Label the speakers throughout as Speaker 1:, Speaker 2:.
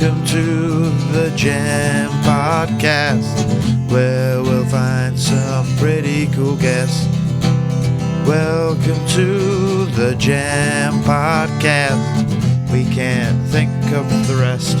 Speaker 1: Welcome to the Jam Podcast, where we'll find some pretty cool guests. Welcome to the Jam Podcast. We can't think of the rest.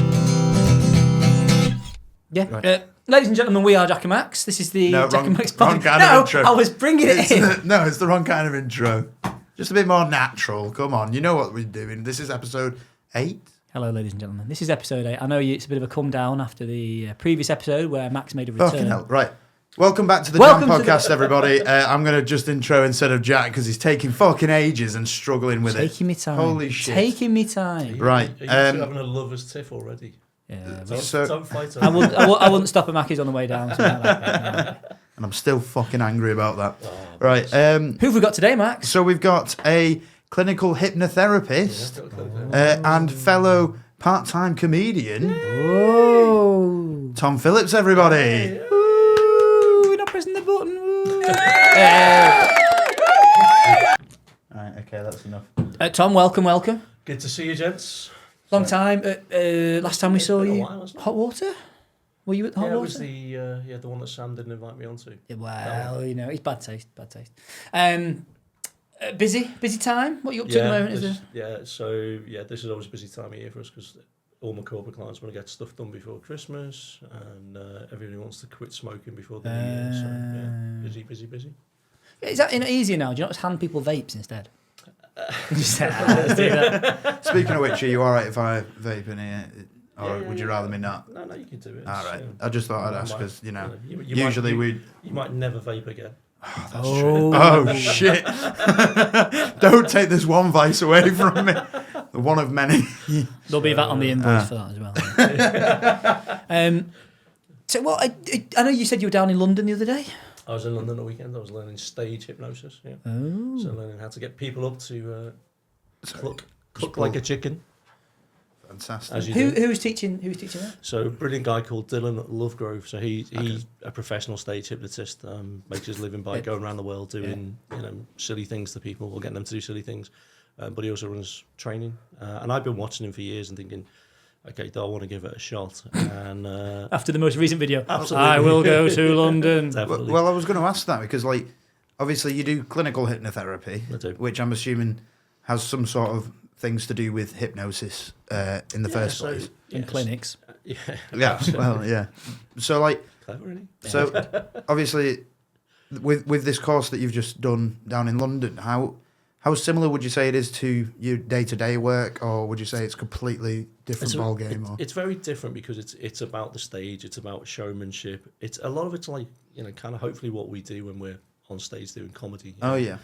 Speaker 2: Yeah.
Speaker 1: Right.
Speaker 2: Ladies and gentlemen, we are Jack and Max. This is the Jack and Max podcast.
Speaker 1: Wrong kind of intro.
Speaker 2: I was bringing it in.
Speaker 1: It's the wrong kind of intro. Just a bit more natural. Come on, you know what we're doing. This is episode 8.
Speaker 2: Hello, ladies and gentlemen. This is episode 8. I know it's a bit of a come down after the previous episode where Max made a return.
Speaker 1: Fucking hell. Right. Welcome back to the Jam Podcast, everybody. I'm going to just intro instead of Jack because he's taking fucking ages and struggling with it.
Speaker 2: Taking me time.
Speaker 1: Holy shit.
Speaker 2: Taking me time.
Speaker 1: Right.
Speaker 3: Are you two having a lover's tiff already?
Speaker 2: Yeah.
Speaker 3: Don't fight
Speaker 2: I wouldn't stop at Mackie's on the way down. Like that.
Speaker 1: And I'm still fucking angry about that.
Speaker 3: Oh,
Speaker 1: right.
Speaker 2: Who have we got today, Max?
Speaker 1: So we've got a clinical hypnotherapist and fellow part-time comedian,
Speaker 2: Whoa.
Speaker 1: Tom Phillips, everybody.
Speaker 2: Ooh, we're not pressing the button.
Speaker 1: Right, okay, that's enough.
Speaker 2: Tom, welcome.
Speaker 3: Good to see you, gents.
Speaker 2: Long time. Last time we saw
Speaker 3: been a
Speaker 2: you,
Speaker 3: while, hasn't it?
Speaker 2: hot water? Were you at the hot
Speaker 3: Yeah, it
Speaker 2: water?
Speaker 3: was the one that Sam didn't invite me onto.
Speaker 2: Yeah, well, you know, it's bad taste. Busy time? What are you up to at the moment?
Speaker 3: This is always a busy time of year for us because all my corporate clients want to get stuff done before Christmas and everybody wants to quit smoking before the new year. So, busy.
Speaker 2: Yeah, is that easier now? Do you not just hand people vapes instead? Just let's do that.
Speaker 1: Speaking of which, are you alright if I vape in here? Or would you rather me not?
Speaker 3: No, you can do it.
Speaker 1: Alright, I just thought I'd ask because,
Speaker 3: you might never vape again.
Speaker 1: Oh, that's true. Oh, shit. Don't take this one vice away from me. One of many.
Speaker 2: There'll be that on the invoice for that as well. So, what? I know you said you were down in London the other day.
Speaker 3: I was in London the weekend. I was learning stage hypnosis. Yeah.
Speaker 2: Oh.
Speaker 3: So learning how to get people up to cluck like a chicken.
Speaker 1: Fantastic.
Speaker 2: Who was teaching that?
Speaker 3: So a brilliant guy called Dylan Lovegrove. So he's a professional stage hypnotist. Makes his living by going around the world doing silly things to people or getting them to do silly things. But he also runs training. And I've been watching him for years and thinking, okay, do I want to give it a shot? And
Speaker 2: after the most recent video,
Speaker 3: absolutely.
Speaker 2: I will go to London.
Speaker 1: Well, I was going to ask that because, like, obviously you do clinical hypnotherapy,
Speaker 3: I do.
Speaker 1: which I'm assuming has some sort of things to do with hypnosis in the first place.
Speaker 2: In clinics.
Speaker 1: Yeah, well, yeah. So, like,
Speaker 3: Clever, isn't he?
Speaker 1: So obviously, with this course that you've just done down in London, how similar would you say it is to your day-to-day work, or would you say it's completely different ball game?
Speaker 3: It's very different because it's about the stage, it's about showmanship. It's a lot of it's like kind of hopefully what we do when we're on stage doing comedy.
Speaker 1: Oh yeah,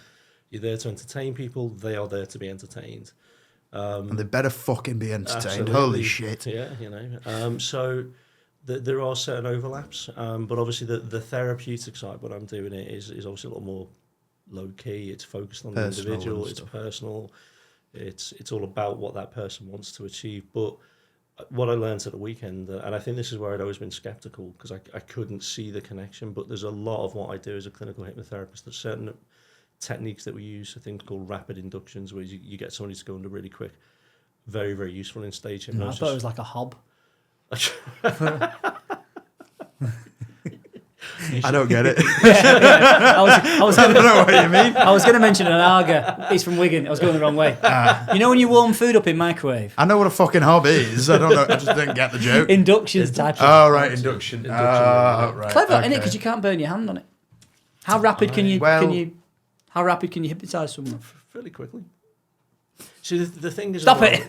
Speaker 3: you're there to entertain people. They are there to be entertained.
Speaker 1: And they better fucking be entertained.
Speaker 3: Absolutely.
Speaker 1: Holy shit!
Speaker 3: Yeah, So there are certain overlaps, but obviously the therapeutic side, when I'm doing it, is obviously a lot more low key. It's focused on
Speaker 1: personal
Speaker 3: the individual. It's
Speaker 1: stuff.
Speaker 3: personal. It's all about what that person wants to achieve. But what I learned at the weekend, and I think this is where I'd always been skeptical because I couldn't see the connection. But there's a lot of what I do as a clinical hypnotherapist. There's certain techniques that we use, a thing called rapid inductions, where you get somebody to go under really quick. Very, very useful in stage hypnosis.
Speaker 2: I thought it was like a hob.
Speaker 1: I don't get it.
Speaker 2: I was
Speaker 1: I don't know what you mean.
Speaker 2: I was going to mention an Arga. He's from Wigan. I was going the wrong way. You know when you warm food up in microwave?
Speaker 1: I know what a fucking hob is. I don't know. I just didn't get the joke.
Speaker 2: Inductions type of.
Speaker 1: Oh right, induction. Right.
Speaker 2: Clever,
Speaker 1: okay.
Speaker 2: isn't it? Because you can't burn your hand on it. How rapid can you hypnotise someone?
Speaker 3: Fairly quickly. See, the thing is...
Speaker 2: Stop it!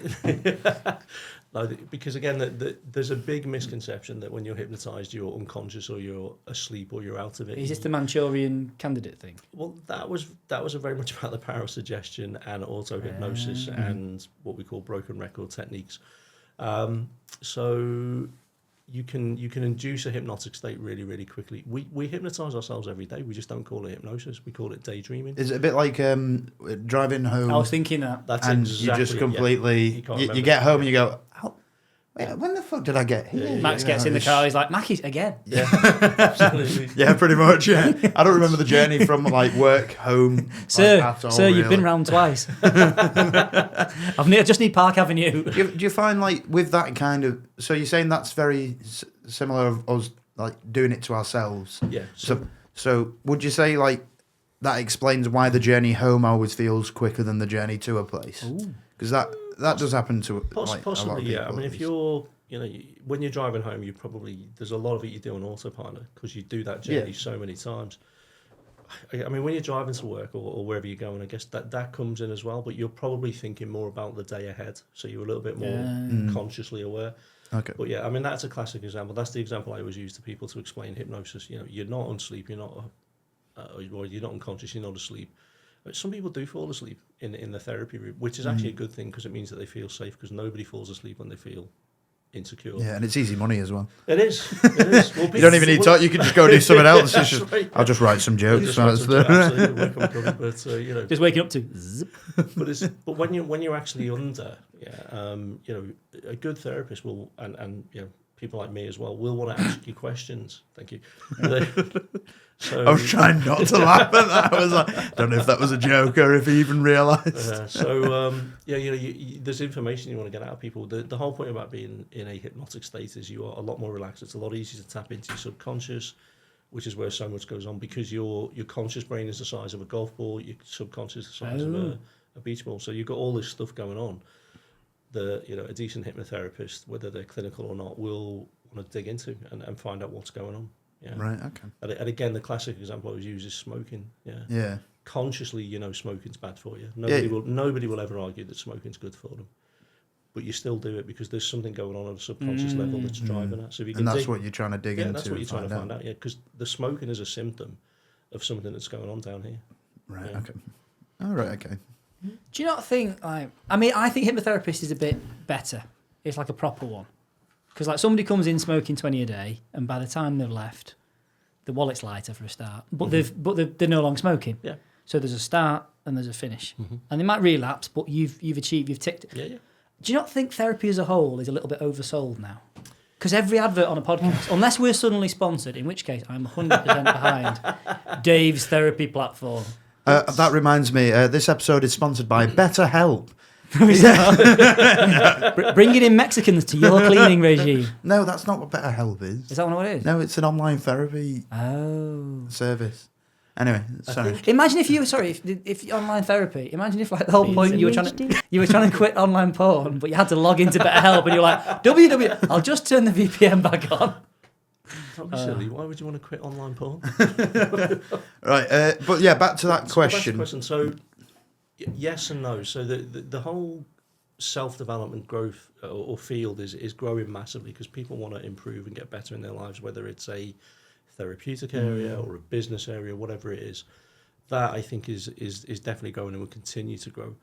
Speaker 3: Because again, there's a big misconception that when you're hypnotised, you're unconscious or you're asleep or you're out of it.
Speaker 2: Is this the Manchurian candidate thing?
Speaker 3: Well, that was very much about the power of suggestion and auto-hypnosis and what we call broken record techniques. So you can induce a hypnotic state really, really quickly. We hypnotise ourselves every day. We just don't call it hypnosis. We call it daydreaming.
Speaker 1: Is it a bit like driving home?
Speaker 2: I was thinking that.
Speaker 3: That's
Speaker 1: and
Speaker 3: exactly
Speaker 1: you just completely...
Speaker 3: You can't
Speaker 1: You
Speaker 3: remember.
Speaker 1: get home and you go, when the fuck did I get here?
Speaker 2: Max gets in the car. He's like, Mackie's again.
Speaker 3: Yeah, absolutely.
Speaker 1: Yeah, pretty much. Yeah, I don't remember the journey from like work home.
Speaker 2: Sir,
Speaker 1: like, at all,
Speaker 2: sir, you've
Speaker 1: really.
Speaker 2: been round twice. I just need Park Avenue.
Speaker 1: Do you find like with that kind of? So you're saying that's very similar of us like doing it to ourselves.
Speaker 3: Yeah.
Speaker 1: So would you say like that explains why the journey home always feels quicker than the journey to a place? Because that does happen to like,
Speaker 3: possibly,
Speaker 1: a lot of
Speaker 3: yeah. I
Speaker 1: people,
Speaker 3: mean,
Speaker 1: at
Speaker 3: if
Speaker 1: least.
Speaker 3: you're, when you're driving home, you probably there's a lot of it you do on autopilot because you do that journey so many times. I mean, when you're driving to work or wherever you're going, I guess that comes in as well. But you're probably thinking more about the day ahead, so you're a little bit more consciously aware.
Speaker 1: Okay.
Speaker 3: But yeah, I mean, that's a classic example. That's the example I always use to people to explain hypnosis. You're not on sleep, you're not unconscious, you're not asleep. But some people do fall asleep in the therapy room, which is actually a good thing because it means that they feel safe because nobody falls asleep when they feel insecure.
Speaker 1: Yeah, and it's easy money as well.
Speaker 3: It is. Well,
Speaker 1: You don't even need to talk. You can just go do something else. It's just,
Speaker 3: right.
Speaker 1: I'll just write some jokes.
Speaker 3: Absolutely, work on cover, but
Speaker 2: Just waking up to zip.
Speaker 3: but when you're actually under, a good therapist will and people like me as well will want to ask you questions. Thank you. So
Speaker 1: I was trying not to laugh at that. I was like, don't know if that was a joke or if he even realised.
Speaker 3: There's information you want to get out of people. The whole point about being in a hypnotic state is you are a lot more relaxed. It's a lot easier to tap into your subconscious, which is where so much goes on because your conscious brain is the size of a golf ball, your subconscious is the size of a beach ball. So you've got all this stuff going on. A decent hypnotherapist, whether they're clinical or not, will want to dig into and find out what's going on. Yeah.
Speaker 1: Right. Okay.
Speaker 3: And again, the classic example I always use is smoking. Yeah.
Speaker 1: Yeah.
Speaker 3: Consciously, smoking's bad for you. Nobody will ever argue that smoking's good for them, but you still do it because there's something going on at a subconscious level that's driving that. So if you can
Speaker 1: and that's what you're trying to dig into.
Speaker 3: That's what you're trying to find out. Yeah, because the smoking is a symptom of something that's going on down here.
Speaker 1: Right.
Speaker 3: Yeah.
Speaker 1: Okay. All right. Okay.
Speaker 2: Do you not think, I think hypnotherapist is a bit better. It's like a proper one. Because like somebody comes in smoking 20 a day, and by the time they've left, the wallet's lighter for a start. But they're no longer smoking.
Speaker 3: Yeah.
Speaker 2: So there's a start and there's a finish. And they might relapse, but you've ticked it.
Speaker 3: Yeah, yeah.
Speaker 2: Do you not think therapy as a whole is a little bit oversold now? Because every advert on a podcast, unless we're suddenly sponsored, in which case I'm 100% behind Dave's therapy platform.
Speaker 1: That reminds me, this episode is sponsored by BetterHelp.
Speaker 2: Bringing in Mexicans to your cleaning regime.
Speaker 1: No, that's not what BetterHelp is.
Speaker 2: Is that what it is?
Speaker 1: No, it's an online therapy service. Anyway, sorry.
Speaker 2: Imagine if online therapy. Imagine if like the whole point you were trying to quit online porn, but you had to log into BetterHelp, and you're like, www. I'll just turn the VPN back on.
Speaker 3: Don't be silly. Why would you want to quit online porn?
Speaker 1: Right, but yeah, back to that question.
Speaker 3: So, yes and no. So the whole self-development growth or field is growing massively because people want to improve and get better in their lives, whether it's a therapeutic area or a business area, whatever it is. That I think is definitely growing and will continue to grow.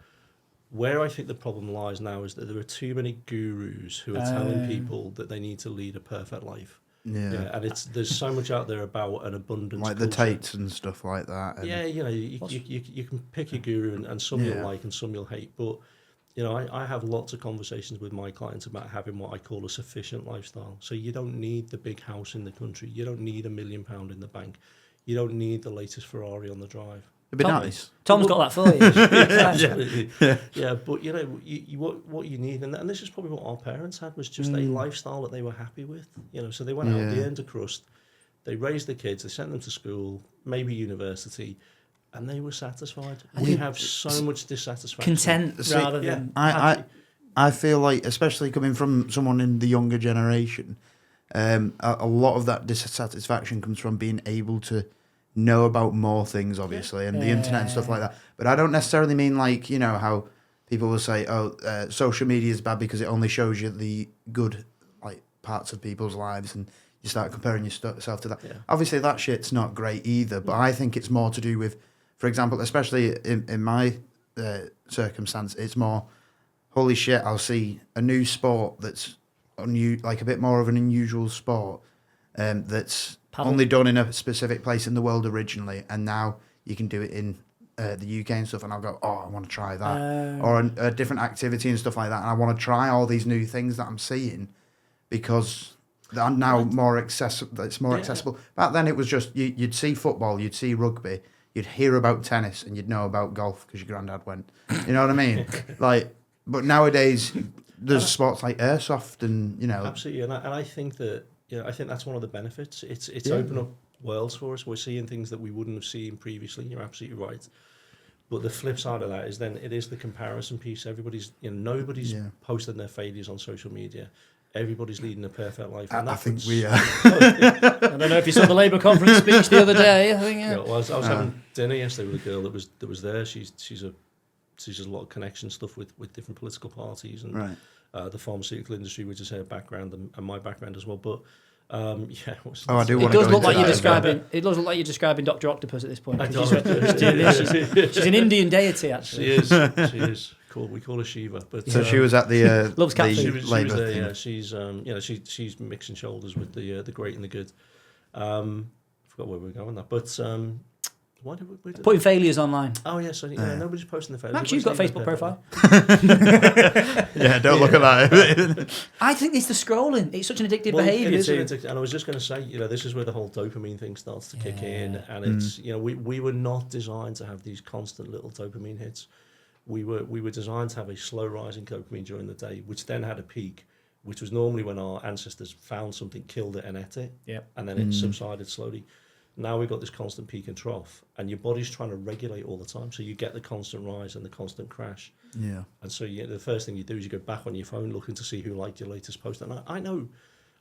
Speaker 3: Where I think the problem lies now is that there are too many gurus who are telling people that they need to lead a perfect life. Yeah, and there's so much out there about an abundance,
Speaker 1: like
Speaker 3: culture.
Speaker 1: the Tates and stuff like that. And
Speaker 3: you can pick your guru and some you'll like and some you'll hate. But I have lots of conversations with my clients about having what I call a sufficient lifestyle. So you don't need the big house in the country. You don't need £1 million in the bank. You don't need the latest Ferrari on the drive.
Speaker 1: It'd be nice.
Speaker 2: Tom's got that for you.
Speaker 3: Absolutely. Yeah, but what you need, and this is probably what our parents had, was just a lifestyle that they were happy with. So they went out, they earned a crust, they raised the kids, they sent them to school, maybe university, and they were satisfied. We have so much dissatisfaction.
Speaker 2: Content rather than
Speaker 1: happy. I feel like, especially coming from someone in the younger generation, a lot of that dissatisfaction comes from being able to know about more things, obviously, and the internet and stuff like that. But I don't necessarily mean like, how people will say, social media is bad because it only shows you the good like parts of people's lives, and you start comparing yourself to that. Yeah. Obviously, that shit's not great either, but I think it's more to do with, for example, especially in my circumstance, it's more, holy shit, I'll see a new sport that's like a bit more of an unusual sport that's only done in a specific place in the world originally, and now you can do it in the UK and stuff, and I'll go, I want to try that. Or a different activity and stuff like that, and I want to try all these new things that I'm seeing, because they're now more accessible. It's more accessible. Back then, it was just you'd see football, you'd see rugby, you'd hear about tennis, and you'd know about golf because your granddad went. You know what I mean? But nowadays there's sports like airsoft, and
Speaker 3: absolutely, and I think that I think that's one of the benefits. It's opened up worlds for us. We're seeing things that we wouldn't have seen previously. You're absolutely right. But the flip side of that is then it is the comparison piece. Everybody's, nobody's posting their failures on social media. Everybody's leading a perfect life. And
Speaker 1: I think we are.
Speaker 2: I don't know if you saw the Labour conference speech the other day. I think.
Speaker 3: I was having dinner yesterday with a girl that was there. She's a lot of connection stuff with different political parties and the pharmaceutical industry, which is her background and my background as well. But
Speaker 1: I do want
Speaker 2: to
Speaker 1: to
Speaker 2: go into that. It does look like you're describing Dr. Octopus at this point. She's an Indian deity, actually.
Speaker 3: She is. We call her Shiva. But
Speaker 1: so she was at the
Speaker 2: loves cat
Speaker 3: she
Speaker 2: food.
Speaker 3: was there. Yeah, she's mixing shoulders with the great and the good. Forgot where we were going with that, but. Why did we
Speaker 2: putting failures online?
Speaker 3: Oh yes, nobody's posting the failures.
Speaker 2: Max, you've got a Facebook profile.
Speaker 1: Yeah, don't look at that.
Speaker 2: I think it's the scrolling. It's such an addictive behaviour.
Speaker 3: And I was just going to say, this is where the whole dopamine thing starts to kick in, and it's we were not designed to have these constant little dopamine hits. We were designed to have a slow rising dopamine during the day, which then had a peak, which was normally when our ancestors found something, killed it, and ate it, and then it subsided slowly. Now we've got this constant peak and trough, and your body's trying to regulate all the time, so you get the constant rise and the constant crash.
Speaker 1: Yeah.
Speaker 3: And so the first thing you do is you go back on your phone looking to see who liked your latest post. And I know,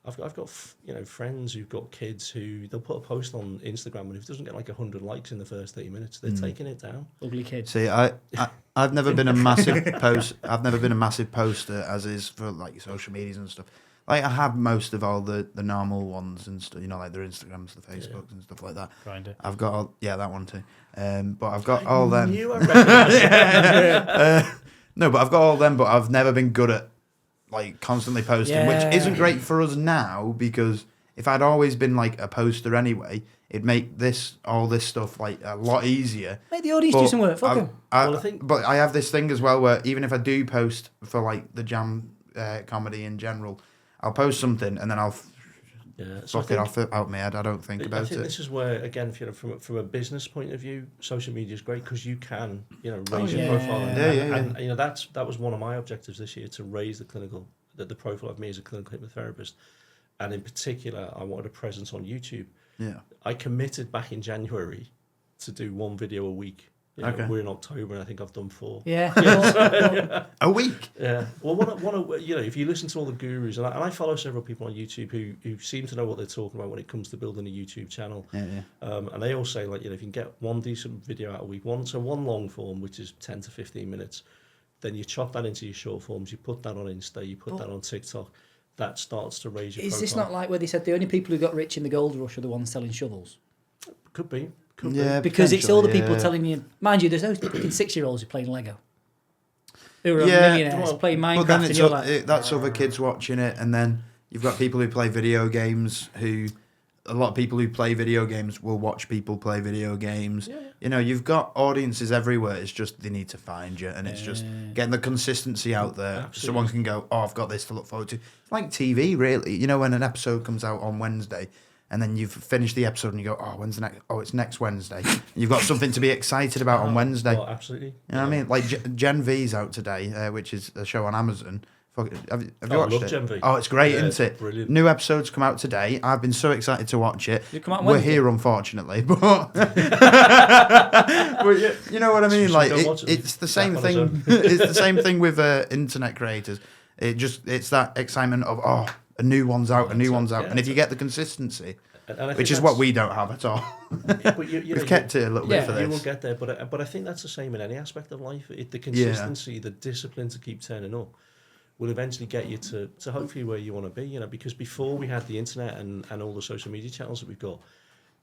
Speaker 3: I've got friends who've got kids who they'll put a post on Instagram, and if it doesn't get like 100 likes in the first 30 minutes, they're taking it down.
Speaker 2: Ugly kids.
Speaker 1: See, I've never been a massive post. I've never been a massive poster, as is for like social medias and stuff. Like I have most of all the normal ones and stuff, like their Instagrams, the Facebooks and stuff like that.
Speaker 2: Grindr.
Speaker 1: I've got all, that one too. But I've got all them. No, but I've got all them. But I've never been good at like constantly posting, which isn't great for us now because if I'd always been like a poster anyway, it'd make all this stuff like a lot easier.
Speaker 2: Make the audience do some work. Fuck them.
Speaker 1: But I have this thing as well where even if I do post for like the jam comedy in general. I'll post something and then I'll fuck it off out my head. I don't think about it. I think
Speaker 3: this is where, again, from a business point of view, social media is great because you can, raise your profile. And that was one of my objectives this year, to raise the profile of me as a clinical hypnotherapist. And in particular, I wanted a presence on YouTube.
Speaker 1: Yeah.
Speaker 3: I committed back in January to do one video a week. We're in October, and I think I've done 4.
Speaker 2: Yeah.
Speaker 1: A week.
Speaker 3: Yeah. Well, if you listen to all the gurus, and I follow several people on YouTube who seem to know what they're talking about when it comes to building a YouTube channel. And they all say, like, if you can get one decent video out a week, one long form, which is 10 to 15 minutes, then you chop that into your short forms, you put that on Insta, you put that on TikTok, that starts to raise your profile.
Speaker 2: Is this not like where they said the only people who got rich in the gold rush are the ones selling shovels?
Speaker 3: Could be.
Speaker 2: Because it's all the people telling you, mind you, there's those fucking 6-year-olds who are playing Lego. Who are millionaires playing Minecraft. But then and you're like,
Speaker 1: that's other kids watching it, and then you've got people who play video games a lot of people who play video games will watch people play video games. Yeah. You've got audiences everywhere. It's just they need to find you, and it's just getting the consistency out there.
Speaker 3: Absolutely.
Speaker 1: Someone can go, I've got this to look forward to. It's like TV, really. When an episode comes out on Wednesday, and then you've finished the episode and you go, when's the next? Oh, it's next Wednesday. And you've got something to be excited about on Wednesday.
Speaker 3: Oh, absolutely.
Speaker 1: You know what I mean? Like Gen V's out today, which is a show on Amazon. Have you watched it?
Speaker 3: Gen V.
Speaker 1: Oh, it's great, isn't it?
Speaker 3: Brilliant.
Speaker 1: New episodes come out today. I've been so excited to watch it.
Speaker 2: Come out
Speaker 1: We're here, unfortunately, but you know what I mean. Like it's the same thing. It's the same thing with internet creators. It's that excitement of a new one's out, and if you get the consistency, which is what we don't have at all.
Speaker 3: But
Speaker 1: We've kept it a little bit for this.
Speaker 3: You will get there, but I think that's the same in any aspect of life. The consistency, the discipline to keep turning up, will eventually get you to hopefully where you want to be. Because before we had the internet and all the social media channels that we've got,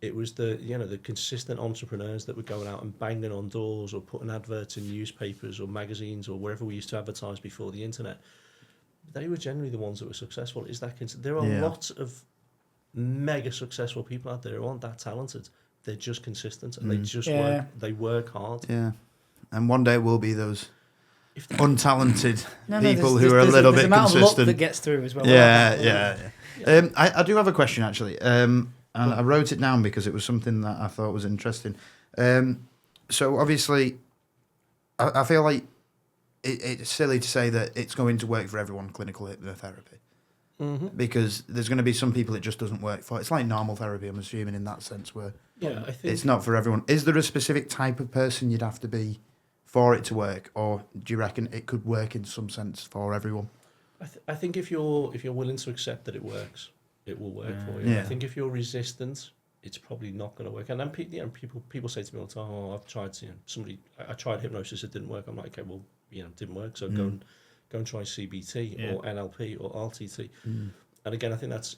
Speaker 3: it was the consistent entrepreneurs that were going out and banging on doors or putting adverts in newspapers or magazines or wherever we used to advertise before the internet. They were generally the ones that were successful. There are lots of mega successful people out there who aren't that talented. They're just consistent and they just work. They work hard.
Speaker 1: Yeah, and one day it will be those untalented
Speaker 2: No,
Speaker 1: people
Speaker 2: there's
Speaker 1: who are a little
Speaker 2: there's
Speaker 1: bit
Speaker 2: amount of luck
Speaker 1: consistent.
Speaker 2: that gets through as well.
Speaker 1: Yeah. I do have a question actually, and I wrote it down because it was something that I thought was interesting. So obviously, I feel like it's silly to say that it's going to work for everyone, clinical hypnotherapy, because there's going to be some people it just doesn't work for. It's like normal therapy, I'm assuming, in that sense, where
Speaker 3: I think
Speaker 1: it's not for everyone. Is there a specific type of person you'd have to be for it to work, or do you reckon it could work in some sense for everyone?
Speaker 3: I think if you're willing to accept that it works, it will work for you.
Speaker 1: Yeah.
Speaker 3: I think if you're resistant, it's probably not going to work. And then people say to me all the time, "Oh, I've tried I tried hypnosis, it didn't work." I'm like, "Okay, well, it didn't work. So go and try CBT or NLP or RTT." And again, I think that's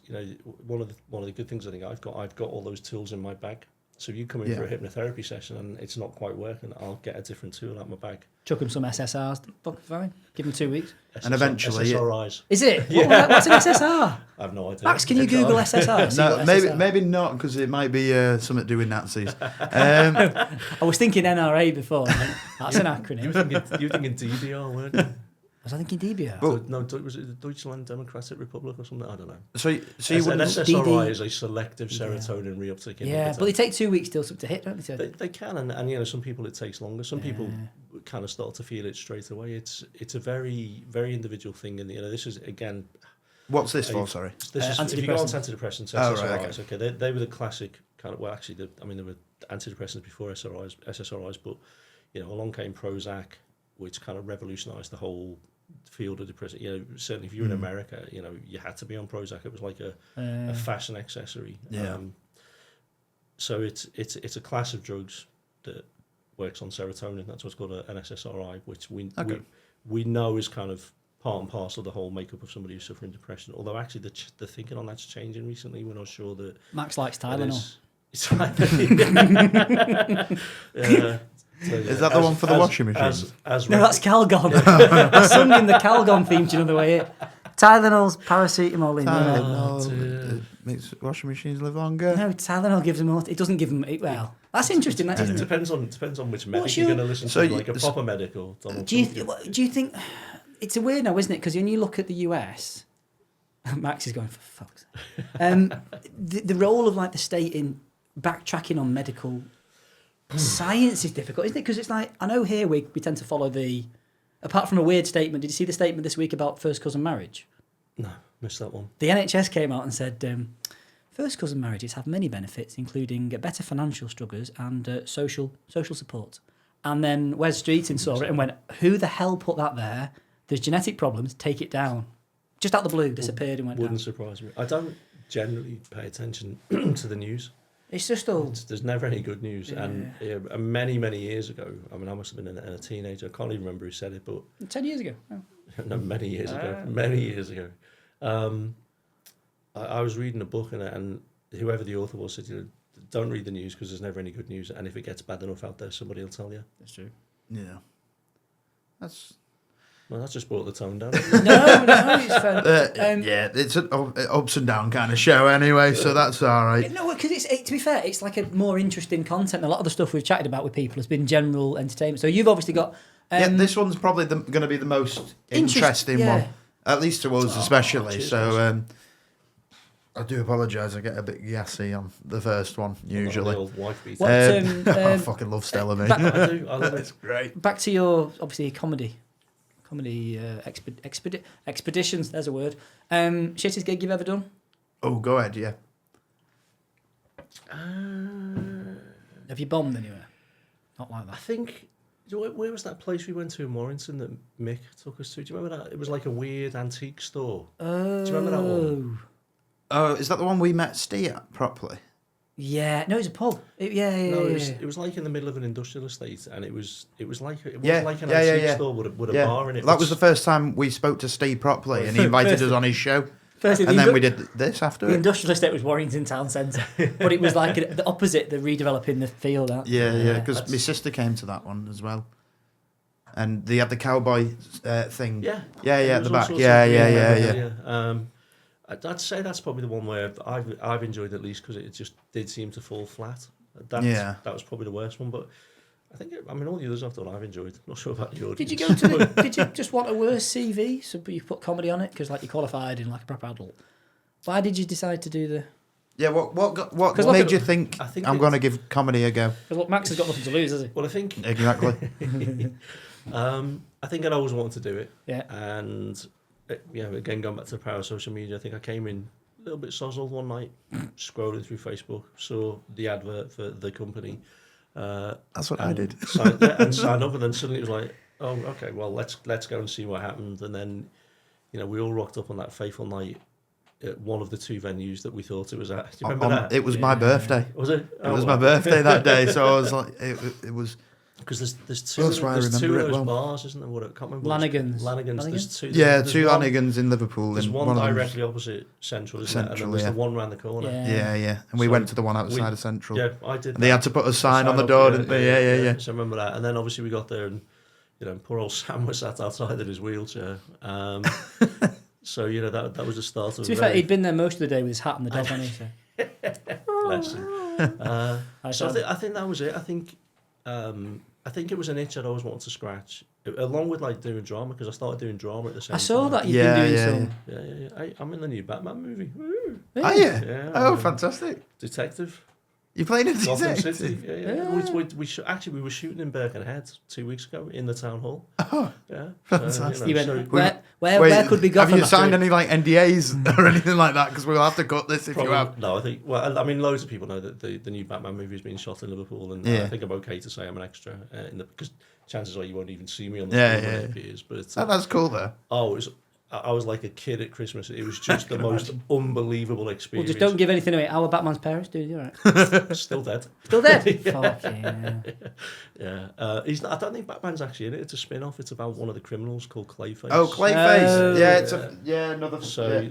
Speaker 3: one of the good things. I think I've got all those tools in my bag. So if you come in for a hypnotherapy session and it's not quite working, I'll get a different tool out my bag.
Speaker 2: Chuck him some SSRs. Fine. Give him 2 weeks.
Speaker 1: And eventually,
Speaker 3: SSRIs.
Speaker 2: Is it? What's an SSR?
Speaker 3: I have no idea.
Speaker 2: Max, can you Google SSR?
Speaker 1: No, maybe not, because it might be something to do with Nazis.
Speaker 2: I was thinking NRA before. That's an acronym.
Speaker 3: You were thinking DDR, weren't you?
Speaker 2: Was I thinking DBR?
Speaker 3: Was it the Deutschland Democratic Republic or something? I don't know.
Speaker 1: So you
Speaker 3: An
Speaker 1: wouldn't...
Speaker 3: SSRI is a selective serotonin reuptake inhibitor.
Speaker 2: Yeah, but they take 2 weeks still to hit, don't they?
Speaker 3: They can, and some people it takes longer. Some people kind of start to feel it straight away. It's a very, very individual thing, and this is again.
Speaker 1: What's this for? Sorry.
Speaker 3: This is if you go on antidepressants, SSRIs.
Speaker 1: Okay.
Speaker 3: They were the classic kind of. Well, actually, there were antidepressants before SSRIs, but along came Prozac, which kind of revolutionised the whole field of depression. Certainly if you're in America, you had to be on Prozac. It was like a fashion accessory.
Speaker 1: Yeah.
Speaker 3: So it's a class of drugs that works on serotonin. That's what's called an SSRI, which we know is kind of part and parcel of the whole makeup of somebody who's suffering depression. Although actually the thinking on that's changing recently. We're not sure that
Speaker 2: Max likes Tylenol.
Speaker 1: Is that the one for the washing machine?
Speaker 2: No, that's Calgon. I sung in the Calgon theme tune on the way in. Tylenol's paracetamol in there.
Speaker 1: Tylenol makes washing machines live longer.
Speaker 2: No, Tylenol gives them more. It doesn't give them. Well, that's interesting. That
Speaker 3: It
Speaker 2: isn't it?
Speaker 3: depends on which medic you're going to listen to, like a proper medic or Donald
Speaker 2: Do
Speaker 3: Trump.
Speaker 2: you think it's a weird now, isn't it? Because when you look at the US, Max is going for fuck's sake. The role of like the state in backtracking on medical science is difficult, isn't it? Because it's like, I know here we tend to follow apart from a weird statement. Did you see the statement this week about first cousin marriage?
Speaker 3: No, missed that one.
Speaker 2: The NHS came out and said first cousin marriages have many benefits, including better financial struggles and social support. And then Wes Streeting saw it and went, who the hell put that there? There's genetic problems, take it down. Just out the blue, disappeared and went
Speaker 3: Wouldn't
Speaker 2: down.
Speaker 3: surprise me. I don't generally pay attention to the news.
Speaker 2: It's just all...
Speaker 3: There's never any good news.
Speaker 2: Yeah.
Speaker 3: And many, many years ago, I mean, I must have been a teenager. I can't even remember who said it, but...
Speaker 2: 10 years ago. Oh.
Speaker 3: No, many years ago. I was reading a book and whoever the author was said, don't read the news because there's never any good news. And if it gets bad enough out there, somebody will tell you.
Speaker 2: That's true.
Speaker 1: Yeah.
Speaker 3: That's just brought the tone down.
Speaker 2: No, it's fair.
Speaker 1: Yeah, it's an ups and down kind of show anyway, so that's all right.
Speaker 2: No, because to be fair, it's like a more interesting content. A lot of the stuff we've chatted about with people has been general entertainment. So you've obviously got...
Speaker 1: this one's probably going to be the most interesting one, at least to us especially. So I do apologise, I get a bit gassy on the first one, usually.
Speaker 3: The old wife beat.
Speaker 1: I fucking love Stella, mate.
Speaker 3: I do, I love it.
Speaker 1: It's great.
Speaker 2: Back to your, obviously, comedy expeditions, there's a word. Shittest gig you've ever done?
Speaker 1: Oh, go ahead, yeah.
Speaker 2: Have you bombed anywhere? Not like
Speaker 3: I
Speaker 2: that.
Speaker 3: think... Where was that place we went to in Warrington that Mick took us to? Do you remember that? It was like a weird antique store. Do you remember that one?
Speaker 1: Oh, is that the one we met Steve at properly?
Speaker 2: Yeah, no, it's a pub. It
Speaker 3: was like in the middle of an industrial estate, and it was like an
Speaker 1: antique
Speaker 3: store with a bar in it.
Speaker 1: That was the first time we spoke to Steve properly, and he invited us on his show. And then we did this after.
Speaker 2: The industrial estate was Warrington Town Centre, but it was like the opposite, the redeveloping the field.
Speaker 1: Yeah, because my sister came to that one as well, and they had the cowboy thing.
Speaker 3: Yeah,
Speaker 1: at the back. Yeah.
Speaker 3: I'd say that's probably the one where I've enjoyed at least because it just did seem to fall flat. That was probably the worst one, but I mean, all the others I've done, I've enjoyed. Not sure about the audience.
Speaker 2: Did you go to the? Did you just want a worse CV? So you put comedy on it because like you qualified in like a proper adult. Why did you decide to do the?
Speaker 1: Yeah, what
Speaker 2: look
Speaker 1: made
Speaker 2: at-
Speaker 1: you think
Speaker 3: I think
Speaker 1: I'm
Speaker 3: it's-
Speaker 1: going to give comedy a go?
Speaker 2: Because look, Max has got nothing to lose, has he?
Speaker 3: Well, I think
Speaker 1: Exactly.
Speaker 3: I think I'd always wanted to do it.
Speaker 2: Yeah.
Speaker 3: And again, going back to the power of social media, I think I came in a little bit sozzled one night, scrolling through Facebook, saw the advert for the company.
Speaker 1: That's what I did.
Speaker 3: Signed up, and then suddenly it was like, oh, okay, well, let's go and see what happened. And then, we all rocked up on that fateful night at one of the two venues that we thought it was at. Do you remember that?
Speaker 1: It was my birthday.
Speaker 3: Was it?
Speaker 1: It was my birthday that day, so I was like, it was.
Speaker 3: Because there's two,
Speaker 1: That's why I
Speaker 3: there's two
Speaker 1: remember
Speaker 3: of
Speaker 1: it
Speaker 3: those
Speaker 1: well.
Speaker 3: bars, isn't there? What I can't remember.
Speaker 2: Lanigan's.
Speaker 3: Lanigan's. There's two.
Speaker 1: Yeah,
Speaker 3: there's
Speaker 1: two
Speaker 3: one,
Speaker 1: Lanigans in Liverpool.
Speaker 3: There's
Speaker 1: and
Speaker 3: one
Speaker 1: of them's-
Speaker 3: directly opposite Central, isn't there? And then there's the one round the corner.
Speaker 1: Yeah. And we
Speaker 3: So
Speaker 1: went to the one outside of Central.
Speaker 3: Yeah, I did.
Speaker 1: And they had to put a sign on the door, didn't they? Yeah.
Speaker 3: So I remember that. And then obviously we got there, and poor old Sam was sat outside in his wheelchair. So that was the start of.
Speaker 2: To be fair, he'd been there most of the day with his hat and the dog on it. So.
Speaker 3: Bless him. So I think that was it. I think it was an itch I'd always wanted to scratch, along with like doing drama, because I started doing drama at the same time.
Speaker 2: I saw that you've been doing some.
Speaker 3: Yeah. Hey, I'm in the new Batman movie. Woo.
Speaker 1: Are you?
Speaker 3: Yeah.
Speaker 1: Oh, fantastic!
Speaker 3: Detective.
Speaker 1: You're playing a
Speaker 3: Gotham
Speaker 1: detective.
Speaker 3: City. Yeah. We were shooting in Birkenhead 2 weeks ago in the town hall.
Speaker 1: Oh,
Speaker 3: yeah.
Speaker 1: fantastic.
Speaker 2: You went,
Speaker 3: so
Speaker 2: where could we go?
Speaker 1: Have you signed any like NDAs or anything like that? Because we'll have to cut this if you have.
Speaker 3: No, I think. Well, I mean, loads of people know that the new Batman movie is being shot in Liverpool, and I think I'm okay to say I'm an extra because chances are you won't even see me on the film when it appears. But
Speaker 1: That's cool though.
Speaker 3: Oh, I was like a kid at Christmas. It was just the most unbelievable
Speaker 2: Well,
Speaker 3: experience.
Speaker 2: just don't give anything away. Our Batman's parents doing you all right?
Speaker 3: Still dead.
Speaker 2: Still dead? Fuck yeah.
Speaker 3: Yeah. I don't think Batman's actually in it. It's a spin-off. It's about one of the criminals called Clayface.
Speaker 1: Oh, Clayface.
Speaker 2: Oh.
Speaker 1: Yeah, it's another.
Speaker 3: So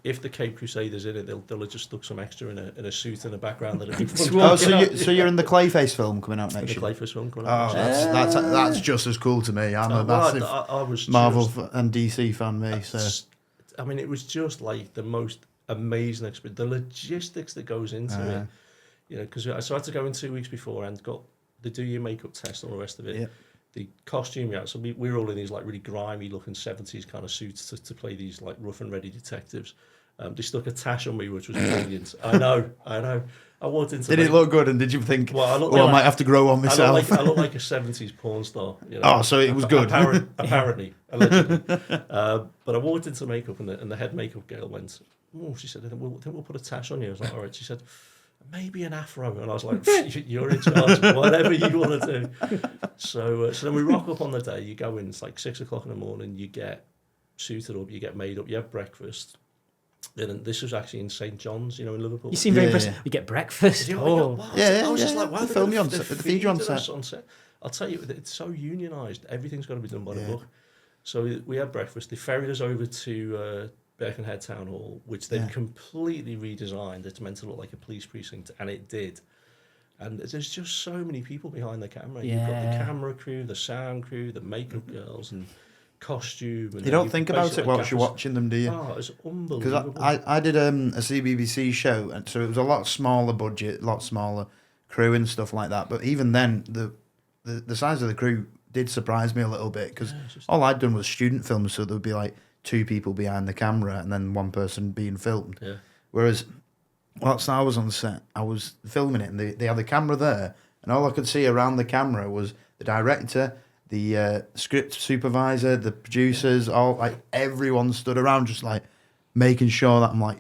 Speaker 3: if the Cape Crusader's in it, they'll have just stuck some extra in a suit in the background.
Speaker 1: Oh, so you're in the Clayface film coming out next
Speaker 3: the
Speaker 1: year?
Speaker 3: Clayface film coming
Speaker 1: Oh,
Speaker 3: out.
Speaker 1: that's just as cool to me. I'm a massive
Speaker 3: I was
Speaker 1: Marvel
Speaker 3: just,
Speaker 1: and DC fan, me. So
Speaker 3: I mean, it was just like the most amazing experience. The logistics that goes into it, because I had to go in 2 weeks before and they do your makeup test and all the rest of it.
Speaker 1: Yeah.
Speaker 3: The costume, so we were all in these like really grimy looking 70s kind of suits to play these like rough and ready detectives. They stuck a tash on me, which was brilliant. I know. I walked into.
Speaker 1: Did it look good? And did you think?
Speaker 3: Well,
Speaker 1: I might have to grow on myself.
Speaker 3: I look like a 70s porn star.
Speaker 1: Oh, so it was good.
Speaker 3: Apparently, allegedly. But I walked into makeup, and the head makeup girl went, "Oh," she said, I think we'll put a tash on you." I was like, "All right." She said, "Maybe an afro," and I was like, "You're in charge. Whatever you want to do." So then we rock up on the day. You go in. It's like 6 o'clock in the morning. You get suited up. You get made up. You have breakfast. And this was actually in St. John's, in Liverpool.
Speaker 2: You seem very impressed. We get breakfast.
Speaker 3: I was just like, wow,
Speaker 1: they film you on set. They feed you on set.
Speaker 3: I'll tell you, it's so unionised. Everything's got to be done by the book. So we had breakfast. They ferried us over to Birkenhead Town Hall, which they've completely redesigned. It's meant to look like a police precinct, and it did. And there's just so many people behind the camera.
Speaker 2: Yeah.
Speaker 3: You've got the camera crew, the sound crew, the makeup girls, and costume. And
Speaker 1: you don't think about it whilst you're watching them, do you?
Speaker 3: Oh, it's unbelievable.
Speaker 1: Because I did a CBBC show, and so it was a lot smaller budget, a lot smaller crew and stuff like that. But even then, the size of the crew did surprise me a little bit, because all I'd done was student films, so there would be like 2 people behind the camera and then 1 person being filmed.
Speaker 3: Yeah.
Speaker 1: Whereas whilst I was on set, I was filming it, and they had the camera there, and all I could see around the camera was the director, the script supervisor, the producers, all like everyone stood around just like making sure that I'm like,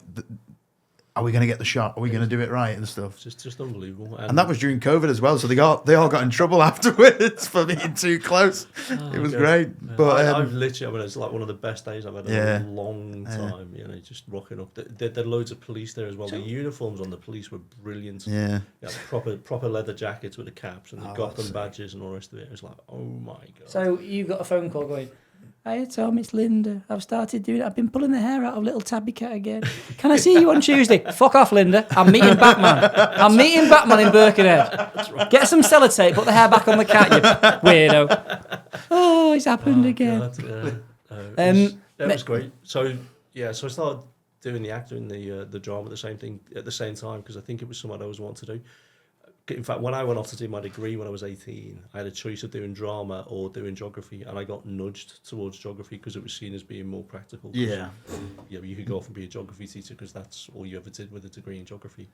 Speaker 1: are we going to get the shot? Are we going to do it right and stuff?
Speaker 3: It's just unbelievable.
Speaker 1: And that was during COVID as well, so they all got in trouble afterwards for being too close. It was great.
Speaker 3: Yeah.
Speaker 1: But
Speaker 3: I've literally, it's like one of the best days I've had in a long time. Just rocking up. There are loads of police there as well. The uniforms on the police were brilliant.
Speaker 1: Yeah.
Speaker 3: Proper leather jackets with the caps and the Gotham badges and all the rest of it. It was like, oh my god.
Speaker 2: So you got a phone call going, "Hey Tom, it's Linda. I've been pulling the hair out of little Tabby Cat again. Can I see you on Tuesday?" Fuck off, Linda. I'm meeting Batman in Birkenhead. Right. Get some sellotape, put the hair back on the cat, you weirdo. Oh, it's happened again.
Speaker 3: God, it was great. So I started doing the acting, the drama, the same thing at the same time, because I think it was something I always wanted to do. In fact, when I went off to do my degree when I was 18, I had a choice of doing drama or doing geography, and I got nudged towards geography because it was seen as being more practical.
Speaker 1: Yeah.
Speaker 3: You could go off and be a geography teacher because that's all you ever did with a degree in geography.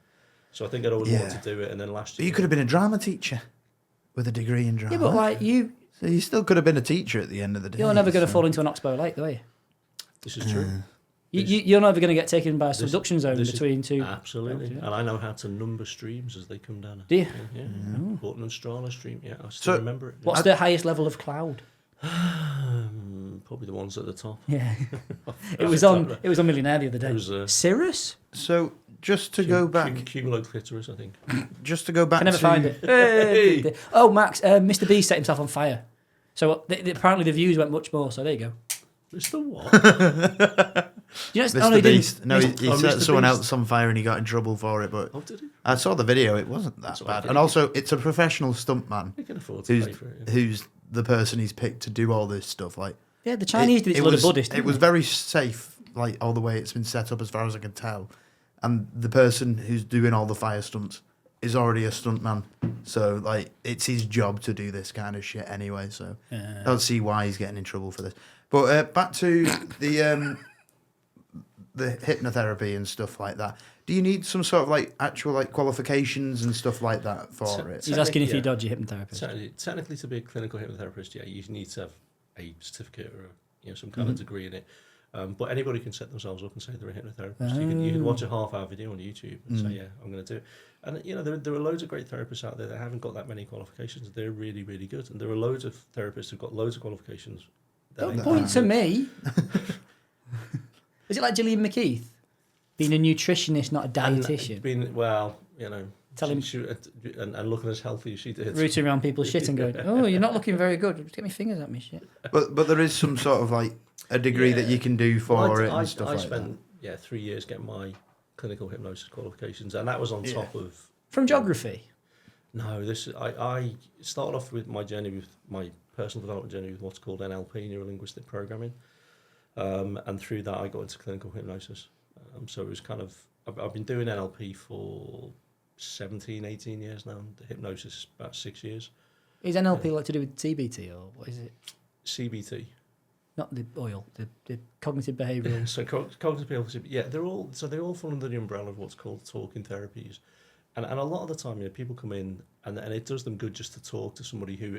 Speaker 3: So I think I'd always wanted to do it, and then last
Speaker 1: But
Speaker 3: year...
Speaker 1: you could have been a drama teacher with a degree in drama.
Speaker 2: Yeah, but like
Speaker 1: So you still could have been a teacher at the end of the day.
Speaker 2: you're never going to fall into an oxbow lake, though, are you?
Speaker 3: This is true.
Speaker 2: You're never going to get taken by a subduction zone between two.
Speaker 3: Absolutely.
Speaker 2: Yeah.
Speaker 3: And I know how to number streams as they come down.
Speaker 2: Do you?
Speaker 3: Yeah. Button and Strahler stream. Yeah, I still remember it.
Speaker 2: What's the highest level of cloud?
Speaker 3: Probably the ones at the top.
Speaker 2: Yeah. It was on Millionaire the other day.
Speaker 3: It was,
Speaker 2: Cirrus?
Speaker 1: So just to go back,
Speaker 3: Cumuloclitoris, I think.
Speaker 1: just to go back
Speaker 2: I never
Speaker 1: to...
Speaker 2: find it. Hey. Oh, Max, Mr. B set himself on fire. So apparently the views went much more, so there you go.
Speaker 3: Mr. What?
Speaker 2: You know,
Speaker 1: Mr. Beast. No, he
Speaker 3: Oh,
Speaker 1: set
Speaker 3: Mr.
Speaker 1: someone
Speaker 3: Beast.
Speaker 1: else on fire and he got in trouble for it, but
Speaker 3: Oh, did he?
Speaker 1: I saw the video, it wasn't that
Speaker 3: So
Speaker 1: bad.
Speaker 3: okay.
Speaker 1: And also, it's a professional stuntman
Speaker 3: He can afford to pay for it. Yeah.
Speaker 1: who's the person he's picked to do all this stuff. Like,
Speaker 2: Yeah, the Chinese did it to a lot of Buddhists.
Speaker 1: It was very safe, like all the way it's been set up as far as I can tell. And the person who's doing all the fire stunts is already a stuntman. So, like, it's his job to do this kind of shit anyway. So, I don't see why he's getting in trouble for this. But back to the hypnotherapy and stuff like that. Do you need some sort of like actual like qualifications and stuff like that for it?
Speaker 2: He's asking if you dodgy hypnotherapist.
Speaker 3: Technically, to be a clinical hypnotherapist, yeah, you need to have a certificate or some kind of degree in it. But anybody can set themselves up and say they're a hypnotherapist. You can watch a half-hour video on YouTube and say, yeah, I'm going to do it. And there are loads of great therapists out there that haven't got that many qualifications. They're really, really good. And there are loads of therapists who've got loads of qualifications.
Speaker 2: Don't point to me. Is it like Gillian McKeith? Being a nutritionist, not a dietitian.
Speaker 3: Tell him and looking as healthy as she did.
Speaker 2: Rooting around people's shit and going, oh, you're not looking very good. Just get me fingers at me, shit.
Speaker 1: But there is some sort of like a degree that you can do for it and stuff like that.
Speaker 3: I spent 3 years getting my clinical hypnosis qualifications, and that was on top of
Speaker 2: from geography.
Speaker 3: No, I started off with my journey with my personal development journey with what's called NLP, neuro linguistic programming, and through that I got into clinical hypnosis. So it was kind of I've been doing NLP for 17, 18 years now, and the hypnosis about 6 years.
Speaker 2: Is NLP like to do with CBT or what is it?
Speaker 3: CBT.
Speaker 2: Not the oil, the cognitive behavioural.
Speaker 3: So cognitive behavioural, yeah, they all fall under the umbrella of what's called talking therapies, and a lot of the time, people come in and it does them good just to talk to somebody who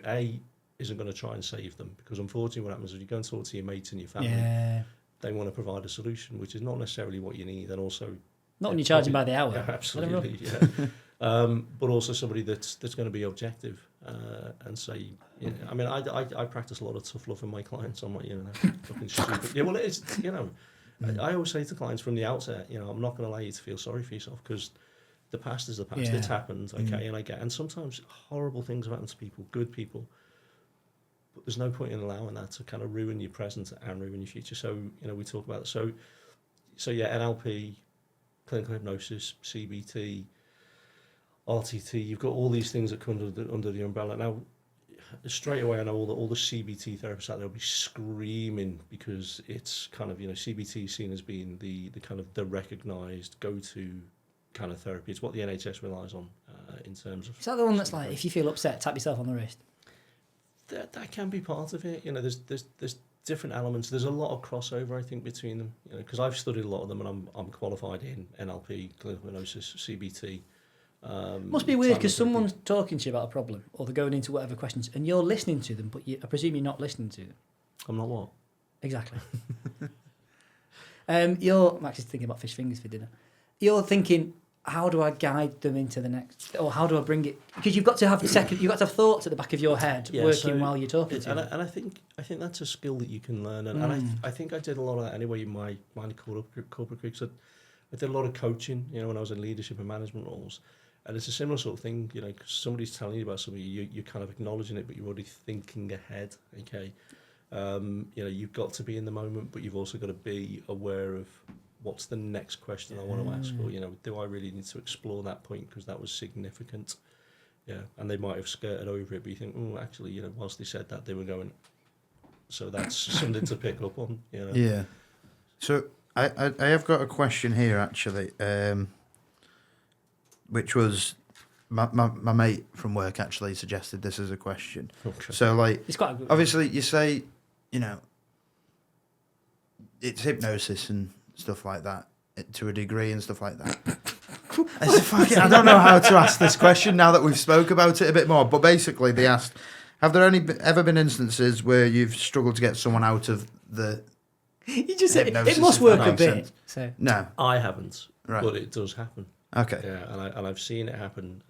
Speaker 3: isn't going to try and save them, because unfortunately what happens is you go and talk to your mates and your family, they want to provide a solution which is not necessarily what you need, and also
Speaker 2: not when you're charging by the hour.
Speaker 3: Yeah, absolutely, yeah. But also somebody that's going to be objective and say, I practice a lot of tough love in my clients. I'm like, fucking stupid. Yeah, well, it's I always say to clients from the outset, I'm not going to allow you to feel sorry for yourself, because the past is the past. It's happened, okay, and sometimes horrible things have happened to people, good people. But there's no point in allowing that to kind of ruin your present and ruin your future. So, we talk about it. So yeah, NLP, clinical hypnosis, CBT, RTT, you've got all these things that come under the umbrella. Now, straight away, I know all the CBT therapists out there will be screaming, because it's kind of, CBT seen as being the kind of the recognised go-to kind of therapy. It's what the NHS relies on in terms of...
Speaker 2: Is that the one that's like, if you feel upset, tap yourself on the wrist?
Speaker 3: That can be part of it. There's different elements. There's a lot of crossover, I think, between them. Because I've studied a lot of them, and I'm qualified in NLP, clinical hypnosis, CBT.
Speaker 2: Must be weird, because someone's talking to you about a problem, or they're going into whatever questions, and you're listening to them, but I presume you're not listening to them.
Speaker 3: I'm not what?
Speaker 2: Exactly. Max is thinking about fish fingers for dinner. You're thinking, how do I guide them into the next, or how do I bring it? Because you've got to have thoughts at the back of your head working while you're talking to them.
Speaker 3: And I think that's a skill that you can learn, and I think I did a lot of that anyway in my corporate career. So I did a lot of coaching, when I was in leadership and management roles. And it's a similar sort of thing, because somebody's telling you about something, you're kind of acknowledging it, but you're already thinking ahead, okay? You've got to be in the moment, but you've also got to be aware of what's the next question I want to ask, or, do I really need to explore that point because that was significant? Yeah, and they might have skirted over it, but you think, actually, whilst they said that, they were going, so that's something to pick up on,
Speaker 1: Yeah. So I have got a question here, actually. Which was, my mate from work actually suggested this as a question.
Speaker 3: Okay.
Speaker 1: So, like,
Speaker 2: It's quite a good.
Speaker 1: obviously, you say, you know, it's hypnosis and stuff like that to a degree and stuff like that. I don't know how to ask this question now that we've spoke about it a bit more. But basically, they asked, have there ever been instances where you've struggled to get someone out of the
Speaker 2: You just said
Speaker 1: hypnosis,
Speaker 2: it must
Speaker 1: if
Speaker 2: work
Speaker 1: that
Speaker 2: a
Speaker 1: makes
Speaker 2: bit.
Speaker 1: sense?
Speaker 2: So
Speaker 1: No.
Speaker 3: I haven't,
Speaker 1: Right.
Speaker 3: but it does happen.
Speaker 1: Okay.
Speaker 3: Yeah, and I've seen it happen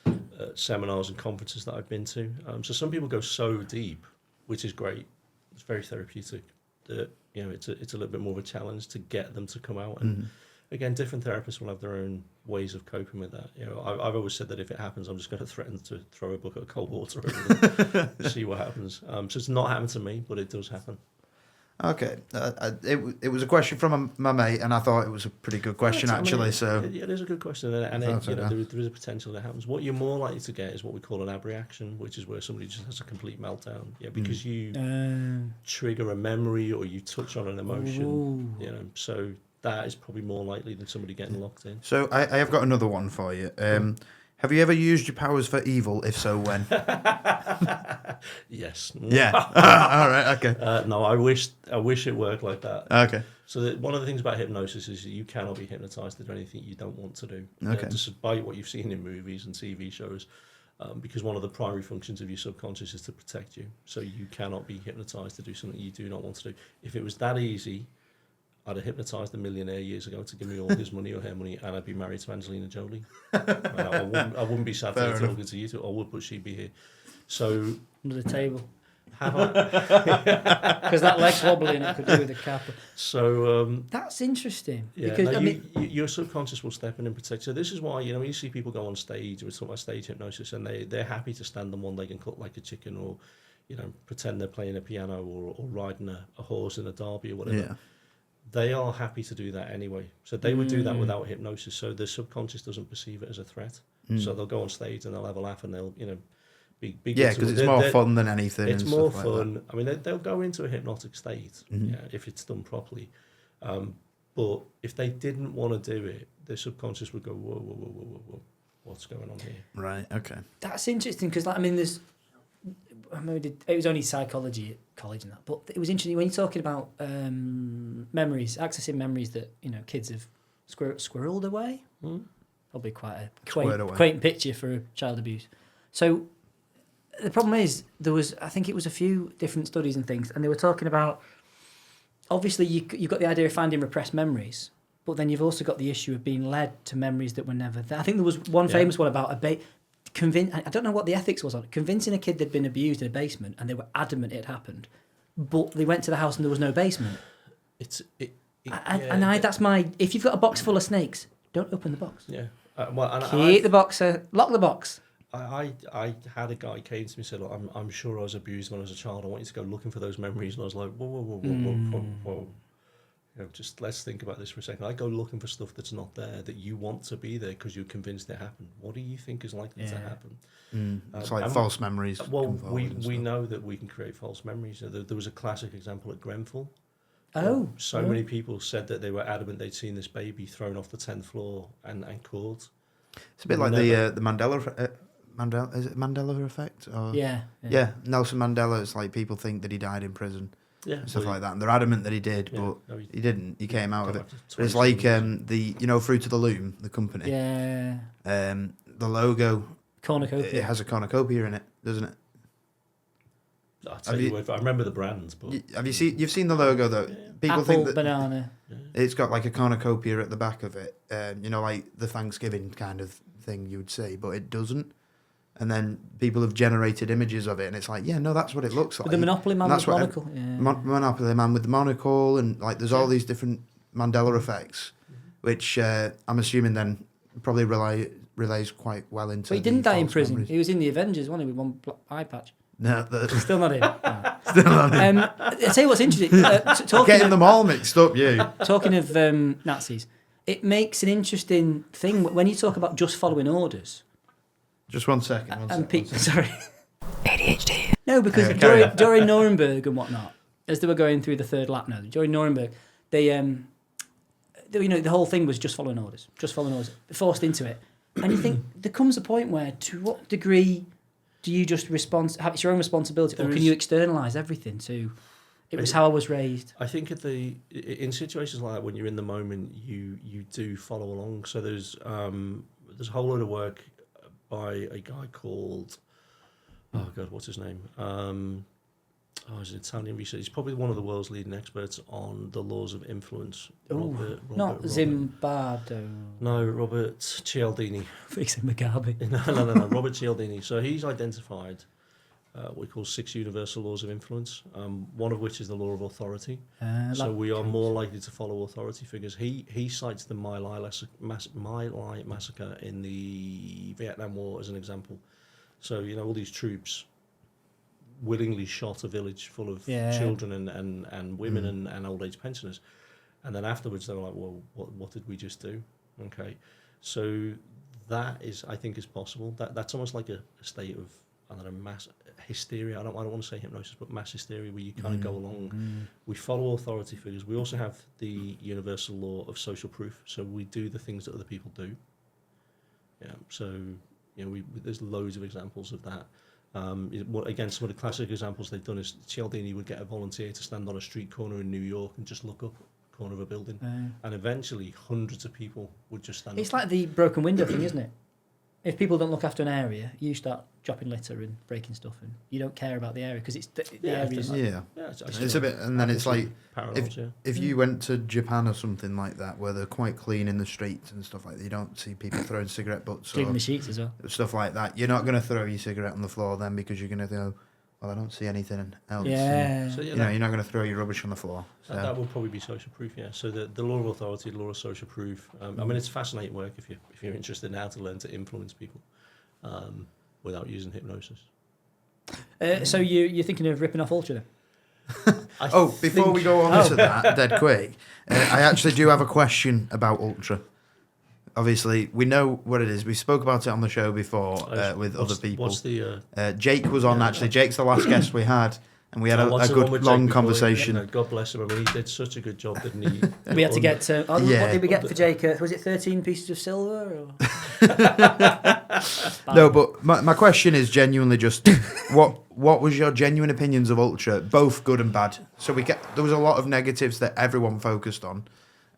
Speaker 3: at seminars and conferences that I've been to. So some people go so deep, which is great. It's very therapeutic. That it's a little bit more of a challenge to get them to come out. And again, different therapists will have their own ways of coping with that. I've always said that if it happens, I'm just going to threaten to throw a bucket of cold water over them, see what happens. So it's not happened to me, but it does happen.
Speaker 1: Okay. It was a question from my mate, and I thought it was a pretty good question, actually. So
Speaker 3: it is a good question, and there is a potential that happens. What you're more likely to get is what we call an abreaction, which is where somebody just has a complete meltdown. Yeah, because you trigger a memory or you touch on an emotion.
Speaker 2: Ooh.
Speaker 3: So that is probably more likely than somebody getting locked in.
Speaker 1: So I have got another one for you. Have you ever used your powers for evil? If so, when?
Speaker 3: Yes.
Speaker 1: Yeah. All right. Okay.
Speaker 3: No, I wish it worked like that.
Speaker 1: Okay.
Speaker 3: So one of the things about hypnosis is that you cannot be hypnotized to do anything you don't want to do.
Speaker 1: Okay.
Speaker 3: Despite what you've seen in movies and TV shows, because one of the primary functions of your subconscious is to protect you. So you cannot be hypnotized to do something you do not want to do. If it was that easy, I'd have hypnotised a millionaire years ago to give me all his money or her money, and I'd be married to Angelina Jolie. I wouldn't be sat there talking to you two. I would, but she'd be here. So
Speaker 2: under the table.
Speaker 3: have I?
Speaker 2: Because that leg's wobbling, it could do with the cap.
Speaker 3: So
Speaker 2: That's interesting.
Speaker 3: yeah,
Speaker 2: Because
Speaker 3: your subconscious will step in and protect. So this is why when you see people go on stage, we're talking about stage hypnosis, and they're happy to stand on one leg and cut like a chicken, or pretend they're playing a piano or riding a horse in a derby or whatever.
Speaker 1: Yeah.
Speaker 3: They are happy to do that anyway. So they would do that without hypnosis. So the subconscious doesn't perceive it as a threat. So they'll go on stage and they'll have a laugh and they'll, be
Speaker 1: Yeah, because it's more fun than anything.
Speaker 3: It's
Speaker 1: and
Speaker 3: more
Speaker 1: stuff
Speaker 3: fun.
Speaker 1: Like that.
Speaker 3: I mean, they'll go into a hypnotic state if it's done properly. But if they didn't want to do it, their subconscious would go, whoa, whoa, whoa, whoa, whoa, whoa. What's going on here?
Speaker 1: Right. Okay.
Speaker 2: that's interesting because, there's. It was only psychology at college and that, but it was interesting when you're talking about memories, accessing memories that kids have squirreled away. Probably quite a quaint picture for child abuse. So the problem is I think it was a few different studies and things, and they were talking about obviously you've got the idea of finding repressed memories, but then you've also got the issue of being led to memories that were never there. I think there was one famous one about I don't know what the ethics was on it, convincing a kid they'd been abused in a basement and they were adamant it happened, but they went to the house and there was no basement. That's my, if you've got a box full of snakes, don't open the box.
Speaker 3: Yeah.
Speaker 2: Keep the box, lock the box.
Speaker 3: I had a guy came to me and said, look, I'm sure I was abused when I was a child. I want you to go looking for those memories. And I was like, whoa, whoa, whoa, whoa, whoa, whoa. Just let's think about this for a second. I go looking for stuff that's not there, that you want to be there because you're convinced it happened. What do you think is likely to happen?
Speaker 1: It's like false memories.
Speaker 3: Well, we know that we can create false memories. There was a classic example at Grenfell. Many people said that they were adamant they'd seen this baby thrown off the 10th floor and caught.
Speaker 1: It's a bit like the Mandela is it Mandela effect? Or, yeah, Nelson Mandela. It's like people think that he died in prison. Yeah, and stuff like that, and they're adamant that he did, but he didn't. He came out of it. It's like Fruit of the Loom, the company.
Speaker 2: Yeah.
Speaker 1: The logo.
Speaker 2: Cornucopia.
Speaker 1: It has a cornucopia in it, doesn't it?
Speaker 3: I remember the brands, but
Speaker 1: you've seen the logo though?
Speaker 2: Yeah.
Speaker 1: People
Speaker 2: Apple,
Speaker 1: think that
Speaker 2: banana.
Speaker 1: It's got like a cornucopia at the back of it, like the Thanksgiving kind of thing you would see, but it doesn't. And then people have generated images of it, and it's like, yeah, no, that's what it looks like.
Speaker 2: With the Monopoly man with the monocle.
Speaker 1: Monopoly man with the monocle, and like there's all these different Mandela effects, which I'm assuming then probably relays quite well into.
Speaker 2: But he didn't die in prison.
Speaker 1: Memories.
Speaker 2: He was in the Avengers, wasn't he, with one eye patch?
Speaker 1: No,
Speaker 2: still not in. No.
Speaker 1: Still not in.
Speaker 2: I'll tell you what's interesting.
Speaker 1: Getting them all mixed up, you.
Speaker 2: Talking of Nazis, it makes an interesting thing when you talk about just following orders.
Speaker 1: Just one second.
Speaker 2: Sorry. ADHD. No, because during Nuremberg and whatnot, as they were going through the third lap now, during Nuremberg, they the whole thing was just following orders, forced into it. And you think there comes a point where, to what degree do you just have it's your own responsibility, or can you externalise everything to? It was how I was raised.
Speaker 3: I think in situations like that, when you're in the moment, you do follow along. So there's a whole load of work by a guy called, oh God, what's his name? He's an Italian researcher. He's probably one of the world's leading experts on the laws of influence.
Speaker 2: Not Zimbardo.
Speaker 3: No, Robert Cialdini.
Speaker 2: Fixing Mugabe.
Speaker 3: No, Robert Cialdini. So he's identified what we call 6 universal laws of influence, one of which is the law of authority. So we are more likely to follow authority figures. He cites the My Lai massacre in the Vietnam War as an example. So, all these troops willingly shot a village full of children and women and old age pensioners. And then afterwards they were like, well, what did we just do? Okay. So that I think is possible. That's almost like a state of, I don't know, mass hysteria. I don't want to say hypnosis, but mass hysteria, where you kind of go along. We follow authority figures. We also have the universal law of social proof. So we do the things that other people do. Yeah. So, there's loads of examples of that. Again, some of the classic examples they've done is Cialdini would get a volunteer to stand on a street corner in New York and just look up the corner of a building. And eventually hundreds of people would just stand
Speaker 2: It's
Speaker 3: up.
Speaker 2: like the broken window thing, isn't it? If people don't look after an area, you start dropping litter and breaking stuff, and you don't care about the area because it's the area's...
Speaker 1: It's a bit, and then it's like,
Speaker 3: parallels,
Speaker 1: if you went to Japan or something like that, where they're quite clean in the streets and stuff like that, you don't see people throwing cigarette butts
Speaker 2: cleaning
Speaker 1: or
Speaker 2: the sheets as well.
Speaker 1: Stuff like that. You're not going to throw your cigarette on the floor then, because you're going to go, well, I don't see anything else.
Speaker 2: Yeah.
Speaker 3: So,
Speaker 1: you're not going to throw your rubbish on the floor. So.
Speaker 3: That will probably be social proof, yeah. So the law of authority, the law of social proof. I mean, it's fascinating work if you're interested in how to learn to influence people without using hypnosis.
Speaker 2: So you're thinking of ripping off Ultra then?
Speaker 1: Before we go on to that, dead quick, I actually do have a question about Ultra. Obviously, we know what it is. We spoke about it on the show before with other people.
Speaker 3: What's the...
Speaker 1: Jake was on, actually. Jake's the last guest we had, and we had a good, long conversation.
Speaker 3: God bless him. I mean, he did such a good job, didn't he?
Speaker 2: We had to get... What did we get for Jake? Was it 13 pieces of silver? Or?
Speaker 1: No, but my question is genuinely just, what was your genuine opinions of Ultra, both good and bad? So there was a lot of negatives that everyone focused on,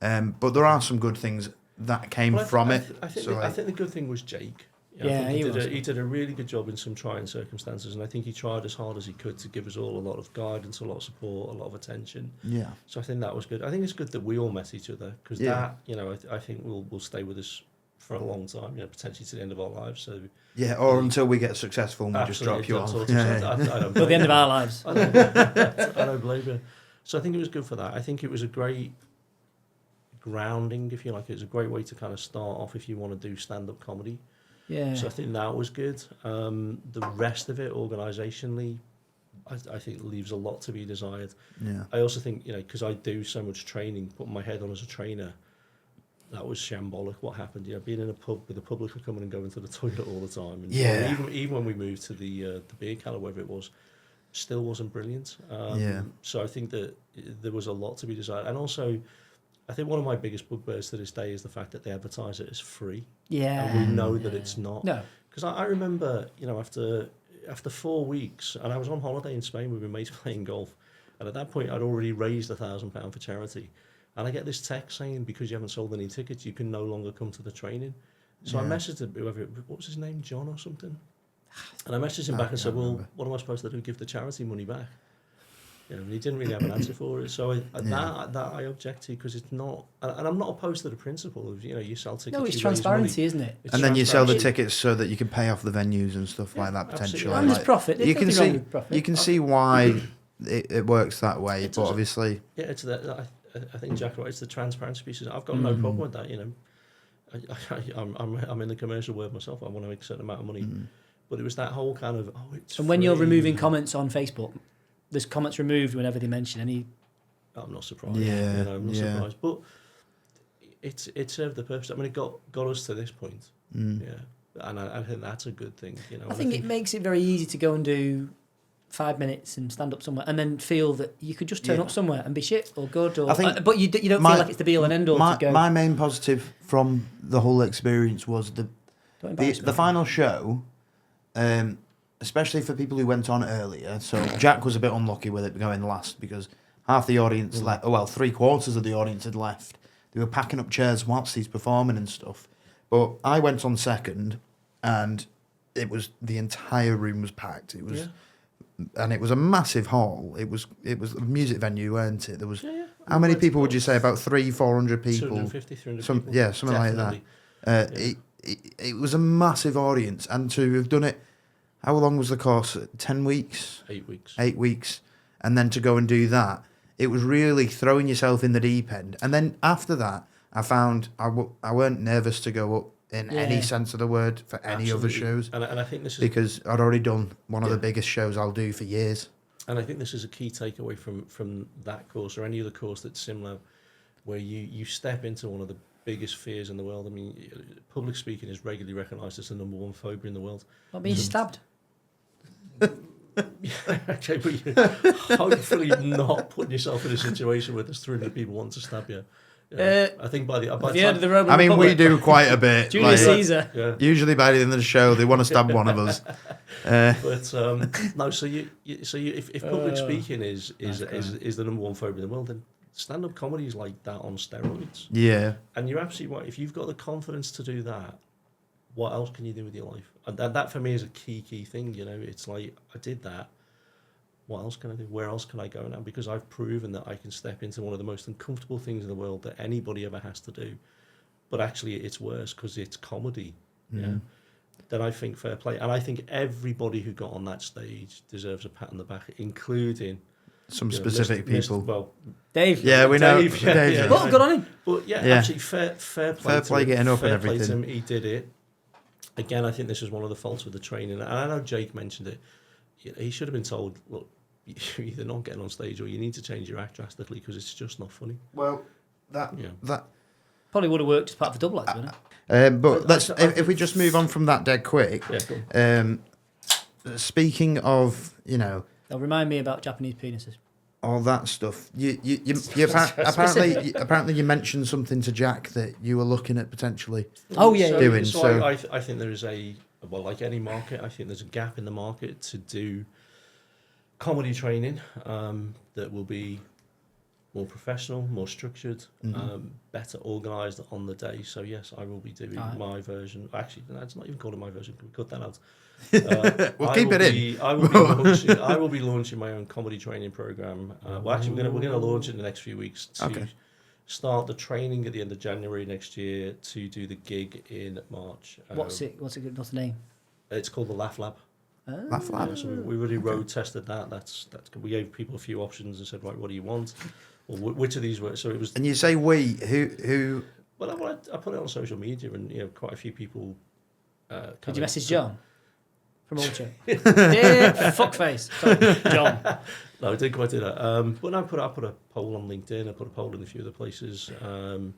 Speaker 1: but there are some good things that came from it.
Speaker 3: I think the good thing was Jake. He did a really good job in some trying circumstances, and I think he tried as hard as he could to give us all a lot of guidance, a lot of support, a lot of attention. Yeah. So I think that was good. I think it's good that we all met each other, because that, I think will stay with us for a long time, potentially to the end of our lives. So
Speaker 1: or until we get successful and we just drop you off.
Speaker 2: Till the end of our lives.
Speaker 3: I don't blame you. So I think it was good for that. I think it was a great grounding, if you like. It was a great way to kind of start off if you want to do stand-up comedy. Yeah. So I think that was good. The rest of it, organisationally, I think leaves a lot to be desired. Yeah. I also think, because I do so much training, putting my head on as a trainer, that was shambolic what happened. Being in a pub with the public coming and going to the toilet all the time. And even when we moved to the beer can or whatever it was, still wasn't brilliant. So I think that there was a lot to be desired. And also, I think one of my biggest bugbears to this day is the fact that they advertise it as free. Yeah. And we know that it's not. No. Because I remember, after 4 weeks, and I was on holiday in Spain with my mates playing golf, and at that point I'd already raised £1,000 for charity. And I get this text saying, because you haven't sold any tickets, you can no longer come to the training. So I messaged whoever, what was his name, John or something? And I messaged him back and said, well, what am I supposed to do? Give the charity money back? And he didn't really have an answer for it. So that I object to, because it's not, and I'm not opposed to the principle of, you sell tickets.
Speaker 2: No, it's transparency, isn't it?
Speaker 1: And then you sell the tickets so that you can pay off the venues and stuff like that potentially.
Speaker 2: And there's profit.
Speaker 1: You can see why it works that way, but obviously...
Speaker 3: Yeah, it's that. I think Jack right. It's the transparency pieces. I've got no problem with that. I'm in the commercial world myself. I want to make a certain amount of money, but it was that whole kind of it's.
Speaker 2: And when you're removing comments on Facebook, there's comments removed whenever they mention any.
Speaker 3: I'm not surprised. Yeah, I'm not surprised, but it served the purpose. I mean, it got us to this point. Yeah, and I think that's a good thing.
Speaker 2: I think it makes it very easy to go and do 5 minutes and stand up somewhere and then feel that you could just turn up somewhere and be shit or good, or but you don't feel like it's the be all and end all to go.
Speaker 1: My main positive from the whole experience was
Speaker 2: Don't embarrass
Speaker 1: The
Speaker 2: me.
Speaker 1: final show, especially for people who went on earlier. So Jack was a bit unlucky with it going last because half the audience left. Well, 3/4 of the audience had left. They were packing up chairs whilst he's performing and stuff. But I went on second, and it was the entire room was packed. It was, and it was a massive hall. It was a music venue, weren't it? There was how many people would you say? About 300-400 people.
Speaker 3: 250, 300
Speaker 1: Some,
Speaker 3: people.
Speaker 1: yeah, something
Speaker 3: Definitely.
Speaker 1: like that. It was a massive audience, and to have done it, how long was the course? 10 weeks?
Speaker 3: 8 weeks.
Speaker 1: 8 weeks. And then to go and do that, it was really throwing yourself in the deep end. And then after that, I found I weren't nervous to go up in any sense of the word for any other shows.
Speaker 3: And I think this is...
Speaker 1: Because I'd already done one of the biggest shows I'll do for years.
Speaker 3: And I think this is a key takeaway from that course or any other course that's similar, where you step into one of the biggest fears in the world. I mean, public speaking is regularly recognised as the #1 phobia in the world.
Speaker 2: Not being stabbed.
Speaker 3: Okay, but you're hopefully not putting yourself in a situation where there's 300 people wanting to stab you. I think by the
Speaker 2: end of the Roman
Speaker 1: I mean, we
Speaker 2: Republic.
Speaker 1: do quite a bit.
Speaker 2: Julius Caesar.
Speaker 3: Yeah.
Speaker 1: Usually by the end of the show, they want to stab one of us.
Speaker 3: But no, so if public speaking is the #1 phobia in the world, then stand-up comedy is like that on steroids.
Speaker 1: Yeah.
Speaker 3: And you're absolutely right. If you've got the confidence to do that, what else can you do with your life? And that for me is a key thing. You know, it's like I did that. What else can I do? Where else can I go now? Because I've proven that I can step into one of the most uncomfortable things in the world that anybody ever has to do. But actually, it's worse because it's comedy. Yeah. Then I think fair play. And I think everybody who got on that stage deserves a pat on the back, including
Speaker 1: Some specific people.
Speaker 3: Well,
Speaker 2: Dave.
Speaker 1: Yeah, we know.
Speaker 3: Dave, yeah,
Speaker 1: Dave,
Speaker 3: yeah.
Speaker 2: Well, good on him.
Speaker 3: But yeah,
Speaker 1: Yeah.
Speaker 3: actually, fair play.
Speaker 1: Fair play
Speaker 3: to him.
Speaker 1: getting up
Speaker 3: Fair
Speaker 1: and
Speaker 3: play to
Speaker 1: everything.
Speaker 3: him. He did it. Again, I think this was one of the faults with the training. And I know Jake mentioned it. He should have been told, look, you're either not getting on stage or you need to change your act drastically because it's just not funny.
Speaker 1: Well, that
Speaker 2: Probably would have worked as part of the double act, wouldn't it?
Speaker 1: but let's if we just move on from that dead quick.
Speaker 3: Yeah, cool.
Speaker 1: Speaking of,
Speaker 2: They'll remind me about Japanese penises.
Speaker 1: all that stuff, you apparently you mentioned something to Jack that you were looking at potentially.
Speaker 2: Oh, yeah.
Speaker 1: Doing
Speaker 3: So
Speaker 1: so.
Speaker 3: I think there is like any market, I think there's a gap in the market to do comedy training that will be more professional, more structured, better organised on the day. So yes, I will be doing my version. Actually, that's not even called my version. Can we cut that out?
Speaker 1: We'll keep it in.
Speaker 3: I will be launching my own comedy training program. Well, actually, we're gonna launch it in the next few weeks to start the training at the end of January next year to do the gig in March.
Speaker 2: What's the name?
Speaker 3: It's called the Laugh Lab.
Speaker 1: Laugh Lab.
Speaker 3: So we really road tested that. That's we gave people a few options and said, right, what do you want? Or which of these were? So it was.
Speaker 1: And you say we who?
Speaker 3: Well, I put it on social media, and quite a few people.
Speaker 2: Did you message John from Ultra? Yeah, fuckface. Sorry, John.
Speaker 3: No, I didn't quite do that. But no, I put a poll on LinkedIn. I put a poll in a few other places. I'm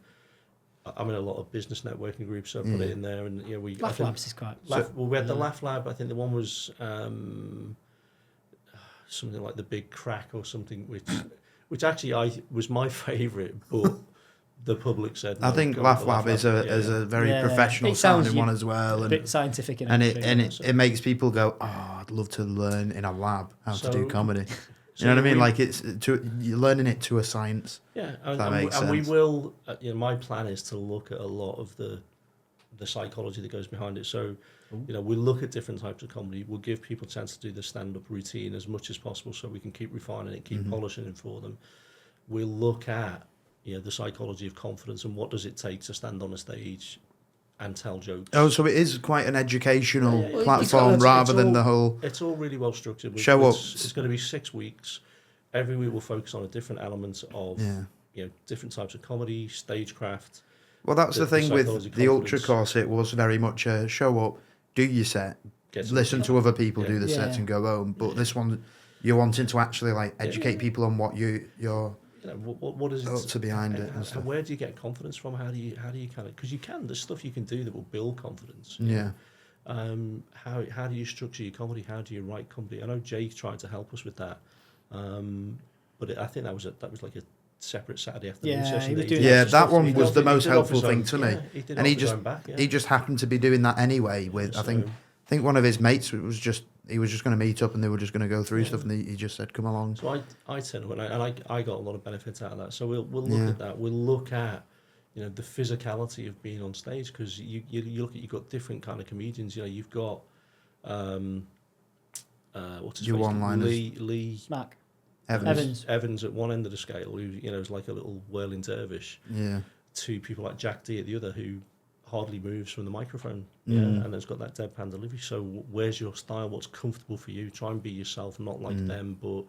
Speaker 3: in a lot of business networking groups, so I put it in there, and we.
Speaker 2: Laugh Labs is quite.
Speaker 3: We had the Laugh Lab. I think the one was something like the Big Crack or something, which actually was my favourite, but the public said.
Speaker 1: I think Laugh Lab is a very professional sounding one as well,
Speaker 2: a bit scientific,
Speaker 1: and it makes people go, oh, I'd love to learn in a lab how to do comedy. You know what I mean? Like you're learning it to a science.
Speaker 3: Yeah,
Speaker 1: and
Speaker 3: we will. My plan is to look at a lot of the psychology that goes behind it. So, we'll look at different types of comedy. We'll give people a chance to do the stand-up routine as much as possible, so we can keep refining it, keep polishing it for them. We'll look at the psychology of confidence and what does it take to stand on a stage and tell jokes.
Speaker 1: Oh, so it is quite an educational platform rather than the whole.
Speaker 3: It's all really well structured.
Speaker 1: Show up.
Speaker 3: It's going to be 6 weeks. Every week we'll focus on a different element of different types of comedy, stagecraft.
Speaker 1: Well, that's the thing with the Ultra
Speaker 3: confidence.
Speaker 1: course. It was very much a show up, do your set, listen to other people do the sets and go home. But this one, you're wanting to actually educate people on what you're.
Speaker 3: What is it
Speaker 1: to behind it and stuff.
Speaker 3: Where do you get confidence from? How do you kind of, because there's stuff you can do that will build confidence.
Speaker 1: Yeah.
Speaker 3: How do you structure your comedy? How do you write comedy? I know Jake tried to help us with that, but I think that was like a separate Saturday afternoon
Speaker 2: Yeah,
Speaker 3: session.
Speaker 2: he was
Speaker 3: he
Speaker 2: doing
Speaker 3: did.
Speaker 1: Yeah,
Speaker 2: Just
Speaker 1: that
Speaker 2: stuff
Speaker 1: one
Speaker 2: he
Speaker 1: was
Speaker 2: did
Speaker 1: the
Speaker 3: He
Speaker 1: most
Speaker 3: did off
Speaker 1: helpful
Speaker 3: his
Speaker 1: thing
Speaker 3: own-
Speaker 1: to me.
Speaker 3: yeah, he did
Speaker 1: And
Speaker 3: off his own back, yeah.
Speaker 1: he just happened to be doing that anyway. With I think one of his mates he was just going to meet up and they were just going to go through stuff, and he just said, "Come along."
Speaker 3: So I turned up and I got a lot of benefits out of that. So we'll look at that. We'll look at the physicality of being on stage, because you look at, you've got different kind of comedians. You've got what's his
Speaker 1: Your
Speaker 3: face?
Speaker 1: one-liners.
Speaker 3: Lee
Speaker 2: Mark
Speaker 1: Evans.
Speaker 3: Evans at one end of the scale, who is like a little whirling dervish.
Speaker 1: Yeah.
Speaker 3: To people like Jack D at the other, who hardly moves from the microphone, and has got that deadpan delivery. So where's your style? What's comfortable for you? Try and be yourself, not like them, but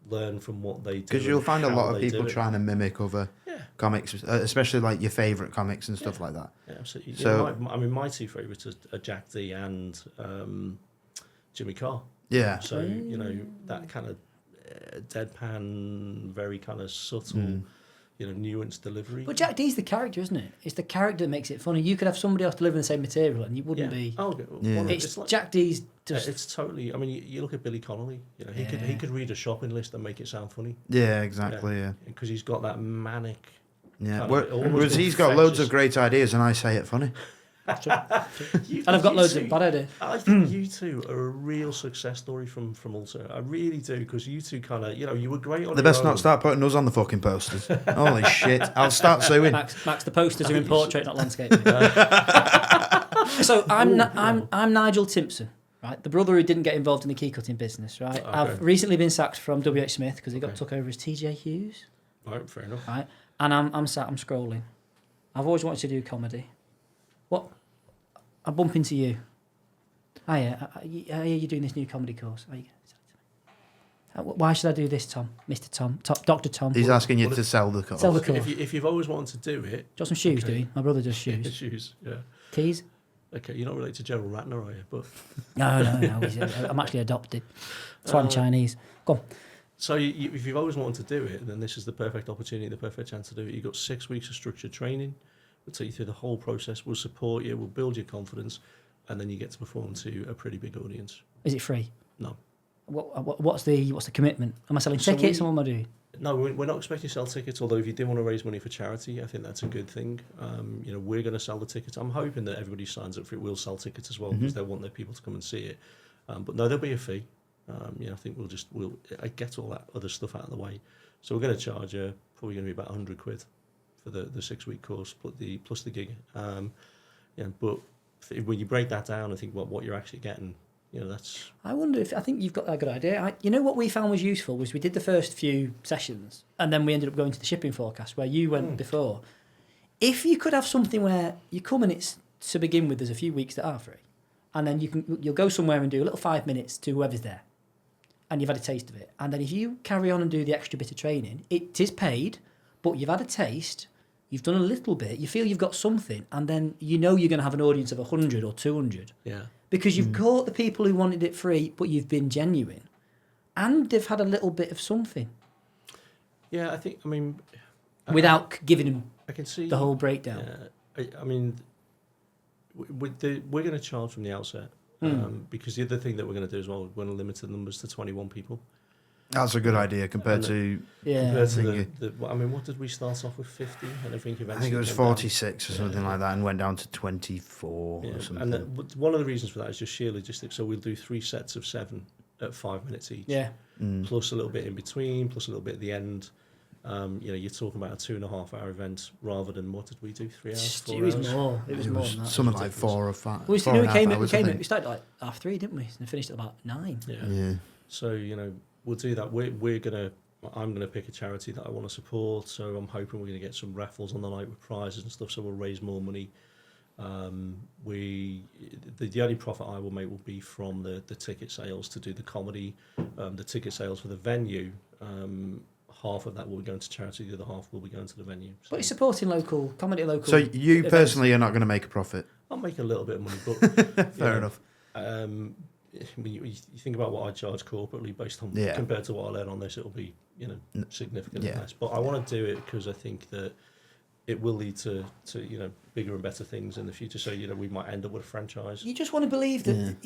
Speaker 3: learn from what they do.
Speaker 1: Because you'll find a
Speaker 3: how
Speaker 1: lot of
Speaker 3: they
Speaker 1: people
Speaker 3: do it.
Speaker 1: trying to mimic other comics, especially like your favourite comics and stuff like that.
Speaker 3: Yeah, absolutely.
Speaker 1: So,
Speaker 3: my two favourites are Jack D and Jimmy Carr.
Speaker 1: yeah.
Speaker 3: So that kind of deadpan, very kind of subtle, nuanced delivery.
Speaker 2: But Jack D's the character, isn't it? It's the character that makes it funny. You could have somebody else delivering the same material and you wouldn't be.
Speaker 3: Oh, okay.
Speaker 1: Yeah.
Speaker 2: It's
Speaker 3: like,
Speaker 2: Jack D's just.
Speaker 3: it's totally. I mean, you look at Billy Connolly. He could read a shopping list and make it sound funny.
Speaker 1: Yeah, exactly. Yeah.
Speaker 3: Because he's got that manic.
Speaker 1: Yeah.
Speaker 3: kind of- almost
Speaker 1: Whereas he's got loads of
Speaker 3: infectious-
Speaker 1: great ideas, and I say it funny.
Speaker 2: And I've got loads of bad ideas.
Speaker 3: I think you two are a real success story from Ulster. I really do, because you two kind of, you were great on
Speaker 1: They
Speaker 3: your
Speaker 1: best
Speaker 3: own.
Speaker 1: not start putting us on the fucking posters. Holy shit! I'll start suing.
Speaker 2: Max, the posters are in
Speaker 3: you
Speaker 2: portrait, not landscape. So I'm Nigel Timpson, right? The brother who didn't get involved in the key cutting business, right?
Speaker 3: Okay.
Speaker 2: I've recently been sacked from WH Smith because he got took over as TJ Hughes,
Speaker 3: Right, fair enough.
Speaker 2: right? And I'm scrolling. I've always wanted to do comedy. What? I bump into you. Hiya, you're doing this new comedy course. Why should I do this, Tom? Mr. Tom, Dr. Tom.
Speaker 1: He's asking you to sell the course.
Speaker 2: Sell the course.
Speaker 3: If you've always wanted to do it,
Speaker 2: Got some shoes, do you? My brother does shoes.
Speaker 3: shoes, yeah.
Speaker 2: Keys?
Speaker 3: Okay, you're not related to General Ratner, are you? But
Speaker 2: No. I'm actually adopted. That's why I'm Chinese. Go on.
Speaker 3: so if you've always wanted to do it, then this is the perfect opportunity, the perfect chance to do it. You've got 6 weeks of structured training. We'll take you through the whole process. We'll support you. We'll build your confidence, and then you get to perform to a pretty big audience.
Speaker 2: Is it free?
Speaker 3: No.
Speaker 2: What's the commitment? Am I selling
Speaker 3: So
Speaker 2: tickets or what am I doing?
Speaker 3: No, we're not expecting to sell tickets, although if you do want to raise money for charity, I think that's a good thing. We're going to sell the tickets. I'm hoping that everybody signs up for it will sell tickets as well, because they want their people to come and see it. But no, there'll be a fee. I think we'll get all that other stuff out of the way. So we're going to charge probably going to be about 100 quid for the 6-week course, plus the gig. But when you break that down, I think what you're actually getting, that's...
Speaker 2: I wonder I think you've got a good idea. What we found was useful was we did the first few sessions and then we ended up going to the shipping forecast where you went before. If you could have something where you come and it's, to begin with, there's a few weeks that are free, and then you'll go somewhere and do a little 5 minutes to whoever's there, and you've had a taste of it. And then if you carry on and do the extra bit of training, it is paid, but you've had a taste, you've done a little bit, you feel you've got something, and then you're going to have an audience of 100 or 200.
Speaker 3: Yeah.
Speaker 2: Because you've caught the people who wanted it free, but you've been genuine, and they've had a little bit of something.
Speaker 3: Yeah,
Speaker 2: Without giving them
Speaker 3: I can see
Speaker 2: the whole breakdown.
Speaker 3: We're going to charge from the outset, because the other thing that we're going to do as well, we're going to limit the numbers to 21 people.
Speaker 1: That's a good idea compared to.
Speaker 3: Compared to
Speaker 1: thingy.
Speaker 3: what did we start off with, 50? And I think eventually
Speaker 1: I think it was
Speaker 3: came down.
Speaker 1: 46 or something like that, and went down to 24 or something.
Speaker 3: And one of the reasons for that is just sheer logistics. So we'll do 3 sets of 7 at 5 minutes each.
Speaker 2: Yeah.
Speaker 3: Plus a little bit in between, plus a little bit at the end. You're talking about a 2.5-hour event rather than, what did we do, 3 hours, 4 hours?
Speaker 2: It was more. It was more than that.
Speaker 1: Something like 4 or 5.
Speaker 2: We
Speaker 1: 4.5 hours, I think.
Speaker 2: we started at like 3:30, didn't we? And finished at about 9.
Speaker 1: Yeah.
Speaker 3: So, we'll do that. I'm gonna pick a charity that I want to support. So I'm hoping we're gonna get some raffles on the night with prizes and stuff. So we'll raise more money. The only profit I will make will be from the ticket sales to do the comedy. The ticket sales for the venue, half of that will be going to charity. The other half will be going to the venue. So
Speaker 2: But it's supporting local comedy, local.
Speaker 1: So you
Speaker 2: events.
Speaker 1: personally are not going to make a profit.
Speaker 3: I'll make a little bit of money, but
Speaker 1: Fair enough.
Speaker 3: When you think about what I charge corporately based on compared to what I earn on this, it'll be significantly less. But I want to do it because I think that it will lead to bigger and better things in the future. So we might end up with a franchise.
Speaker 2: You just want to believe that,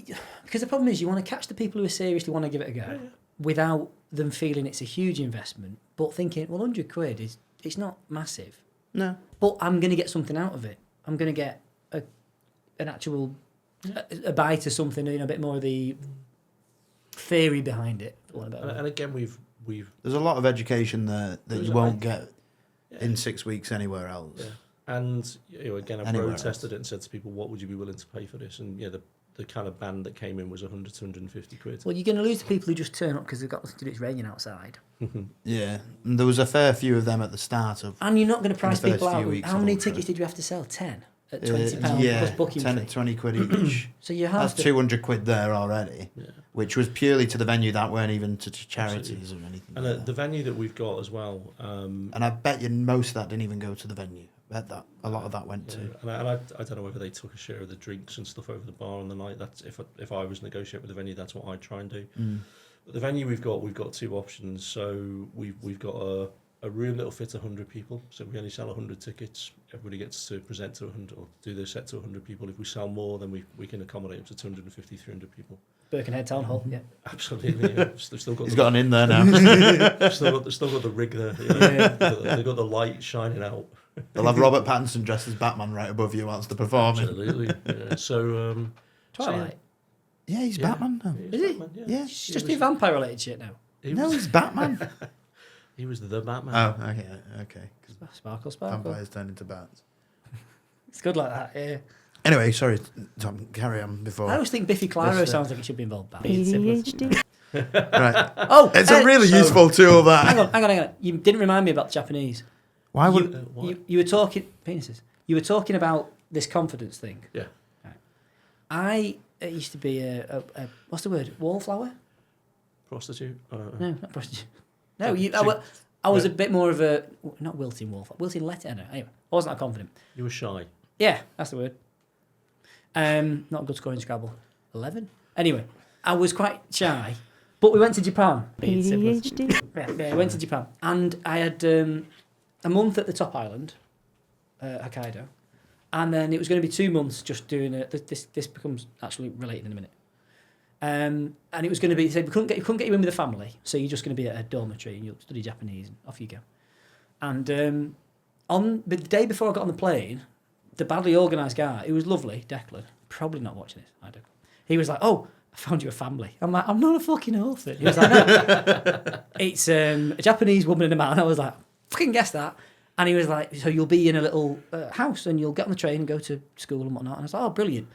Speaker 2: because the problem is you want to catch the people who seriously want to give it a go without them feeling it's a huge investment. but thinking, well, £100 it's not massive.
Speaker 1: No.
Speaker 2: But I'm going to get something out of it. I'm going to get an actual a bite of something, a bit more of the theory behind it.
Speaker 3: And again, we've
Speaker 1: There's a lot of education there that you won't get
Speaker 3: Yeah.
Speaker 1: in 6 weeks anywhere else.
Speaker 3: Yeah. And again, I've
Speaker 1: Anywhere
Speaker 3: road tested
Speaker 1: else.
Speaker 3: it and said to people, what would you be willing to pay for this? And the kind of band that came in was 100 to 150 quid.
Speaker 2: Well, you're going to lose the people who just turn up because they've got nothing to do, it's raining outside.
Speaker 1: Yeah, and there was a fair few of them at the start of.
Speaker 2: And you're not going to price
Speaker 1: the first
Speaker 2: people
Speaker 1: few
Speaker 2: out.
Speaker 1: weeks
Speaker 2: How
Speaker 1: of
Speaker 2: many
Speaker 1: Ultra.
Speaker 2: tickets did you have to sell? 10 at £20
Speaker 1: yeah,
Speaker 2: plus booking
Speaker 1: 10
Speaker 2: fee.
Speaker 1: 20 quid each.
Speaker 2: So you have
Speaker 1: That's
Speaker 2: to.
Speaker 1: 200 quid there already,
Speaker 3: Yeah.
Speaker 1: which was purely to the venue. That weren't even to charities or anything.
Speaker 3: And
Speaker 1: like that.
Speaker 3: the venue that we've got as well.
Speaker 1: And I bet you most of that didn't even go to the venue. I bet that a lot of that went to.
Speaker 3: And I don't know whether they took a share of the drinks and stuff over the bar on the night. That's if I was negotiating with the venue, that's what I'd try and do. But the venue we've got two options. So we've got a room that'll fit 100 people. So we only sell 100 tickets. Everybody gets to present to 100 or do their set to 100 people. If we sell more, then we can accommodate up to 250, 300 people.
Speaker 2: Birkenhead Town Hall, yeah.
Speaker 3: Absolutely. Yeah. They've still got
Speaker 1: He's got an in there now.
Speaker 3: they've still got the rig there. They've got the light shining out.
Speaker 1: They'll have Robert Pattinson dressed as Batman right above you whilst they're performing.
Speaker 3: Absolutely. Yeah. So
Speaker 2: Twilight.
Speaker 1: Yeah, he's Batman now.
Speaker 2: Is he?
Speaker 3: Batman,
Speaker 1: Yeah.
Speaker 2: She's just do vampire related shit now.
Speaker 1: No, he's Batman.
Speaker 3: He was the Batman.
Speaker 1: Oh, okay. 'Cause
Speaker 2: Sparkle, sparkle.
Speaker 1: vampires turn into bats.
Speaker 2: It's good like that, yeah.
Speaker 1: Anyway, sorry, Tom, carry on before.
Speaker 2: I always think Biffy Clyro
Speaker 1: This,
Speaker 2: sounds like it should be involved. Back.
Speaker 4: ADHD.
Speaker 1: Right.
Speaker 2: Oh,
Speaker 1: It's a really useful tool, that.
Speaker 2: Hang on. You didn't remind me about the Japanese.
Speaker 1: Why would...
Speaker 2: You were talking penises. You were talking about this confidence thing.
Speaker 3: Yeah.
Speaker 2: I used to be a what's the word? Wallflower?
Speaker 3: Prostitute.
Speaker 2: No, not prostitute. No, I was a bit more of a not wilting wallflower. Wilting letter. I know. Anyway, I wasn't that confident.
Speaker 3: You were shy.
Speaker 2: Yeah, that's the word. Not a good score in Scrabble. 11. Anyway, I was quite shy, but we went to Japan.
Speaker 4: ADHD.
Speaker 2: Yeah, we went to Japan, and I had a month at the top island, Hokkaido, and then it was going to be 2 months just doing this becomes actually related in a minute. And it was going to be, so we couldn't get you in with a family, so you're just going to be at a dormitory and you'll study Japanese and off you go. And on the day before I got on the plane, the badly organised guy, who was lovely, Declan, probably not watching this, I don't. He was like, "Oh, I found you a family." I'm like, "I'm not a fucking author." He was like, "No, it's a Japanese woman and a man." I was like, "Fucking guess that." And he was like, "So you'll be in a little house and you'll get on the train and go to school and whatnot." And I was like, "Oh, brilliant.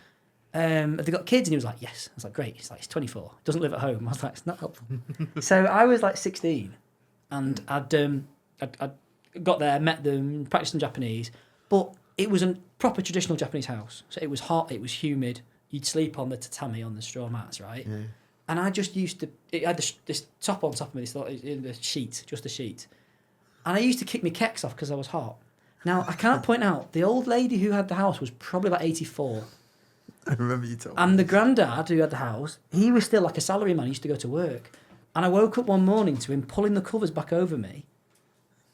Speaker 2: Have they got kids?" And he was like, "Yes." I was like, "Great." He's like, "He's 24. Doesn't live at home." I was like, "It's not helpful." So I was like 16, and I'd got there, met them, practiced in Japanese, but it was a proper traditional Japanese house. So it was hot, it was humid. You'd sleep on the tatami on the straw mats, right? Yeah. And I just used to. It had this top on top of me, the sheet, just a sheet. And I used to kick my kecks off because I was hot. Now I can't point out the old lady who had the house was probably about 84.
Speaker 1: I remember you told me.
Speaker 2: And the granddad who had the house, he was still like a salaryman. He used to go to work. And I woke up one morning to him pulling the covers back over me.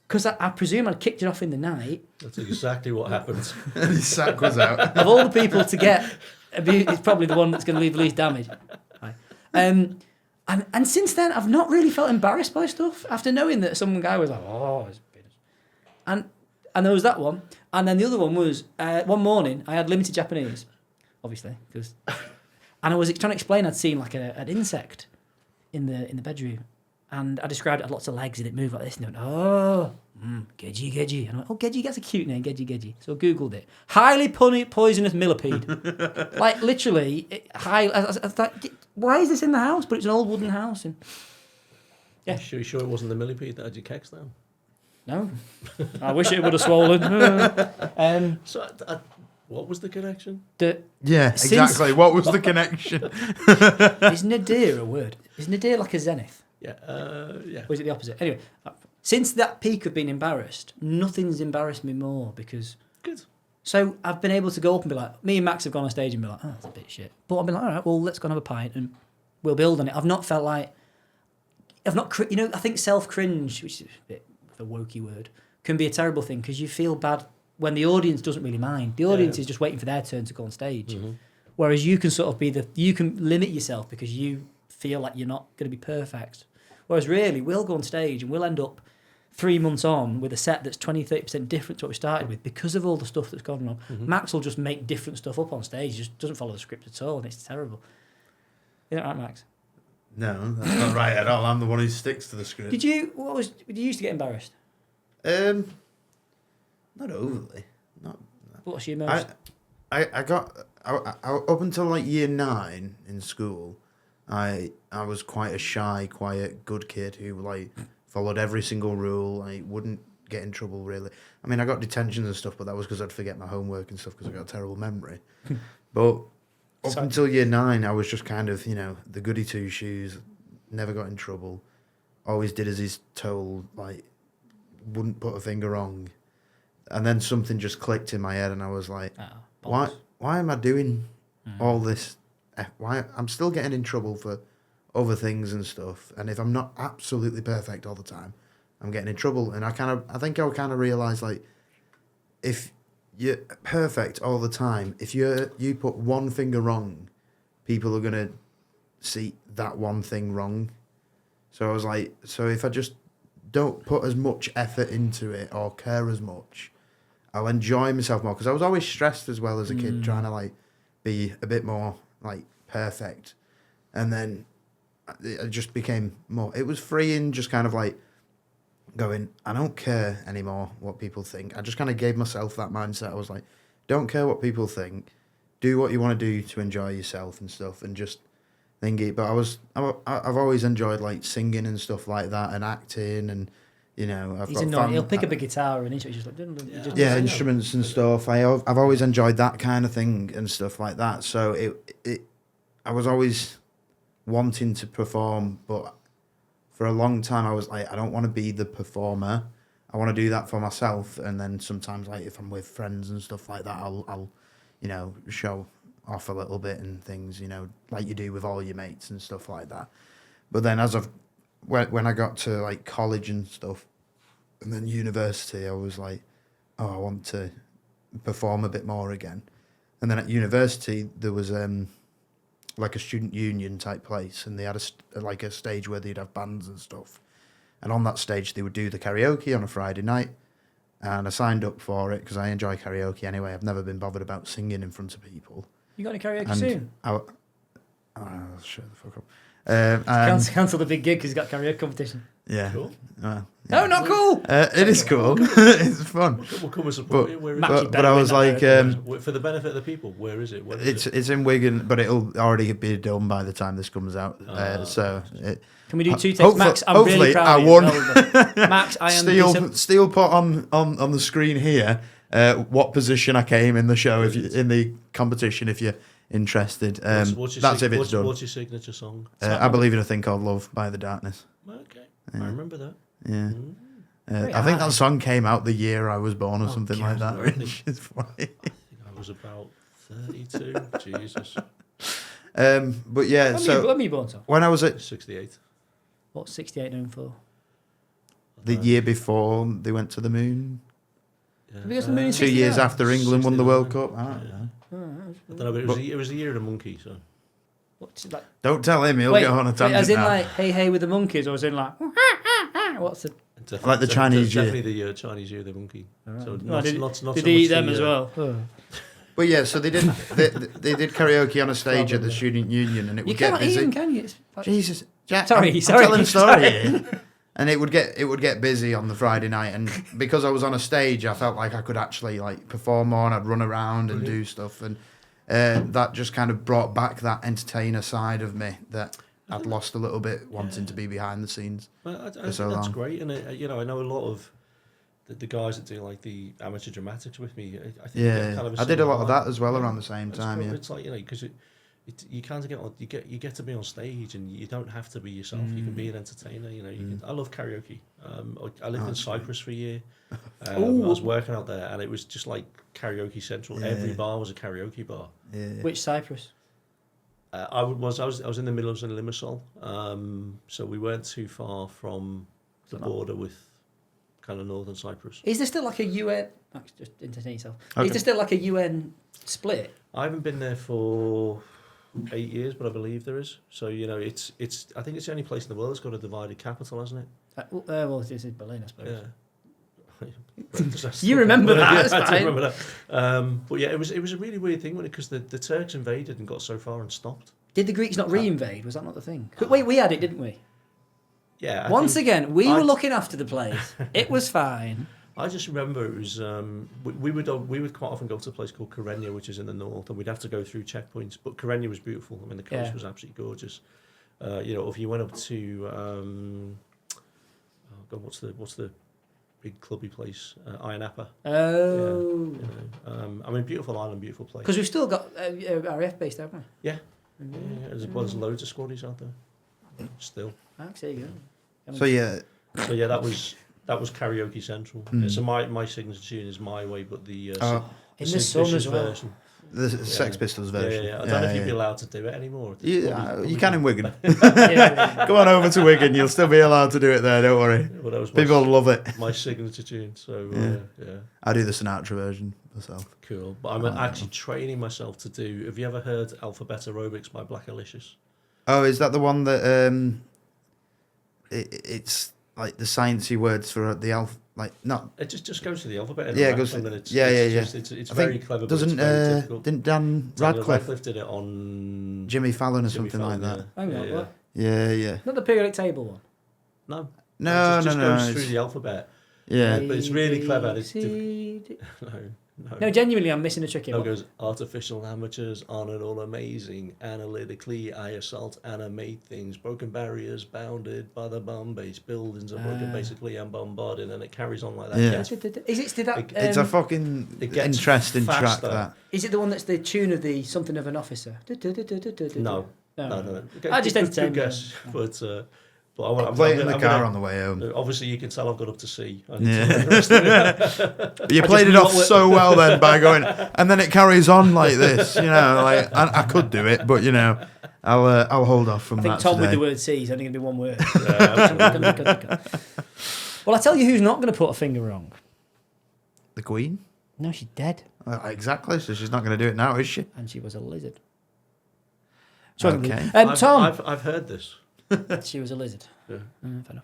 Speaker 2: Because I presume I'd kicked it off in the night.
Speaker 3: That's exactly what happened.
Speaker 1: His sack was out.
Speaker 2: Of all the people to get abused, it's probably the one that's going to leave the least damage. Right. And since then, I've not really felt embarrassed by stuff. After knowing that some guy was like, "Oh, it's penis." And there was that one. And then the other one was, one morning, I had limited Japanese. Obviously, and I was trying to explain I'd seen like an insect in the bedroom, and I described it had lots of legs and it moved like this, and they went, "Oh, Geji." And I went, "Oh, Geji, that's a cute name, Geji." So I googled it. Highly poisonous millipede, like literally high. I was like, why is this in the house? But it's an old wooden house, and yeah.
Speaker 3: You sure it wasn't the millipede that had your kecks down?
Speaker 2: No, I wish it would have swollen.
Speaker 3: So what was the connection?
Speaker 1: Yeah, exactly. What was the connection?
Speaker 2: Is nadir a word? Is nadir like a zenith?
Speaker 3: Yeah.
Speaker 2: Or is it the opposite? Anyway, since that peak of being embarrassed, nothing's embarrassed me more because...
Speaker 3: Good.
Speaker 2: So I've been able to go up and be like... Me and Max have gone on stage and be like, "Oh, that's a bit shit." But I've been like, "All right, well, let's go and have a pint and we'll build on it." I've not felt like... I think self-cringe, which is a bit of a wokey word, can be a terrible thing because you feel bad when the audience doesn't really mind. The audience is just waiting for their turn to go on stage. Mm-hmm. Whereas you can sort of you can limit yourself because you feel like you're not going to be perfect. Whereas really, we'll go on stage and we'll end up 3 months on with a set that's 20-30% different to what we started with because of all the stuff that's gone on.
Speaker 3: Mhm.
Speaker 2: Max will just make different stuff up on stage. He just doesn't follow the script at all, and it's terrible. Isn't that right, Max?
Speaker 1: No, that's not right at all. I'm the one who sticks to the script.
Speaker 2: Did you used to get embarrassed?
Speaker 1: Not overly. Not.
Speaker 2: What's your most?
Speaker 1: I got up until like year 9 in school. I was quite a shy, quiet, good kid who like followed every single rule. I wouldn't get in trouble really. I mean, I got detentions and stuff, but that was because I'd forget my homework and stuff because I got a terrible memory. But up until year 9, I was just kind of, the goody two shoes. Never got in trouble. Always did as he's told. Like, wouldn't put a finger wrong. And then something just clicked in my head, and I was like, why am I doing all this? Why I'm still getting in trouble for other things and stuff. And if I'm not absolutely perfect all the time, I'm getting in trouble. And I think I kind of realised, like, if you're perfect all the time, if you put one finger wrong, people are gonna see that one thing wrong. So I was like, so if I just don't put as much effort into it or care as much, I'll enjoy myself more. Because I was always stressed as well as a kid, trying to like be a bit more like perfect. And then it just became more, it was freeing, just kind of like going, I don't care anymore what people think. I just kind of gave myself that mindset. I was like, don't care what people think. Do what you want to do to enjoy yourself and stuff, and just thingy. But I've always enjoyed like singing and stuff like that, and acting, and
Speaker 2: He's annoying. He'll pick up a guitar and he's just like
Speaker 1: instruments and stuff. I've always enjoyed that kind of thing and stuff like that. So I was always wanting to perform, but for a long time I was like, I don't want to be the performer. I want to do that for myself. And then sometimes, like, if I'm with friends and stuff like that, I'll show off a little bit and things, like you do with all your mates and stuff like that. But then when I got to like college and stuff, and then university, I was like, oh, I want to perform a bit more again. And then at university, there was like a student union type place, and they had a stage where they'd have bands and stuff. And on that stage, they would do the karaoke on a Friday night. And I signed up for it because I enjoy karaoke anyway. I've never been bothered about singing in front of people.
Speaker 2: You got any karaoke soon?
Speaker 1: Shut the fuck up.
Speaker 2: Cancel the big gig because he's got karaoke competition.
Speaker 1: Yeah.
Speaker 3: Cool.
Speaker 1: Yeah.
Speaker 2: No, not cool.
Speaker 1: It is cool. It's fun.
Speaker 3: We'll come and support you. Where is
Speaker 1: But I was like,
Speaker 3: for the benefit of the people, where is it?
Speaker 1: It's in Wigan, but it'll already be done by the time this comes out.
Speaker 2: Can we do 2 takes? Max, I'm really proud
Speaker 1: I
Speaker 2: of you.
Speaker 1: won.
Speaker 2: Well, Max, I am
Speaker 1: Steel put on the screen here what position I came in the show, in the competition, if you're interested. That's if it's done.
Speaker 3: What's your signature song?
Speaker 1: I Believe in a Thing Called Love by The Darkness.
Speaker 3: Okay, I remember that.
Speaker 1: Yeah. I think that song came out the year I was born or something like that, which is funny.
Speaker 3: I think I was about 32. Jesus.
Speaker 1: But yeah,
Speaker 2: when were you born, Tom?
Speaker 1: when I was at
Speaker 3: 68.
Speaker 2: What's 68 known for?
Speaker 1: the year before they went to the moon,
Speaker 3: Yeah.
Speaker 2: Because the moon is
Speaker 1: 2 years
Speaker 2: 69.
Speaker 1: after England won the World
Speaker 3: 69.
Speaker 1: Cup. I don't know.
Speaker 3: I don't know, but it was the year of the monkey, so.
Speaker 2: What's it like?
Speaker 1: Don't tell him; he'll get on a tangent.
Speaker 2: As in
Speaker 1: now.
Speaker 2: like hey with the monkeys, or as in like what's it?
Speaker 1: Like the Chinese year.
Speaker 3: Definitely the Chinese year of the monkey. So
Speaker 2: Oh, did
Speaker 3: not
Speaker 2: they
Speaker 3: so
Speaker 2: eat
Speaker 3: much
Speaker 2: them
Speaker 3: the,
Speaker 2: as well? Oh.
Speaker 1: But yeah, so they did karaoke on a stage at the student union, and it
Speaker 2: You
Speaker 1: would get
Speaker 2: cannot eat
Speaker 1: busy.
Speaker 2: them, can you? It's like,
Speaker 1: Jesus, Jack,
Speaker 2: Sorry,
Speaker 1: I'm
Speaker 2: sorry,
Speaker 1: telling a story
Speaker 2: sorry.
Speaker 1: here. And it would get busy on the Friday night, and because I was on a stage, I felt like I could actually like perform more, and I'd run around and do stuff, and that just kind of brought back that entertainer side of me that I'd lost a little bit, wanting to be behind the scenes.
Speaker 3: Well, I
Speaker 1: for so
Speaker 3: think that's
Speaker 1: long.
Speaker 3: great, and I know a lot of the guys that do like the amateur dramatics with me. I think
Speaker 1: Yeah,
Speaker 3: kind of
Speaker 1: I did a lot of
Speaker 3: similar
Speaker 1: that as well
Speaker 3: vibe.
Speaker 1: around the same
Speaker 3: It's
Speaker 1: time.
Speaker 3: cool.
Speaker 1: Yeah,
Speaker 3: It's like because you can't get on. You get to be on stage, and you don't have to be yourself. You can be an entertainer. You can, I love karaoke. I lived in Cyprus for a year. I was working out there, and it was just like karaoke central.
Speaker 1: Yeah.
Speaker 3: Every bar was a karaoke bar.
Speaker 1: yeah.
Speaker 2: Which Cyprus?
Speaker 3: I was in the middle of Limassol, so we weren't too far from the border with kind of northern Cyprus.
Speaker 2: Is there still like a UN? Just entertain yourself.
Speaker 1: Okay.
Speaker 2: Is there still like a UN split?
Speaker 3: I haven't been there for 8 years, but I believe there is. So it's I think it's the only place in the world that's got a divided capital, hasn't it?
Speaker 2: Well, this is Berlin, I suppose.
Speaker 3: Yeah.
Speaker 2: You remember that?
Speaker 3: Yeah,
Speaker 2: That's
Speaker 3: I do
Speaker 2: fine.
Speaker 3: remember that. But yeah, it was a really weird thing because the Turks invaded and got so far and stopped.
Speaker 2: Did the Greeks not re-invade? Was that not the thing? But wait, we had it, didn't we?
Speaker 3: Yeah.
Speaker 2: Once again, we were looking after the place. It was fine.
Speaker 3: I just remember it was we would quite often go to a place called Kyrenia, which is in the north, and we'd have to go through checkpoints. But Kyrenia was beautiful. I mean, the coast was absolutely gorgeous. If you went up to what's the big clubby place? Ayia Napa.
Speaker 2: Oh.
Speaker 3: I mean, beautiful island, beautiful place.
Speaker 2: Because we've still got RAF based, haven't we?
Speaker 3: Yeah. As well as loads of squaddies out there. Still.
Speaker 2: There you go.
Speaker 1: So yeah,
Speaker 3: that was karaoke central. So my signature tune is My Way, but the
Speaker 2: in the sun as well.
Speaker 3: version.
Speaker 1: the Sex Pistols version.
Speaker 3: Yeah. I don't know if you'd be allowed to do it anymore.
Speaker 1: You can in Wigan.
Speaker 2: Yeah.
Speaker 1: Go on over to Wigan. You'll still be allowed to do it there. Don't worry.
Speaker 3: Well, that was
Speaker 1: People love it.
Speaker 3: my signature tune. So yeah.
Speaker 1: I do the Sinatra version myself.
Speaker 3: Cool. But I'm actually training myself to do. Have you ever heard Alphabet Aerobics by Black Alicious?
Speaker 1: Oh, is that the one that it's like the sciencey words for the alpha? Like not.
Speaker 3: It just goes to the alphabet.
Speaker 1: Yeah, it goes to.
Speaker 3: It's
Speaker 1: very
Speaker 3: clever.
Speaker 1: Doesn't
Speaker 3: but it's very difficult.
Speaker 1: didn't Dan
Speaker 3: Daniel
Speaker 1: Radcliffe
Speaker 3: did it on
Speaker 1: Jimmy Fallon or
Speaker 3: Jimmy
Speaker 1: something
Speaker 3: Fallon,
Speaker 1: like that?
Speaker 2: Hang on,
Speaker 3: Yeah.
Speaker 2: what?
Speaker 1: Yeah.
Speaker 2: Not the periodic table one.
Speaker 3: No,
Speaker 1: No,
Speaker 3: it just
Speaker 1: no.
Speaker 3: goes through
Speaker 1: It's,
Speaker 3: the alphabet.
Speaker 1: yeah.
Speaker 3: But it's really clever.
Speaker 2: A, B, C, D.
Speaker 3: No.
Speaker 2: No, genuinely, I'm missing a trick here.
Speaker 3: No, it goes, artificial amateurs aren't at all amazing. Analytically, I assault animate things. Broken barriers bounded by the bomb-based buildings are broken. Basically, I'm bombarded, and it carries on like that.
Speaker 1: Yeah.
Speaker 2: Is it still that?
Speaker 1: It's a fucking
Speaker 3: it gets
Speaker 1: interesting track.
Speaker 3: faster.
Speaker 1: That.
Speaker 2: Is it the one that's the tune of the something of an officer?
Speaker 3: No.
Speaker 2: I just entertained
Speaker 3: good guess, but I want
Speaker 1: I'll play it in the car on the way home.
Speaker 3: Obviously, you can tell I've got up to C.
Speaker 1: Yeah. You played it off so well then by going, and then it carries on like this. Like I could do it, but I'll hold off from
Speaker 2: I think
Speaker 1: that.
Speaker 2: Tom
Speaker 1: today.
Speaker 2: with the word C is only going to be one word.
Speaker 3: Yeah, absolutely.
Speaker 2: Well, I tell you who's not going to put a finger wrong.
Speaker 1: The Queen.
Speaker 2: No, she's dead.
Speaker 1: Exactly. So she's not going to do it now, is she?
Speaker 2: And she was a lizard. She wasn't a
Speaker 1: Okay.
Speaker 2: lizard. Tom.
Speaker 3: I've heard this.
Speaker 2: She was a lizard.
Speaker 3: Yeah.
Speaker 2: Fair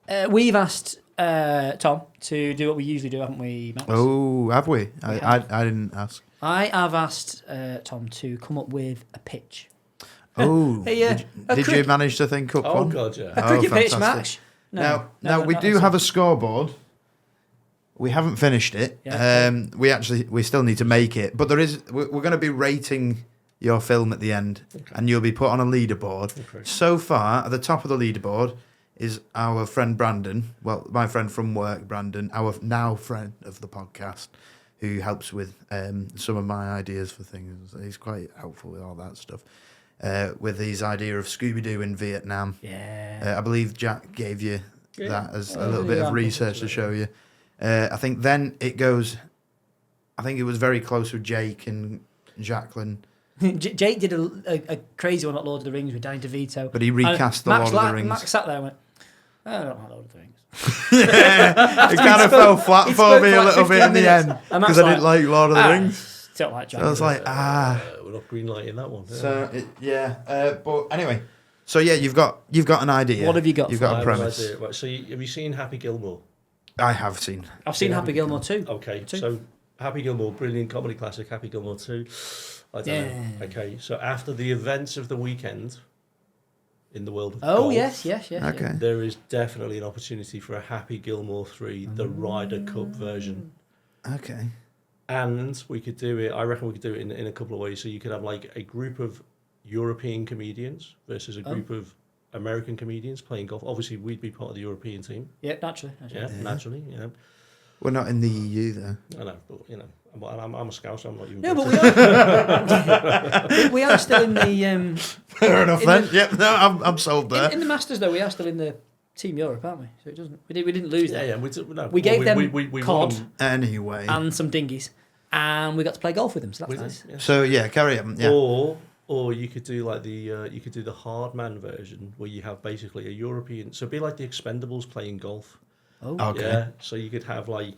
Speaker 2: enough. We've asked Tom to do what we usually do, haven't we, Max?
Speaker 1: Oh, have we? I didn't ask.
Speaker 2: I have asked Tom to come up with a pitch.
Speaker 1: Oh,
Speaker 2: Hey,
Speaker 1: did you manage to think up
Speaker 3: Oh,
Speaker 1: one?
Speaker 3: God, yeah.
Speaker 2: A cricket pitch,
Speaker 1: fantastic.
Speaker 2: Max.
Speaker 1: Now we do have a scoreboard. We haven't finished it.
Speaker 2: Yeah.
Speaker 1: We still need to make it, but we're going to be rating your film at the end, and you'll be put on a leaderboard.
Speaker 3: Okay.
Speaker 1: So far, at the top of the leaderboard is our friend Brandon. Well, my friend from work, Brandon, our now friend of the podcast, who helps with some of my ideas for things. He's quite helpful with all that stuff. With his idea of Scooby-Doo in Vietnam.
Speaker 2: Yeah.
Speaker 1: I believe Jack gave you that as a little
Speaker 2: yeah,
Speaker 1: bit of research to show you. I think then it goes... I think it was very close with Jake and Jacqueline.
Speaker 2: Jake did a crazy one at Lord of the Rings with Danny DeVito.
Speaker 1: But he recast the Lord of the Rings.
Speaker 2: Max sat there and went, I don't like Lord of the Rings.
Speaker 1: Yeah, it kind of fell flat for me a little bit in the end because I didn't like Lord of the Rings.
Speaker 2: Don't like Jack.
Speaker 1: I was like,
Speaker 3: We're not greenlighting that one. Yeah.
Speaker 1: So but anyway, so yeah, you've got an idea.
Speaker 2: What have you got?
Speaker 1: You've
Speaker 2: for
Speaker 1: got
Speaker 3: I
Speaker 1: a
Speaker 3: have an
Speaker 1: premise.
Speaker 3: idea. Right, so have you seen Happy Gilmore?
Speaker 1: I have seen.
Speaker 2: I've seen Happy Gilmore too.
Speaker 3: Okay,
Speaker 2: Two.
Speaker 3: so Happy Gilmore, brilliant comedy classic, Happy Gilmore 2. I don't know. Okay, so after the events of the weekend in the world of golf,
Speaker 2: yes.
Speaker 1: Okay.
Speaker 3: there is definitely an opportunity for a Happy Gilmore 3, the Ryder Cup version.
Speaker 1: Okay.
Speaker 3: And we could do it, I reckon we could do it in a couple of ways. So you could have like a group of European comedians versus a group of American comedians playing golf. Obviously, we'd be part of the European team.
Speaker 2: Yeah, naturally.
Speaker 3: Yeah, naturally. Yeah,
Speaker 1: We're not in the EU though.
Speaker 3: I know, but I'm a Scouser. I'm not even.
Speaker 2: No,
Speaker 3: British.
Speaker 2: but we are still in the.
Speaker 1: Fair enough
Speaker 2: in
Speaker 1: then.
Speaker 2: the-
Speaker 1: Yep. No, I'm sold there.
Speaker 2: In the Masters, though, we are still in the Team Europe, aren't we? So it doesn't. We didn't lose that.
Speaker 3: Yeah.
Speaker 2: We gave them
Speaker 3: we
Speaker 2: cod
Speaker 3: won.
Speaker 1: Anyway.
Speaker 2: and some dinghies, and we got to play golf with them. So that's nice.
Speaker 3: Yeah.
Speaker 1: So yeah, carry on. Yeah.
Speaker 3: Or you could do like the hard man version where you have basically a European. So it'd be like the Expendables playing golf.
Speaker 2: Oh,
Speaker 1: Okay.
Speaker 3: Yeah. So you could have like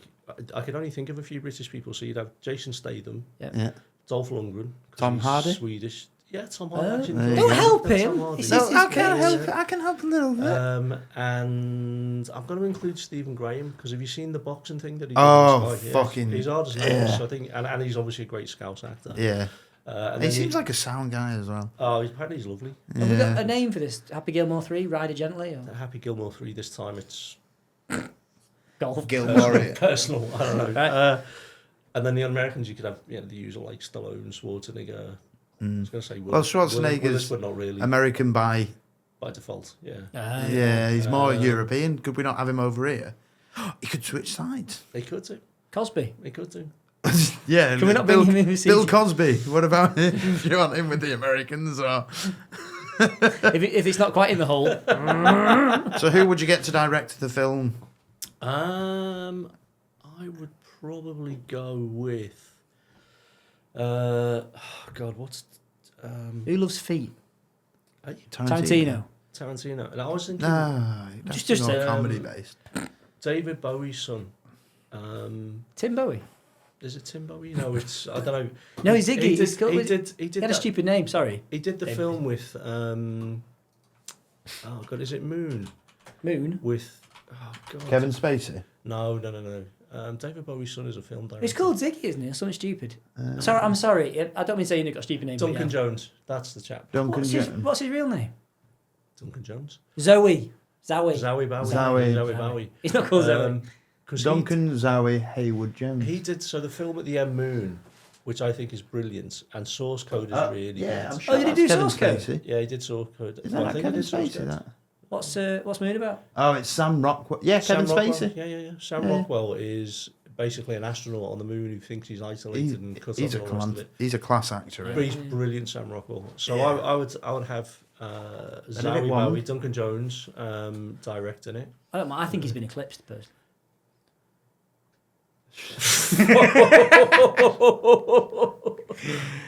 Speaker 3: I could only think of a few British people. So you'd have Jason Statham,
Speaker 2: yeah.
Speaker 1: Yeah.
Speaker 3: Dolph Lundgren, 'cause
Speaker 1: Tom
Speaker 3: he's
Speaker 1: Hardy?
Speaker 3: Swedish. Yeah, Tom Hardy. actually
Speaker 1: There you
Speaker 3: does.
Speaker 1: go.
Speaker 2: help
Speaker 3: Tom
Speaker 2: him.
Speaker 3: Hardy.
Speaker 2: It's
Speaker 1: No,
Speaker 2: just-
Speaker 1: I can help. I can help a little bit.
Speaker 3: And I'm going to include Stephen Graham because have you seen the boxing thing that he did?
Speaker 1: Oh,
Speaker 3: on Sky?
Speaker 1: fucking-
Speaker 3: he's hard as nails.
Speaker 1: yeah.
Speaker 3: I think, and he's obviously a great Scouse actor.
Speaker 1: Yeah.
Speaker 3: And
Speaker 1: He
Speaker 3: then
Speaker 1: seems like a sound guy as well.
Speaker 3: oh, apparently he's lovely.
Speaker 2: Have we got
Speaker 1: Yeah.
Speaker 2: a name for this? Happy Gilmore 3, Ride It Gently? Or
Speaker 3: Happy Gilmore 3 this time. It's
Speaker 2: golf?
Speaker 1: Gilmore.
Speaker 3: personal. I don't know.
Speaker 2: Right.
Speaker 3: And then the Americans, you could have the usual like Stallone, Schwarzenegger. I was going to say
Speaker 1: Well, Schwarzenegger's
Speaker 3: Willis, but not really
Speaker 1: American by
Speaker 3: default. Yeah,
Speaker 1: yeah, he's more European. Could we not have him over here? He could switch sides.
Speaker 3: they could do.
Speaker 2: Cosby.
Speaker 3: They could do.
Speaker 1: Yeah,
Speaker 2: Can we not
Speaker 1: Bill,
Speaker 2: bring him in with
Speaker 1: Bill
Speaker 2: CG?
Speaker 1: Cosby. What about him? Do you want him with the Americans or?
Speaker 2: if it's not quite in the hole.
Speaker 1: So who would you get to direct the film?
Speaker 3: I would probably go with. God, what's
Speaker 2: Who loves feet?
Speaker 1: Tarantino.
Speaker 3: Tarantino? And I was thinking
Speaker 1: No,
Speaker 2: Just
Speaker 1: more
Speaker 3: say,
Speaker 1: comedy based.
Speaker 3: David Bowie's son.
Speaker 2: Tim Bowie.
Speaker 3: Is it Tim Bowie? No, it's I don't know.
Speaker 2: No, he's Ziggy.
Speaker 3: He
Speaker 2: He's
Speaker 3: did.
Speaker 2: called-
Speaker 3: He did. He
Speaker 2: He
Speaker 3: did.
Speaker 2: had a
Speaker 3: that-
Speaker 2: stupid name, sorry.
Speaker 3: He did the
Speaker 2: David.
Speaker 3: film with. Oh God, is it Moon?
Speaker 2: Moon.
Speaker 3: With. Oh God.
Speaker 1: Kevin Spacey.
Speaker 3: No. David Bowie's son is a film director.
Speaker 2: It's called Ziggy, isn't it? Or something stupid. Sorry, I'm sorry. I don't mean saying you've got a stupid name. but
Speaker 3: Duncan
Speaker 2: yeah.
Speaker 3: Jones. That's the chap.
Speaker 1: Duncan Jones.
Speaker 2: What's his real name?
Speaker 3: Duncan Jones.
Speaker 2: Zoe.
Speaker 3: Zoe Bowie.
Speaker 1: Zoe.
Speaker 3: Bowie.
Speaker 2: He's not called Zoe.
Speaker 3: 'Cause
Speaker 1: Duncan Zoe Haywood Jones.
Speaker 3: He did so the film at the end Moon, which I think is brilliant, and Source Code is really
Speaker 1: yeah,
Speaker 3: good.
Speaker 1: I'm sure
Speaker 2: Oh, did he
Speaker 1: that's
Speaker 2: do
Speaker 1: Kevin
Speaker 2: Source Code?
Speaker 1: Spacey.
Speaker 3: Yeah, he did Source Code.
Speaker 1: Is
Speaker 3: Well,
Speaker 1: that
Speaker 3: I think
Speaker 1: Kevin
Speaker 3: he did Source
Speaker 1: Spacey?
Speaker 3: Code.
Speaker 1: That?
Speaker 2: What's Moon about?
Speaker 1: Oh, it's Sam Rockwell. Yeah,
Speaker 3: Sam
Speaker 1: Kevin
Speaker 3: Rockwell.
Speaker 1: Spacey.
Speaker 3: Yeah. Sam
Speaker 1: Yeah.
Speaker 3: Rockwell is basically an astronaut on the moon who thinks he's isolated and cuts
Speaker 1: He's
Speaker 3: off
Speaker 1: a
Speaker 3: all the rest of it.
Speaker 1: he's a class actor.
Speaker 3: But
Speaker 1: Right?
Speaker 3: he's brilliant, Sam Rockwell. So
Speaker 1: Yeah.
Speaker 3: I would have Zoe
Speaker 1: one.
Speaker 3: Bowie, Duncan Jones directing it.
Speaker 2: I don't mind. I think he's been eclipsed, but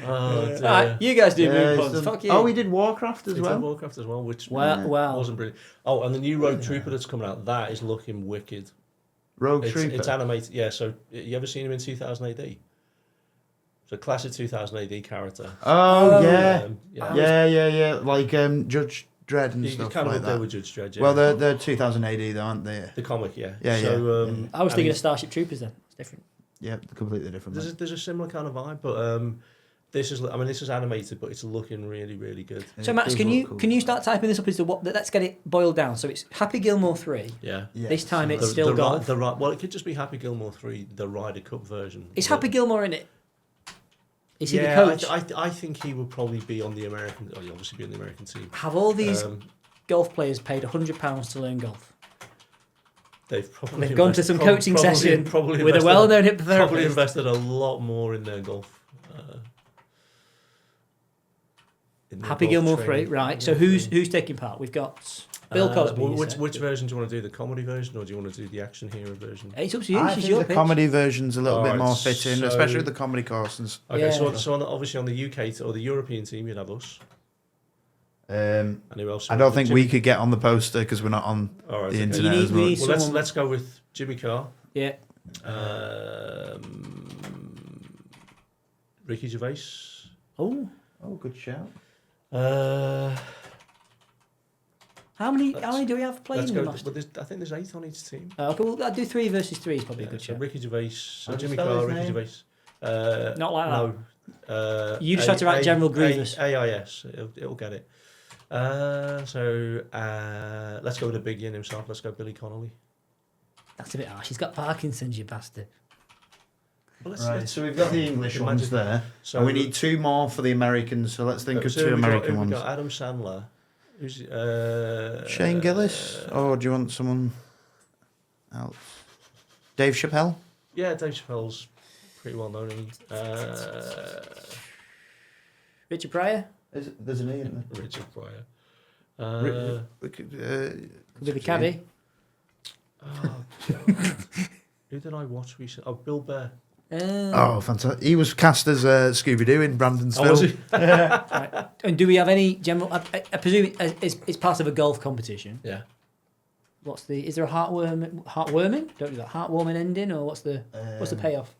Speaker 3: Oh, dear.
Speaker 2: right, you guys do
Speaker 1: Yeah,
Speaker 2: Moon
Speaker 1: he's
Speaker 2: puns.
Speaker 1: done-
Speaker 2: Fuck you.
Speaker 1: Oh, he did Warcraft as
Speaker 3: He did
Speaker 1: well.
Speaker 3: Warcraft as well, which
Speaker 2: Wow.
Speaker 3: wasn't brilliant. Oh, and the new Rogue Trooper that's coming out, that is looking wicked.
Speaker 1: Rogue
Speaker 3: It's
Speaker 1: Trooper.
Speaker 3: animated, yeah. So you ever seen him in 2000 AD? It's a classic 2000 AD character.
Speaker 1: Oh yeah,
Speaker 3: yeah.
Speaker 1: yeah. Like Judge Dredd and
Speaker 3: He's
Speaker 1: stuff
Speaker 3: kind of
Speaker 1: like
Speaker 3: up there
Speaker 1: that.
Speaker 3: with Judge Dredd. Yeah.
Speaker 1: Well, they're 2000 AD, though, aren't they?
Speaker 3: the comic, yeah.
Speaker 1: Yeah,
Speaker 3: so,
Speaker 1: yeah.
Speaker 2: I was
Speaker 3: and
Speaker 2: thinking
Speaker 3: he-
Speaker 2: of Starship Troopers then. It's different.
Speaker 1: Yeah, completely different.
Speaker 3: There's a similar kind of vibe, but this is animated, but it's looking really, really good.
Speaker 2: So Max, can you start typing this up into what? Let's get it boiled down. So it's Happy Gilmore 3.
Speaker 3: Yeah.
Speaker 2: This time it's
Speaker 3: The-
Speaker 2: still
Speaker 3: the,
Speaker 2: golf.
Speaker 3: well, it could just be Happy Gilmore 3, the Ryder Cup version.
Speaker 2: Is
Speaker 3: But-
Speaker 2: Happy Gilmore in it? Is he the
Speaker 3: Yeah,
Speaker 2: coach?
Speaker 3: I think he would probably be on the American. Oh, he'll obviously be on the American team.
Speaker 2: Have all these
Speaker 3: Um,
Speaker 2: golf players paid £100 to learn golf?
Speaker 3: They've probably
Speaker 2: They've gone to some coaching session
Speaker 3: probably
Speaker 2: with a
Speaker 3: invested-
Speaker 2: well-known
Speaker 3: Probably
Speaker 2: hypnotherapist.
Speaker 3: invested a lot more in their golf. In their
Speaker 2: Happy
Speaker 3: golf
Speaker 2: Gilmore 3,
Speaker 3: training.
Speaker 2: right? So who's taking part? We've got Bill Cosby. you
Speaker 3: Which
Speaker 2: said.
Speaker 3: version do you want to do? The comedy version, or do you want to do the action hero version?
Speaker 2: It's up to you.
Speaker 1: I
Speaker 2: It's
Speaker 1: think
Speaker 2: your
Speaker 1: the
Speaker 2: pitch.
Speaker 1: comedy version's a little bit
Speaker 3: Alright,
Speaker 1: more fitting,
Speaker 3: so-
Speaker 1: especially with the comedy courses.
Speaker 3: Okay,
Speaker 2: Yeah.
Speaker 3: so obviously on the UK or the European team, you'd have us. And who else?
Speaker 1: I don't think we could get on the poster because we're not on
Speaker 3: All right,
Speaker 1: the
Speaker 3: okay.
Speaker 1: internet
Speaker 2: You need-
Speaker 1: as
Speaker 2: we
Speaker 1: much.
Speaker 2: need
Speaker 3: Well,
Speaker 2: someone-
Speaker 3: let's go with Jimmy Carr,
Speaker 2: Yeah.
Speaker 3: Ricky Gervais.
Speaker 2: Oh,
Speaker 1: Good shout.
Speaker 2: how many do we have playing
Speaker 3: Let's
Speaker 2: in the
Speaker 3: go.
Speaker 2: Masters?
Speaker 3: But I think there's 8 on each team.
Speaker 2: Okay, well, I'll do 3 versus 3 is probably a good
Speaker 3: So
Speaker 2: show.
Speaker 3: Ricky Gervais, so
Speaker 1: How do you
Speaker 3: Jimmy
Speaker 1: spell
Speaker 3: Carr,
Speaker 1: his
Speaker 3: Ricky
Speaker 1: name?
Speaker 3: Gervais.
Speaker 2: Not like
Speaker 3: no.
Speaker 2: You just had to write General Grievous.
Speaker 3: AIS. It'll get it. Let's go with the big yin himself. Let's go Billy Connolly.
Speaker 2: That's a bit harsh. He's got Parkinson's, you bastard.
Speaker 3: Well,
Speaker 1: Right, so we've got the English
Speaker 3: Imagine-
Speaker 1: ones there,
Speaker 3: So
Speaker 1: and we need 2 more for the Americans. So let's think of 2 American
Speaker 3: We've
Speaker 1: ones.
Speaker 3: got Adam Sandler. Who's
Speaker 1: Shane Gillis, or do you want someone else? Dave Chappelle.
Speaker 3: Yeah, Dave Chappelle's pretty well known.
Speaker 2: Richard Pryor?
Speaker 1: There's an E in there.
Speaker 3: Richard Pryor.
Speaker 2: Could be the caddy.
Speaker 3: Oh, God. Who did I watch recently? Oh, Bill Burr.
Speaker 1: Oh, fantastic! He was cast as Scooby Doo in Brandon's
Speaker 3: Oh,
Speaker 1: film.
Speaker 3: was he?
Speaker 2: Right. And do we have any general? I presume it's part of a golf competition.
Speaker 3: Yeah.
Speaker 2: Is there a heartwarming? Don't do that. Heartwarming ending, or what's the payoff?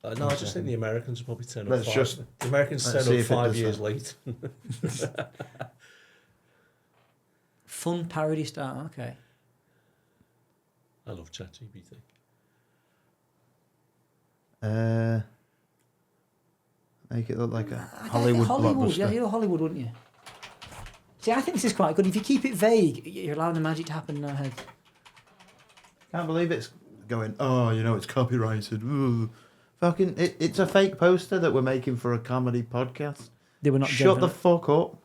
Speaker 3: No, I just think the Americans will probably turn up. The Americans
Speaker 1: let's
Speaker 3: turn
Speaker 1: see
Speaker 3: up
Speaker 1: if it
Speaker 3: 5
Speaker 1: does
Speaker 3: years
Speaker 1: that.
Speaker 3: late.
Speaker 2: Fun parody star. Okay.
Speaker 3: I love ChatGPT.
Speaker 1: Make it look like a
Speaker 2: I don't
Speaker 1: Hollywood
Speaker 2: think Hollywood. Yeah,
Speaker 1: blockbuster.
Speaker 2: you're Hollywood, wouldn't you? See, I think this is quite good. If you keep it vague, you're allowing the magic to happen in our head.
Speaker 1: Can't believe it's going. Oh, it's copyrighted. Ooh. Fucking, it's a fake poster that we're making for a comedy podcast.
Speaker 2: They were not.
Speaker 1: Shut the fuck up.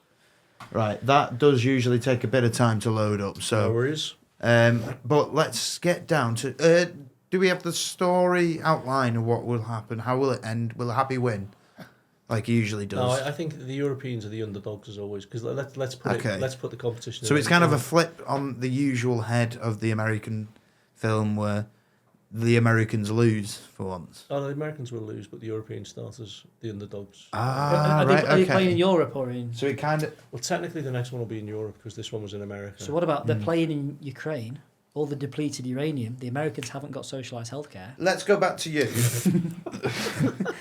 Speaker 1: Right, that does usually take a bit of time to load up.
Speaker 3: No
Speaker 1: So,
Speaker 3: worries.
Speaker 1: but let's get down to. Do we have the story outline of what will happen? How will it end? Will Happy win, like he usually
Speaker 3: No,
Speaker 1: does?
Speaker 3: I think the Europeans are the underdogs as always. Because let's put the competition.
Speaker 1: So it's kind of a flip on the usual head of the American film where the Americans lose for once.
Speaker 3: Oh, the Americans will lose, but the European start as the underdogs.
Speaker 2: Are they playing in Europe or in?
Speaker 1: So it kind of.
Speaker 3: Well, technically, the next one will be in Europe because this one was in America.
Speaker 2: So what about they're playing in Ukraine? All the depleted uranium. The Americans haven't got socialised healthcare.
Speaker 1: Let's go back to you.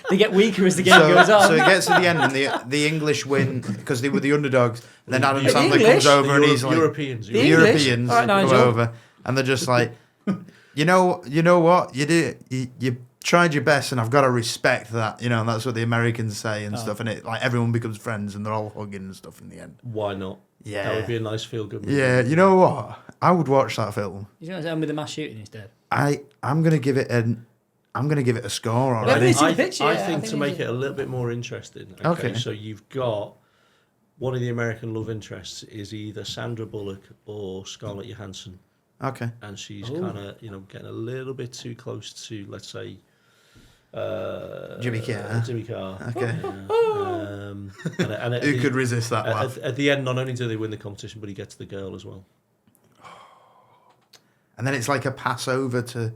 Speaker 2: They get weaker as the game goes on.
Speaker 1: So it gets to the end, and the English win because they were the underdogs. And then Adam
Speaker 3: The
Speaker 1: Sandler
Speaker 2: English?
Speaker 1: comes over and he's like,
Speaker 3: Europeans.
Speaker 2: The
Speaker 1: the
Speaker 2: English?
Speaker 1: Europeans
Speaker 2: All right,
Speaker 1: come
Speaker 2: Nigel.
Speaker 1: over, and they're just like, you know what, you tried your best, and I've got to respect that, and that's what the Americans say and stuff, and it like everyone becomes friends, and they're all hugging and stuff in the end.
Speaker 3: Why not?
Speaker 1: Yeah,
Speaker 3: That would be a nice feel-good movie.
Speaker 1: yeah. You know what? I would watch that film.
Speaker 2: You know, end with a mass shooting instead.
Speaker 1: I'm gonna give it a score
Speaker 2: Let
Speaker 1: already.
Speaker 2: me see the picture.
Speaker 3: I
Speaker 2: yeah,
Speaker 3: think to
Speaker 2: we
Speaker 3: make
Speaker 2: need
Speaker 3: it a little bit more interesting.
Speaker 1: Okay.
Speaker 3: So you've got one of the American love interests is either Sandra Bullock or Scarlett Johansson,
Speaker 1: Okay.
Speaker 3: and she's kind of getting a little bit too close to, let's say,
Speaker 1: Jimmy Carr.
Speaker 3: Jimmy Carr.
Speaker 1: Okay.
Speaker 3: And
Speaker 1: Who could resist that laugh?
Speaker 3: at the end, not only do they win the competition, but he gets the girl as well.
Speaker 1: And then it's like a pass over to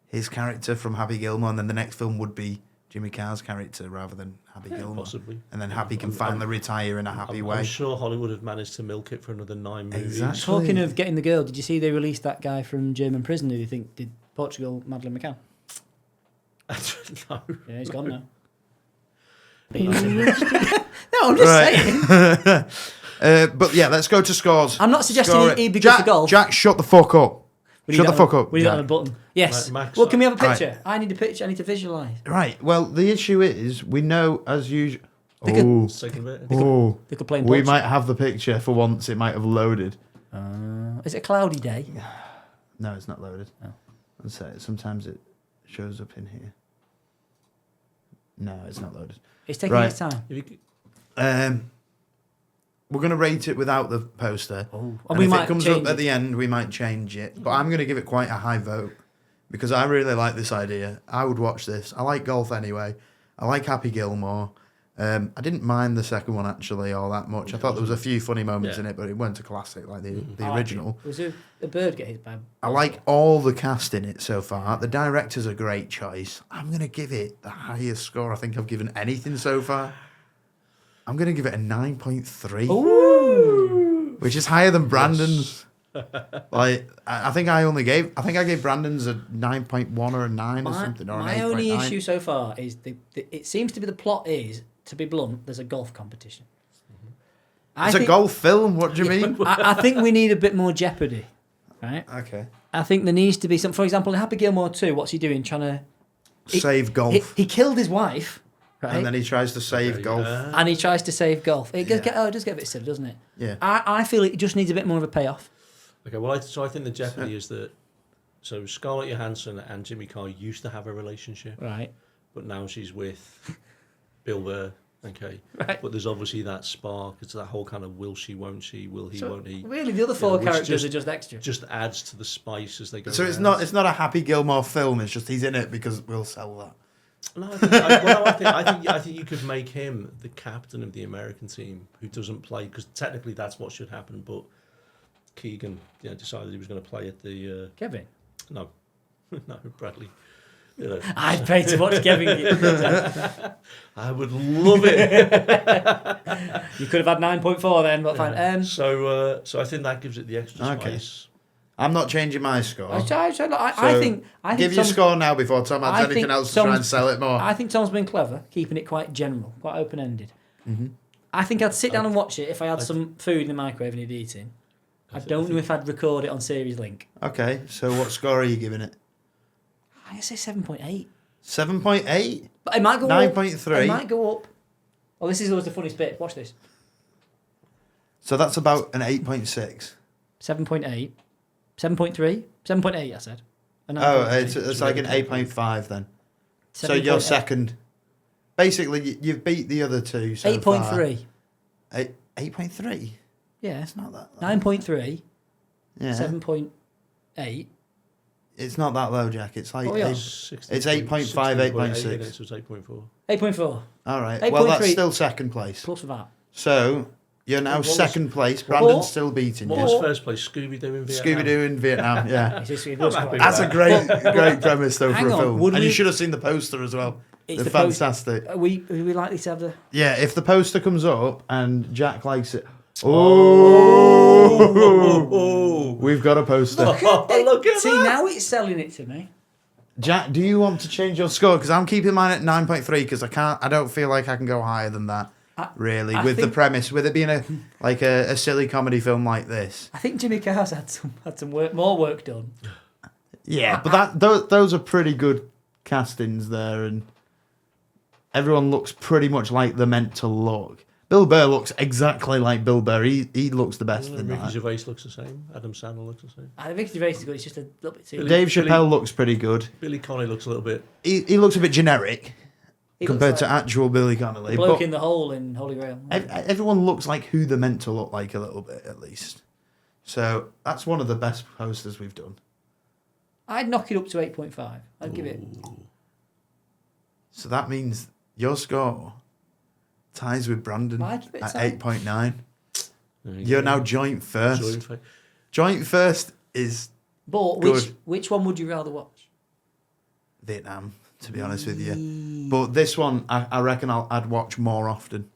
Speaker 1: his character from Happy Gilmore, and then the next film would be Jimmy Carr's character rather than Happy Gilmore.
Speaker 3: Possibly.
Speaker 1: And then Happy can finally retire in a happy way.
Speaker 3: I'm sure Hollywood have managed to milk it for another 9 movies.
Speaker 1: Exactly.
Speaker 2: Talking of getting the girl, did you see they released that guy from German prison who you think did Portugal, Madeleine McCann?
Speaker 3: No.
Speaker 2: Yeah, he's gone now.
Speaker 4: ADHD.
Speaker 2: No, I'm just saying.
Speaker 1: But yeah, let's go to scores.
Speaker 2: I'm not suggesting
Speaker 1: Score it.
Speaker 2: he'd be good for
Speaker 1: Jack,
Speaker 2: golf.
Speaker 1: Jack, shut the fuck up.
Speaker 2: We need
Speaker 1: Shut the
Speaker 2: that
Speaker 1: fuck
Speaker 2: on-
Speaker 1: up.
Speaker 2: We need that
Speaker 1: Jack.
Speaker 2: on a button. Yes.
Speaker 3: Max,
Speaker 2: Well, can we have a
Speaker 1: Right.
Speaker 2: picture? I need a picture. I need to visualise.
Speaker 1: Right. Well, the issue is we know as usual.
Speaker 2: They could-
Speaker 1: Oh,
Speaker 3: Second bit.
Speaker 1: oh.
Speaker 2: They could play in
Speaker 1: We
Speaker 2: Portugal.
Speaker 1: might have the picture for once. It might have loaded.
Speaker 2: Is it a cloudy day?
Speaker 1: No, it's not loaded.
Speaker 2: Oh.
Speaker 1: Let's say sometimes it shows up in here. No, it's not loaded.
Speaker 2: It's taking
Speaker 1: Right.
Speaker 2: its time.
Speaker 3: If you could-
Speaker 1: We're going to rate it without the poster.
Speaker 2: Oh.
Speaker 1: And
Speaker 2: And we
Speaker 1: if
Speaker 2: might
Speaker 1: it comes
Speaker 2: change
Speaker 1: up at
Speaker 2: it.
Speaker 1: the end, we might change it. But I'm going to give it quite a high vote because I really like this idea. I would watch this. I like golf anyway. I like Happy Gilmore. I didn't mind the second one actually all that much. I thought there was a few funny moments in it, but it weren't a classic like the
Speaker 2: I like
Speaker 1: original.
Speaker 2: it. Was there a bird get hit by?
Speaker 1: I like all the cast in it so far. The director's a great choice. I'm going to give it the highest score I think I've given anything so far. I'm going to give it a 9.3,
Speaker 2: Ooh.
Speaker 1: which is higher than Brandon's. Like, I think I gave Brandon's a 9.1 or a 9 or something. Or
Speaker 2: My
Speaker 1: an
Speaker 2: only
Speaker 1: 8.9.
Speaker 2: issue so far is it seems to be the plot is, to be blunt, there's a golf competition.
Speaker 1: It's a golf film. What do you mean?
Speaker 2: I think we need a bit more jeopardy, right?
Speaker 1: Okay.
Speaker 2: I think there needs to be some. For example, in Happy Gilmore 2, what's he doing? Trying to
Speaker 1: Save golf.
Speaker 2: He killed his wife, right?
Speaker 1: And then he tries to save golf.
Speaker 2: And he tries to save golf. It does get a bit silly, doesn't it?
Speaker 1: Yeah.
Speaker 2: I feel it just needs a bit more of a payoff.
Speaker 3: Okay, well, I think the jeopardy is that. So Scarlett Johansson and Jimmy Carr used to have a relationship,
Speaker 2: Right.
Speaker 3: but now she's with Bill Burr. Okay,
Speaker 2: Right.
Speaker 3: but there's obviously that spark. It's that whole kind of will she, won't she, will he, won't he.
Speaker 2: Really, the other four
Speaker 3: which
Speaker 2: characters are just extra.
Speaker 3: Just adds to the spice as they go.
Speaker 1: So it's
Speaker 3: down.
Speaker 1: not a Happy Gilmore film. It's just he's in it because we'll sell that.
Speaker 3: No, I think you could make him the captain of the American team who doesn't play, because technically that's what should happen. But Keegan, decided he was going to play at the
Speaker 2: Kevin.
Speaker 3: no, Bradley.
Speaker 2: I'd pay to watch Kevin.
Speaker 3: I would love it.
Speaker 2: You could have had 9.4 then, but fine.
Speaker 3: So I think that gives it the extra
Speaker 1: Okay.
Speaker 3: spice.
Speaker 1: I'm not changing my score.
Speaker 2: I think
Speaker 1: give your
Speaker 2: Tom's-
Speaker 1: score now before Tom adds
Speaker 2: I
Speaker 1: anything
Speaker 2: think
Speaker 1: else to try and
Speaker 2: Tom's-
Speaker 1: sell it more.
Speaker 2: I think Tom's been clever, keeping it quite general, quite open-ended.
Speaker 1: Mm-hmm.
Speaker 2: I think I'd sit down and watch it if I had some food in the microwave and he'd eating. I don't know if I'd record it on Series Link.
Speaker 1: Okay, so what score are you giving it?
Speaker 2: I say 7.8.
Speaker 1: 7.8?
Speaker 2: But it might go up.
Speaker 1: 9.3?
Speaker 2: It might go up. Oh, this is always the funniest bit. Watch this.
Speaker 1: So that's about an 8.6.
Speaker 2: 7.8. 7.3. 7.8, I said. A
Speaker 1: Oh,
Speaker 2: 9.3.
Speaker 1: it's like an 8.5 then. So you're
Speaker 2: 7.8.
Speaker 1: second. Basically, you've beat the other two so
Speaker 2: 8.3.
Speaker 1: far. 8.3?
Speaker 2: Yeah.
Speaker 1: It's not that low.
Speaker 2: 9.3.
Speaker 1: Yeah.
Speaker 2: 7.8.
Speaker 1: It's not that low, Jack. It's like...
Speaker 2: Oh, yeah.
Speaker 1: It's 8.5, 8.6.
Speaker 3: This was 8.4.
Speaker 2: 8.4.
Speaker 1: All right. Well,
Speaker 2: 8.3.
Speaker 1: that's still second place.
Speaker 2: Plus for that.
Speaker 1: So you're now
Speaker 3: What was-
Speaker 1: second place. Brandon's still beating
Speaker 3: What
Speaker 1: you.
Speaker 3: was first place? Scooby-Doo in Vietnam.
Speaker 1: Scooby-Doo in Vietnam, yeah.
Speaker 2: It's just-
Speaker 3: I'm happy with
Speaker 1: That's a great premise, though,
Speaker 2: Hang
Speaker 1: for a
Speaker 2: on,
Speaker 1: film.
Speaker 2: would
Speaker 1: And you
Speaker 2: we-
Speaker 1: should have seen the poster as well.
Speaker 2: It's
Speaker 1: They're
Speaker 2: the post-
Speaker 1: fantastic.
Speaker 2: Are we likely to have the...
Speaker 1: Yeah, if the poster comes up and Jack likes it...
Speaker 3: Oh.
Speaker 1: We've got a poster.
Speaker 3: Look at
Speaker 2: See,
Speaker 3: that.
Speaker 2: now it's selling it to me.
Speaker 1: Jack, do you want to change your score? Because I'm keeping mine at 9.3 because I don't feel like I can go higher than that, really,
Speaker 2: I
Speaker 1: with the
Speaker 2: think-
Speaker 1: premise, with it being a silly comedy film like this.
Speaker 2: I think Jimmy Carr's had some more work done.
Speaker 1: Yeah, but those are pretty good castings there, and everyone looks pretty much like they're meant to look. Bill Burr looks exactly like Bill Burr. He looks the best in
Speaker 3: Ricky
Speaker 1: that.
Speaker 3: Gervais looks the same. Adam Sandler looks the same.
Speaker 2: I think Gervais is good. It's just a little bit too...
Speaker 1: Dave Chappelle looks pretty good.
Speaker 3: Billy Connolly looks a little bit.
Speaker 1: He looks a bit generic
Speaker 2: He
Speaker 1: compared
Speaker 2: looks
Speaker 1: to
Speaker 2: like
Speaker 1: actual Billy Connolly.
Speaker 2: the bloke
Speaker 1: But
Speaker 2: in the hole in Holy Grail.
Speaker 1: everyone looks like who they're meant to look like a little bit, at least. So that's one of the best posters we've done.
Speaker 2: I'd knock it up to 8.5. I'd give it...
Speaker 1: So that means your score ties with Brandon
Speaker 2: Why give it
Speaker 1: at
Speaker 2: tie?
Speaker 1: 8.9.
Speaker 3: There you
Speaker 1: You're
Speaker 3: go.
Speaker 1: now joint first.
Speaker 3: Joint fa-
Speaker 1: Joint first is
Speaker 2: But
Speaker 1: Good.
Speaker 2: which one would you rather watch?
Speaker 1: Vietnam, to be honest with you. But this one, I reckon I'd watch more often.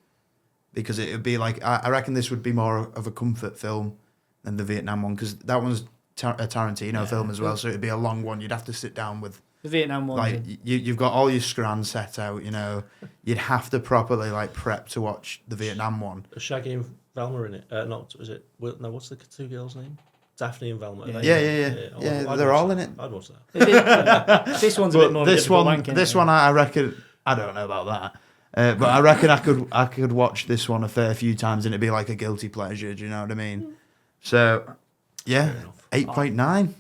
Speaker 1: Because it would be like, I reckon this would be more of a comfort film than the Vietnam one. Because that one's a Tarantino film as well. So it'd be a long one. You'd have to sit down with...
Speaker 2: The Vietnam one.
Speaker 1: Like you've got all your scran set out, you know. You'd have to properly like prep to watch the Vietnam one.
Speaker 3: Shaggy and Velma in it. Not was it? No, what's the two girls' name? Daphne and Velma.
Speaker 1: Yeah. They're all in it.
Speaker 3: I'd watch that.
Speaker 2: This one's a bit
Speaker 1: But
Speaker 2: more
Speaker 1: this
Speaker 2: difficult
Speaker 1: one,
Speaker 2: wanking,
Speaker 1: this
Speaker 2: isn't
Speaker 1: one,
Speaker 2: it?
Speaker 1: I reckon I don't know about that, but I reckon I could watch this one a fair few times and it'd be like a guilty pleasure. Do you know what I mean? So, yeah, 8.9.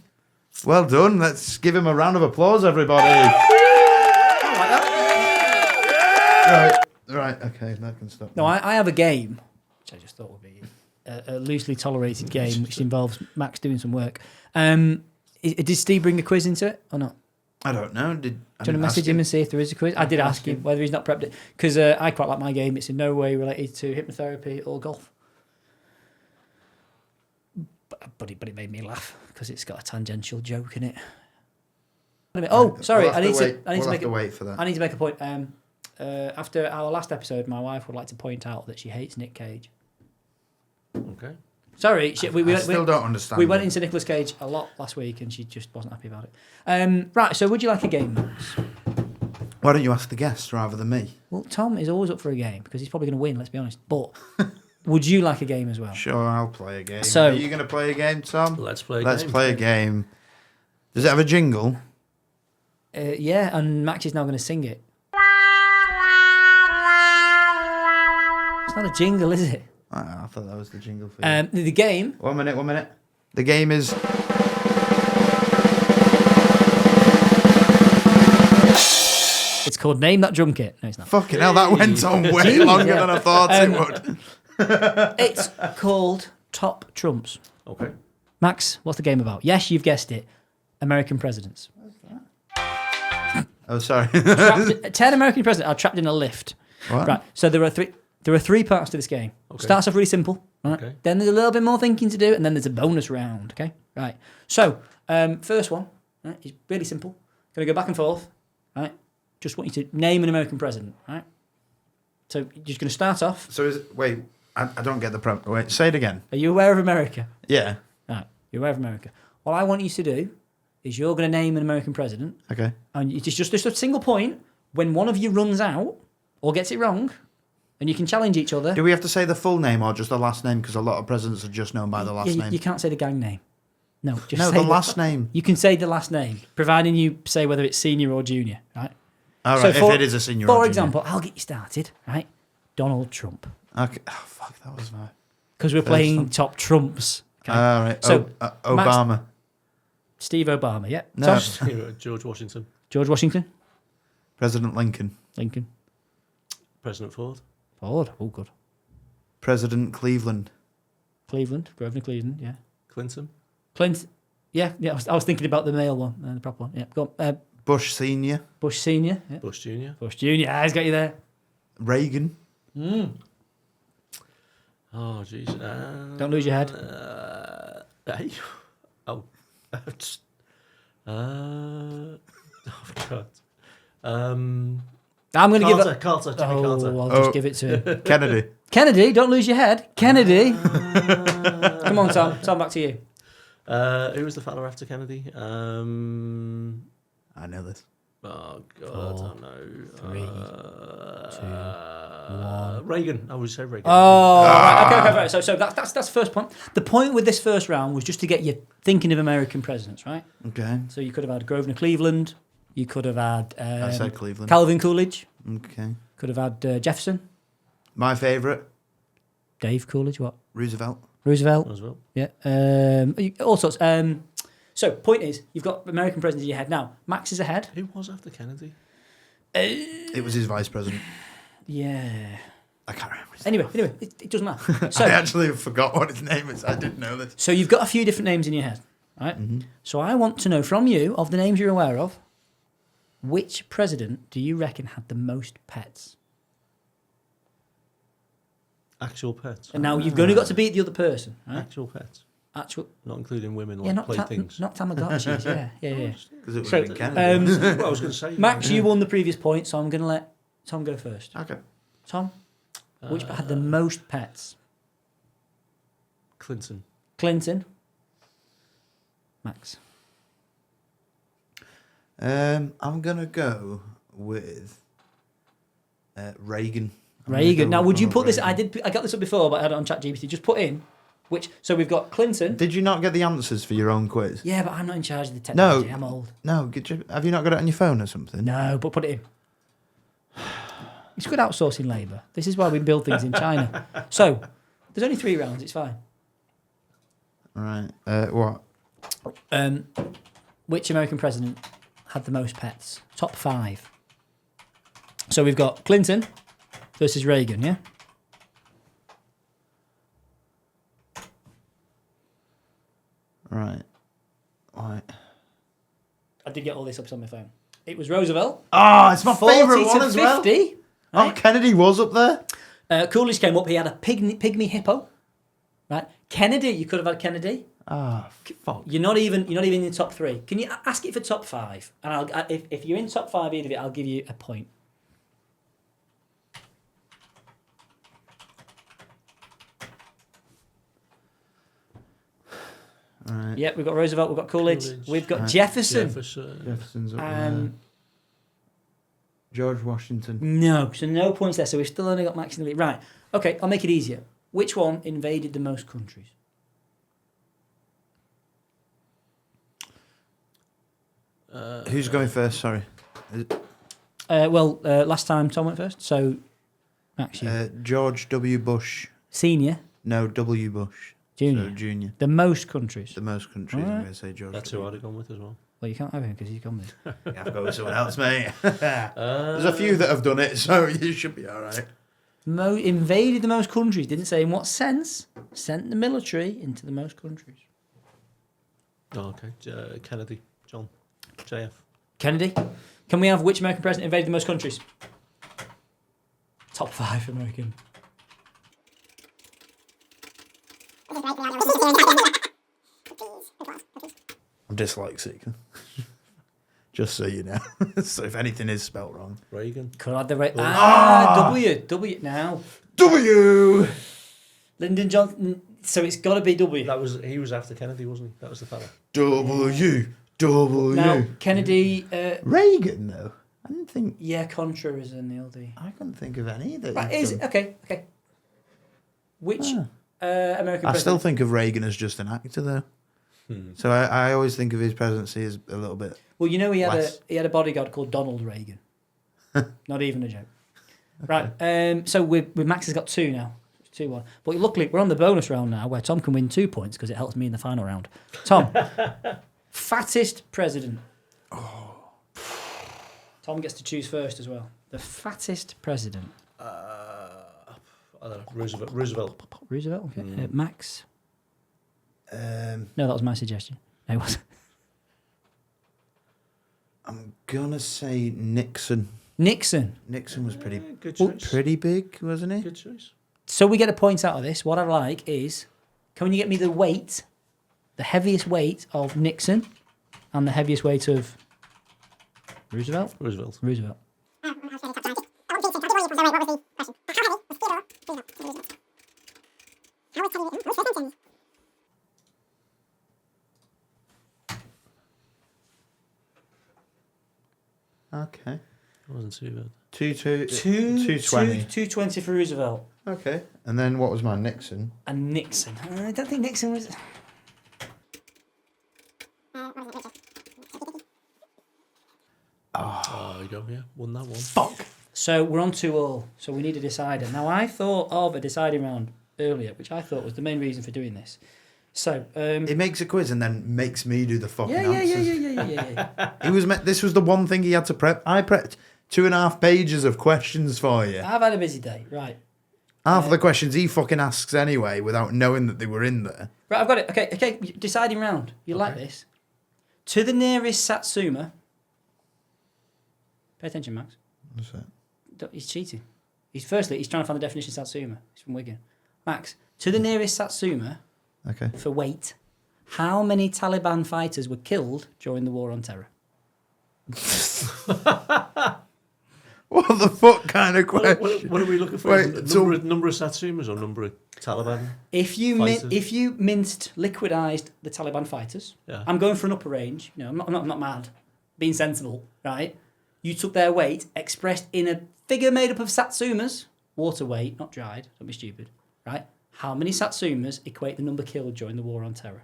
Speaker 1: Well done. Let's give him a round of applause, everybody. Right. Okay, that can stop.
Speaker 2: No, I have a game, which I just thought would be a loosely tolerated game, which involves Max doing some work. Did Steve bring a quiz into it or not?
Speaker 1: I don't know.
Speaker 2: Do you want to message him and see if there is a quiz? I did ask him whether he's not prepped it, because I quite like my game. It's in no way related to hypnotherapy or golf. But it made me laugh because it's got a tangential joke in it. Oh, sorry, I need to
Speaker 1: wait for that.
Speaker 2: I need to make a point. After our last episode, my wife would like to point out that she hates Nick Cage.
Speaker 3: Okay.
Speaker 2: Sorry,
Speaker 1: I still don't understand.
Speaker 2: We went into Nicolas Cage a lot last week, and she just wasn't happy about it. Right, so would you like a game, Max?
Speaker 1: Why don't you ask the guest rather than me?
Speaker 2: Well, Tom is always up for a game because he's probably going to win. Let's be honest. But would you like a game as well?
Speaker 1: Sure, I'll play a game.
Speaker 2: So-
Speaker 1: Are you going to play a game, Tom?
Speaker 3: Let's play.
Speaker 1: Let's play a game. Does it have a jingle?
Speaker 2: Yeah, and Max is now going to sing it. It's not a jingle, is it?
Speaker 1: I thought that was the jingle for you.
Speaker 2: The game.
Speaker 1: 1 minute. The game is...
Speaker 2: It's called Name That Drum Kit. No, it's not.
Speaker 1: Fucking hell, that went on way
Speaker 2: Genius,
Speaker 1: longer
Speaker 2: yeah.
Speaker 1: than I thought it would.
Speaker 2: It's called Top Trumps.
Speaker 3: Okay.
Speaker 2: Max, what's the game about? Yes, you've guessed it. American presidents.
Speaker 1: Oh, sorry.
Speaker 2: 10 American presidents are trapped in a lift.
Speaker 1: What?
Speaker 2: Right. So there are three parts to this game.
Speaker 3: Okay.
Speaker 2: Starts off really simple. Right?
Speaker 3: Okay.
Speaker 2: Then there's a little bit more thinking to do, and then there's a bonus round. Okay. Right. So first one is really simple. Going to go back and forth. Right. Just want you to name an American president. Right. So you're just going to start off.
Speaker 1: So wait, I don't get the... Wait, say it again.
Speaker 2: Are you aware of America?
Speaker 1: Yeah.
Speaker 2: Right. You're aware of America. What I want you to do is you're going to name an American president.
Speaker 1: Okay.
Speaker 2: And it's just a single point. When one of you runs out or gets it wrong, and you can challenge each other.
Speaker 1: Do we have to say the full name or just the last name? Because a lot of presidents are just known by the last name.
Speaker 2: You can't say the gang name. No, just
Speaker 1: No,
Speaker 2: say
Speaker 1: the last name.
Speaker 2: You can say the last name, providing you say whether it's senior or junior, right?
Speaker 1: All right, if it is a senior or
Speaker 2: For
Speaker 1: junior.
Speaker 2: example, I'll get you started, right? Donald Trump.
Speaker 1: Okay. Oh, fuck, that was my...
Speaker 2: Because we're playing
Speaker 1: one.
Speaker 2: top trumps. Okay?
Speaker 1: All right.
Speaker 2: So,
Speaker 1: Obama.
Speaker 2: Steve Obama, yeah.
Speaker 1: No.
Speaker 2: Tom?
Speaker 3: George Washington.
Speaker 2: George Washington.
Speaker 1: President Lincoln.
Speaker 2: Lincoln.
Speaker 3: President Ford.
Speaker 2: Ford. Oh, good.
Speaker 1: President Cleveland.
Speaker 2: Cleveland. Grover Cleveland, yeah.
Speaker 3: Clinton.
Speaker 2: Clinton. Yeah. I was thinking about the male one, the proper one. Yeah, go on.
Speaker 1: Bush Senior.
Speaker 2: Bush Senior. Yeah.
Speaker 3: Bush Jr.
Speaker 2: Bush Junior. He's got you there.
Speaker 1: Reagan.
Speaker 3: Oh, jeez.
Speaker 2: Don't lose your head.
Speaker 3: Hey. Oh. Oh, God.
Speaker 2: I'm going to give it.
Speaker 3: Carter. Jimmy Carter.
Speaker 2: I'll just give it to him.
Speaker 1: Kennedy.
Speaker 2: Kennedy, don't lose your head. Kennedy. Come on, Tom. Tom, back to you.
Speaker 3: Who was the fella after Kennedy?
Speaker 1: I know this.
Speaker 3: Oh God,
Speaker 2: Four,
Speaker 3: I know.
Speaker 2: 3, 2, 1.
Speaker 3: Reagan. I would say Reagan.
Speaker 2: Oh, right. Okay. So that's the first point. The point with this first round was just to get you thinking of American presidents, right?
Speaker 1: Okay.
Speaker 2: So you could have had Grover Cleveland. You could have had
Speaker 1: I said Cleveland.
Speaker 2: Calvin Coolidge.
Speaker 1: Okay.
Speaker 2: Could have had Jefferson.
Speaker 1: My favourite,
Speaker 2: Dave Coolidge. What?
Speaker 1: Roosevelt.
Speaker 2: Roosevelt.
Speaker 3: as well.
Speaker 2: Yeah. All sorts. So point is, you've got American presidents in your head now. Max is ahead.
Speaker 3: Who was after Kennedy?
Speaker 1: It was his vice president.
Speaker 2: Yeah.
Speaker 1: I can't remember his
Speaker 2: Anyway, it doesn't matter. So
Speaker 1: I actually forgot what his name is. I didn't know this.
Speaker 2: So you've got a few different names in your head, right?
Speaker 1: Mm-hmm.
Speaker 2: So I want to know from you, of the names you're aware of, which president do you reckon had the most pets?
Speaker 3: Actual pets.
Speaker 2: And now you've only got to beat the other person, right?
Speaker 3: Actual pets.
Speaker 2: Actual,
Speaker 3: Not including women
Speaker 2: yeah,
Speaker 3: like
Speaker 2: not
Speaker 3: playthings.
Speaker 2: not Tamagotchis, yeah.
Speaker 1: Because it was
Speaker 2: So,
Speaker 1: in Kennedy.
Speaker 3: What I was going to say.
Speaker 2: Max, you won the previous point, so I'm going to let Tom go first.
Speaker 1: Okay.
Speaker 2: Tom, which had the most pets?
Speaker 3: Clinton.
Speaker 2: Clinton. Max.
Speaker 1: I'm gonna go with Reagan.
Speaker 2: Reagan. Now, would you put this? I got this up before, but I had it on ChatGPT. Just put in which. So we've got Clinton.
Speaker 1: Did you not get the answers for your own quiz?
Speaker 2: Yeah, but I'm not in charge of the technology. I'm old.
Speaker 1: No. Have you not got it on your phone or something?
Speaker 2: No, but put it in. It's good outsourcing labour. This is why we build things in China. So there's only 3 rounds. It's fine.
Speaker 1: All right. What?
Speaker 2: Which American president had the most pets? Top 5. So we've got Clinton versus Reagan, yeah?
Speaker 1: Right. Right.
Speaker 2: I did get all this up on my phone. It was Roosevelt.
Speaker 1: Oh, it's my
Speaker 2: 40
Speaker 1: favourite one
Speaker 2: to
Speaker 1: as
Speaker 2: 50.
Speaker 1: well.
Speaker 2: Right?
Speaker 1: Oh, Kennedy was up there.
Speaker 2: Coolidge came up. He had a pygmy hippo. Right? Kennedy, you could have had Kennedy.
Speaker 1: Ah, fuck.
Speaker 2: You're not even in the top 3. Can you ask it for top 5? And if you're in top 5 either of it, I'll give you a point.
Speaker 1: Right.
Speaker 2: Yeah, we've got Roosevelt, we've got Coolidge. We've got
Speaker 1: Right.
Speaker 2: Jefferson.
Speaker 1: Jefferson's up there. George Washington.
Speaker 2: No, so no points there. So we've still only got Max in the lead. Right. Okay, I'll make it easier. Which one invaded the most countries?
Speaker 1: Who's going first? Sorry.
Speaker 2: Last time Tom went first. So, Max, you.
Speaker 1: George W. Bush.
Speaker 2: Senior,
Speaker 1: No, W. Bush.
Speaker 2: junior.
Speaker 1: So junior.
Speaker 2: The most countries.
Speaker 1: The most countries.
Speaker 2: All
Speaker 1: I'm
Speaker 2: right.
Speaker 1: going to say George.
Speaker 3: That's who I'd have gone with as well.
Speaker 2: Well, you can't have him because he's gone with.
Speaker 1: You have to go with someone else, mate. There's a few that have done it, so you should be all right.
Speaker 2: Invaded the most countries. Didn't say in what sense. Sent the military into the most countries.
Speaker 3: Oh, okay. Kennedy. John. JF.
Speaker 2: Kennedy. Can we have which American president invaded the most countries? Top 5 American.
Speaker 1: I'm dyslexic. Just so you know. So if anything is spelt wrong.
Speaker 3: Reagan.
Speaker 2: Could I have the right.
Speaker 3: Oh.
Speaker 2: W now.
Speaker 1: W!
Speaker 2: Lyndon Johnson. So it's got to be W.
Speaker 3: He was after Kennedy, wasn't he? That was the fella.
Speaker 1: W.
Speaker 2: Now, Kennedy...
Speaker 1: Reagan, though. I didn't think...
Speaker 2: Yeah, Contra is in the oldie.
Speaker 1: I couldn't think of any that
Speaker 2: Right,
Speaker 1: he'd done.
Speaker 2: okay. Which American
Speaker 1: I
Speaker 2: president?
Speaker 1: still think of Reagan as just an actor, though. So I always think of his presidency as a little bit...
Speaker 2: Well, you know he
Speaker 1: less.
Speaker 2: had a bodyguard called Donald Reagan. Not even a joke. Right, so with Max has got 2 now. 2-1. But luckily, we're on the bonus round now where Tom can win 2 points because it helps me in the final round. Tom, fattest president. Tom gets to choose first as well. The fattest president.
Speaker 3: I don't know. Roosevelt.
Speaker 2: Roosevelt, okay. Max?
Speaker 1: Um,
Speaker 2: No, that was my suggestion. No, it wasn't.
Speaker 1: I'm going to say Nixon.
Speaker 2: Nixon.
Speaker 1: Nixon was pretty
Speaker 3: Good choice.
Speaker 1: pretty big, wasn't he?
Speaker 3: Good choice.
Speaker 2: So we get a point out of this. What I like is, can you get me the weight, the heaviest weight of Nixon and the heaviest weight of Roosevelt? Roosevelt.
Speaker 1: Okay.
Speaker 3: It wasn't too bad.
Speaker 1: 220.
Speaker 2: 220 for Roosevelt.
Speaker 1: Okay. And then what was mine? Nixon.
Speaker 2: And Nixon. I don't think Nixon was...
Speaker 3: Oh, there you go. Yeah, won that one.
Speaker 2: Fuck. So we're on 2-2. So we need a decider. Now I thought of a deciding round earlier, which I thought was the main reason for doing this. So
Speaker 1: It makes a quiz and then makes me do the fucking answers.
Speaker 2: yeah.
Speaker 1: This was the one thing he had to prep. I prepped 2.5 pages of questions for you.
Speaker 2: I've had a busy day. Right.
Speaker 1: Half of the questions he fucking asks anyway without knowing that they were in there.
Speaker 2: Right, I've got it. Okay. Deciding round. You like this? To the nearest Satsuma. Pay attention, Max.
Speaker 1: What's that?
Speaker 2: He's cheating. He's trying to find the definition of Satsuma. He's from Wigan. Max, to the nearest Satsuma,
Speaker 1: Okay.
Speaker 2: for weight, how many Taliban fighters were killed during the War on Terror?
Speaker 1: What the fuck kind of question?
Speaker 3: What are we looking for?
Speaker 1: Wait,
Speaker 3: Number of Satsumas or number of Taliban?
Speaker 2: If you liquidized the Taliban fighters,
Speaker 3: Yeah.
Speaker 2: I'm going for an upper range. You know, I'm not mad. Being sensible, right? You took their weight, expressed in a figure made up of Satsumas, water weight, not dried. Don't be stupid, right? How many Satsumas equate the number killed during the War on Terror?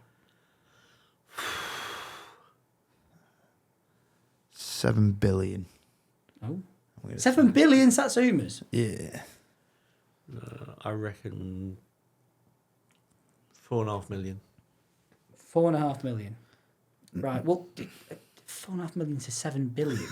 Speaker 1: 7 billion.
Speaker 2: Oh. 7 billion Satsumas?
Speaker 1: Yeah.
Speaker 3: I reckon 4.5 million.
Speaker 2: 4.5 million. Right, well, 4.5 million to 7 billion.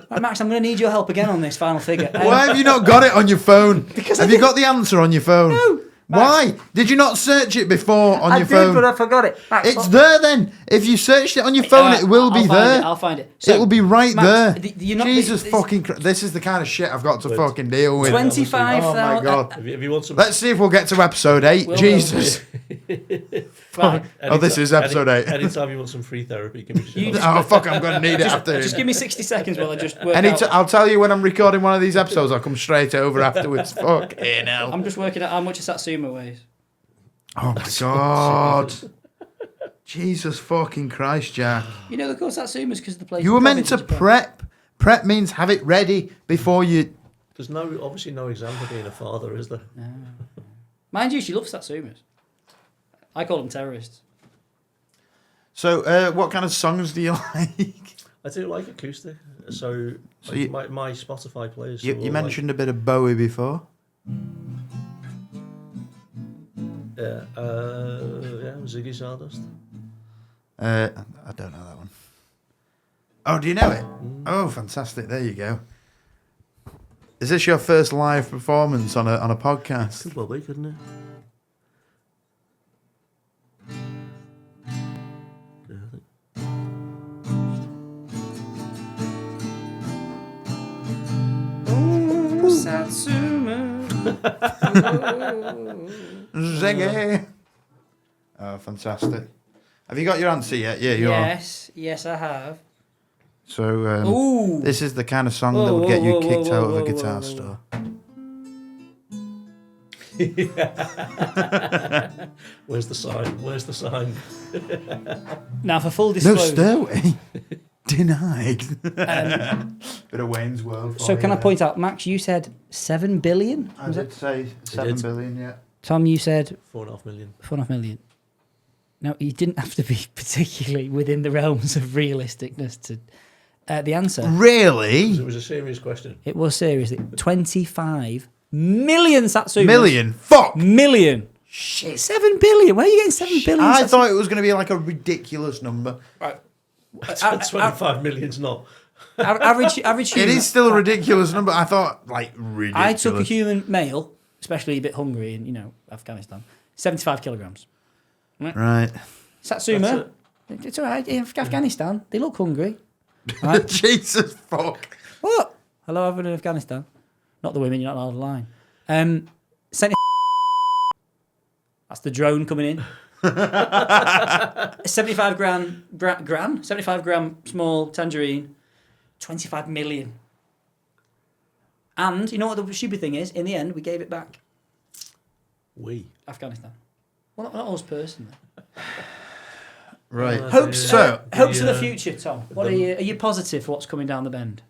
Speaker 2: Right, Max, I'm going to need your help again on this final figure.
Speaker 1: Why have you not got it on your phone? Have you got the answer on your phone?
Speaker 2: No.
Speaker 1: Why? Did you not search it before on your phone?
Speaker 2: I did, but I forgot it. Max,
Speaker 1: It's there then. If you searched it on your phone, it will be there.
Speaker 2: I'll find it.
Speaker 1: It will be right
Speaker 2: Max,
Speaker 1: there.
Speaker 2: you're not-
Speaker 1: Jesus
Speaker 2: this-
Speaker 1: fucking Christ. This is the kind of shit I've got to fucking deal with.
Speaker 2: 25,000.
Speaker 1: Oh my God.
Speaker 3: If you want some...
Speaker 1: Let's see if we'll get to episode 8.
Speaker 2: Will.
Speaker 1: Jesus.
Speaker 2: Right.
Speaker 1: Oh, this is episode 8.
Speaker 3: Anytime you want some free therapy, give me a
Speaker 2: You
Speaker 3: shout.
Speaker 1: Oh, fuck, I'm going to need it after.
Speaker 2: Just give me 60 seconds while I just work out.
Speaker 1: I'll tell you when I'm recording one of these episodes. I'll come straight over afterwards. Fucking hell.
Speaker 2: I'm just working out how much a Satsuma weighs.
Speaker 1: Oh my God. Jesus fucking Christ, Jack.
Speaker 2: You know, they're called Satsumas because of the place.
Speaker 1: You were meant to prep. Prep means have it ready before you...
Speaker 3: There's obviously no exam for being a father, is there?
Speaker 2: Mind you, she loves Satsumas. I call them terrorists.
Speaker 1: So, what kind of songs do you like?
Speaker 3: I do like acoustic. So my Spotify plays.
Speaker 1: You mentioned a bit of Bowie before.
Speaker 3: Yeah, Ziggy Stardust.
Speaker 1: I don't know that one. Oh, do you know it? Oh, fantastic! There you go. Is this your first live performance on a podcast?
Speaker 3: Could well be, couldn't it? Yeah, I think.
Speaker 2: Oh, Satsuma.
Speaker 1: Ziggy. Oh, fantastic! Have you got your answer yet? Yeah, you are.
Speaker 2: Yes, I have.
Speaker 1: So,
Speaker 2: Ooh.
Speaker 1: this is the kind of song that
Speaker 2: Whoa,
Speaker 1: would get you
Speaker 2: whoa,
Speaker 1: kicked
Speaker 2: whoa,
Speaker 1: out of
Speaker 2: whoa,
Speaker 1: a
Speaker 2: whoa,
Speaker 1: guitar
Speaker 2: whoa.
Speaker 1: store.
Speaker 3: Where's the sign? Where's the sign?
Speaker 2: Now, for full
Speaker 1: No
Speaker 2: disclosure,
Speaker 1: stairway. Denied. Bit of Wayne's World.
Speaker 2: so can I point out, Max, you said 7 billion?
Speaker 1: I did say 7 billion, yeah.
Speaker 2: Tom, you said
Speaker 3: 4.5 million.
Speaker 2: 4.5 million. Now, you didn't have to be particularly within the realms of realisticness to... the answer,
Speaker 1: Really?
Speaker 3: It was a serious question.
Speaker 2: it was seriously 25 million Satsumas.
Speaker 1: Million? Fuck!
Speaker 2: Million. Shit. 7 billion. Where are you getting 7 billion?
Speaker 1: I
Speaker 2: Satsumas?
Speaker 1: thought it was going to be like a ridiculous number.
Speaker 3: 25 million's not.
Speaker 2: Average human.
Speaker 1: It is still a ridiculous number. I thought, like, ridiculous.
Speaker 2: I took a human male, especially a bit hungry in, Afghanistan, 75 kilograms.
Speaker 1: Right.
Speaker 2: Satsuma, it's all right. In Afghanistan, they look hungry. Right?
Speaker 1: Jesus fuck.
Speaker 2: What? Hello, everyone in Afghanistan. Not the women, you're not allowed to line. Sent That's the drone coming in. 75 gram small tangerine, 25 million. And you know what the stupid thing is? In the end, we gave it back. Afghanistan. Well, not us personally.
Speaker 1: Right.
Speaker 2: Hopes
Speaker 1: So,
Speaker 2: for the future, Tom. What are you positive for what's coming down the bend?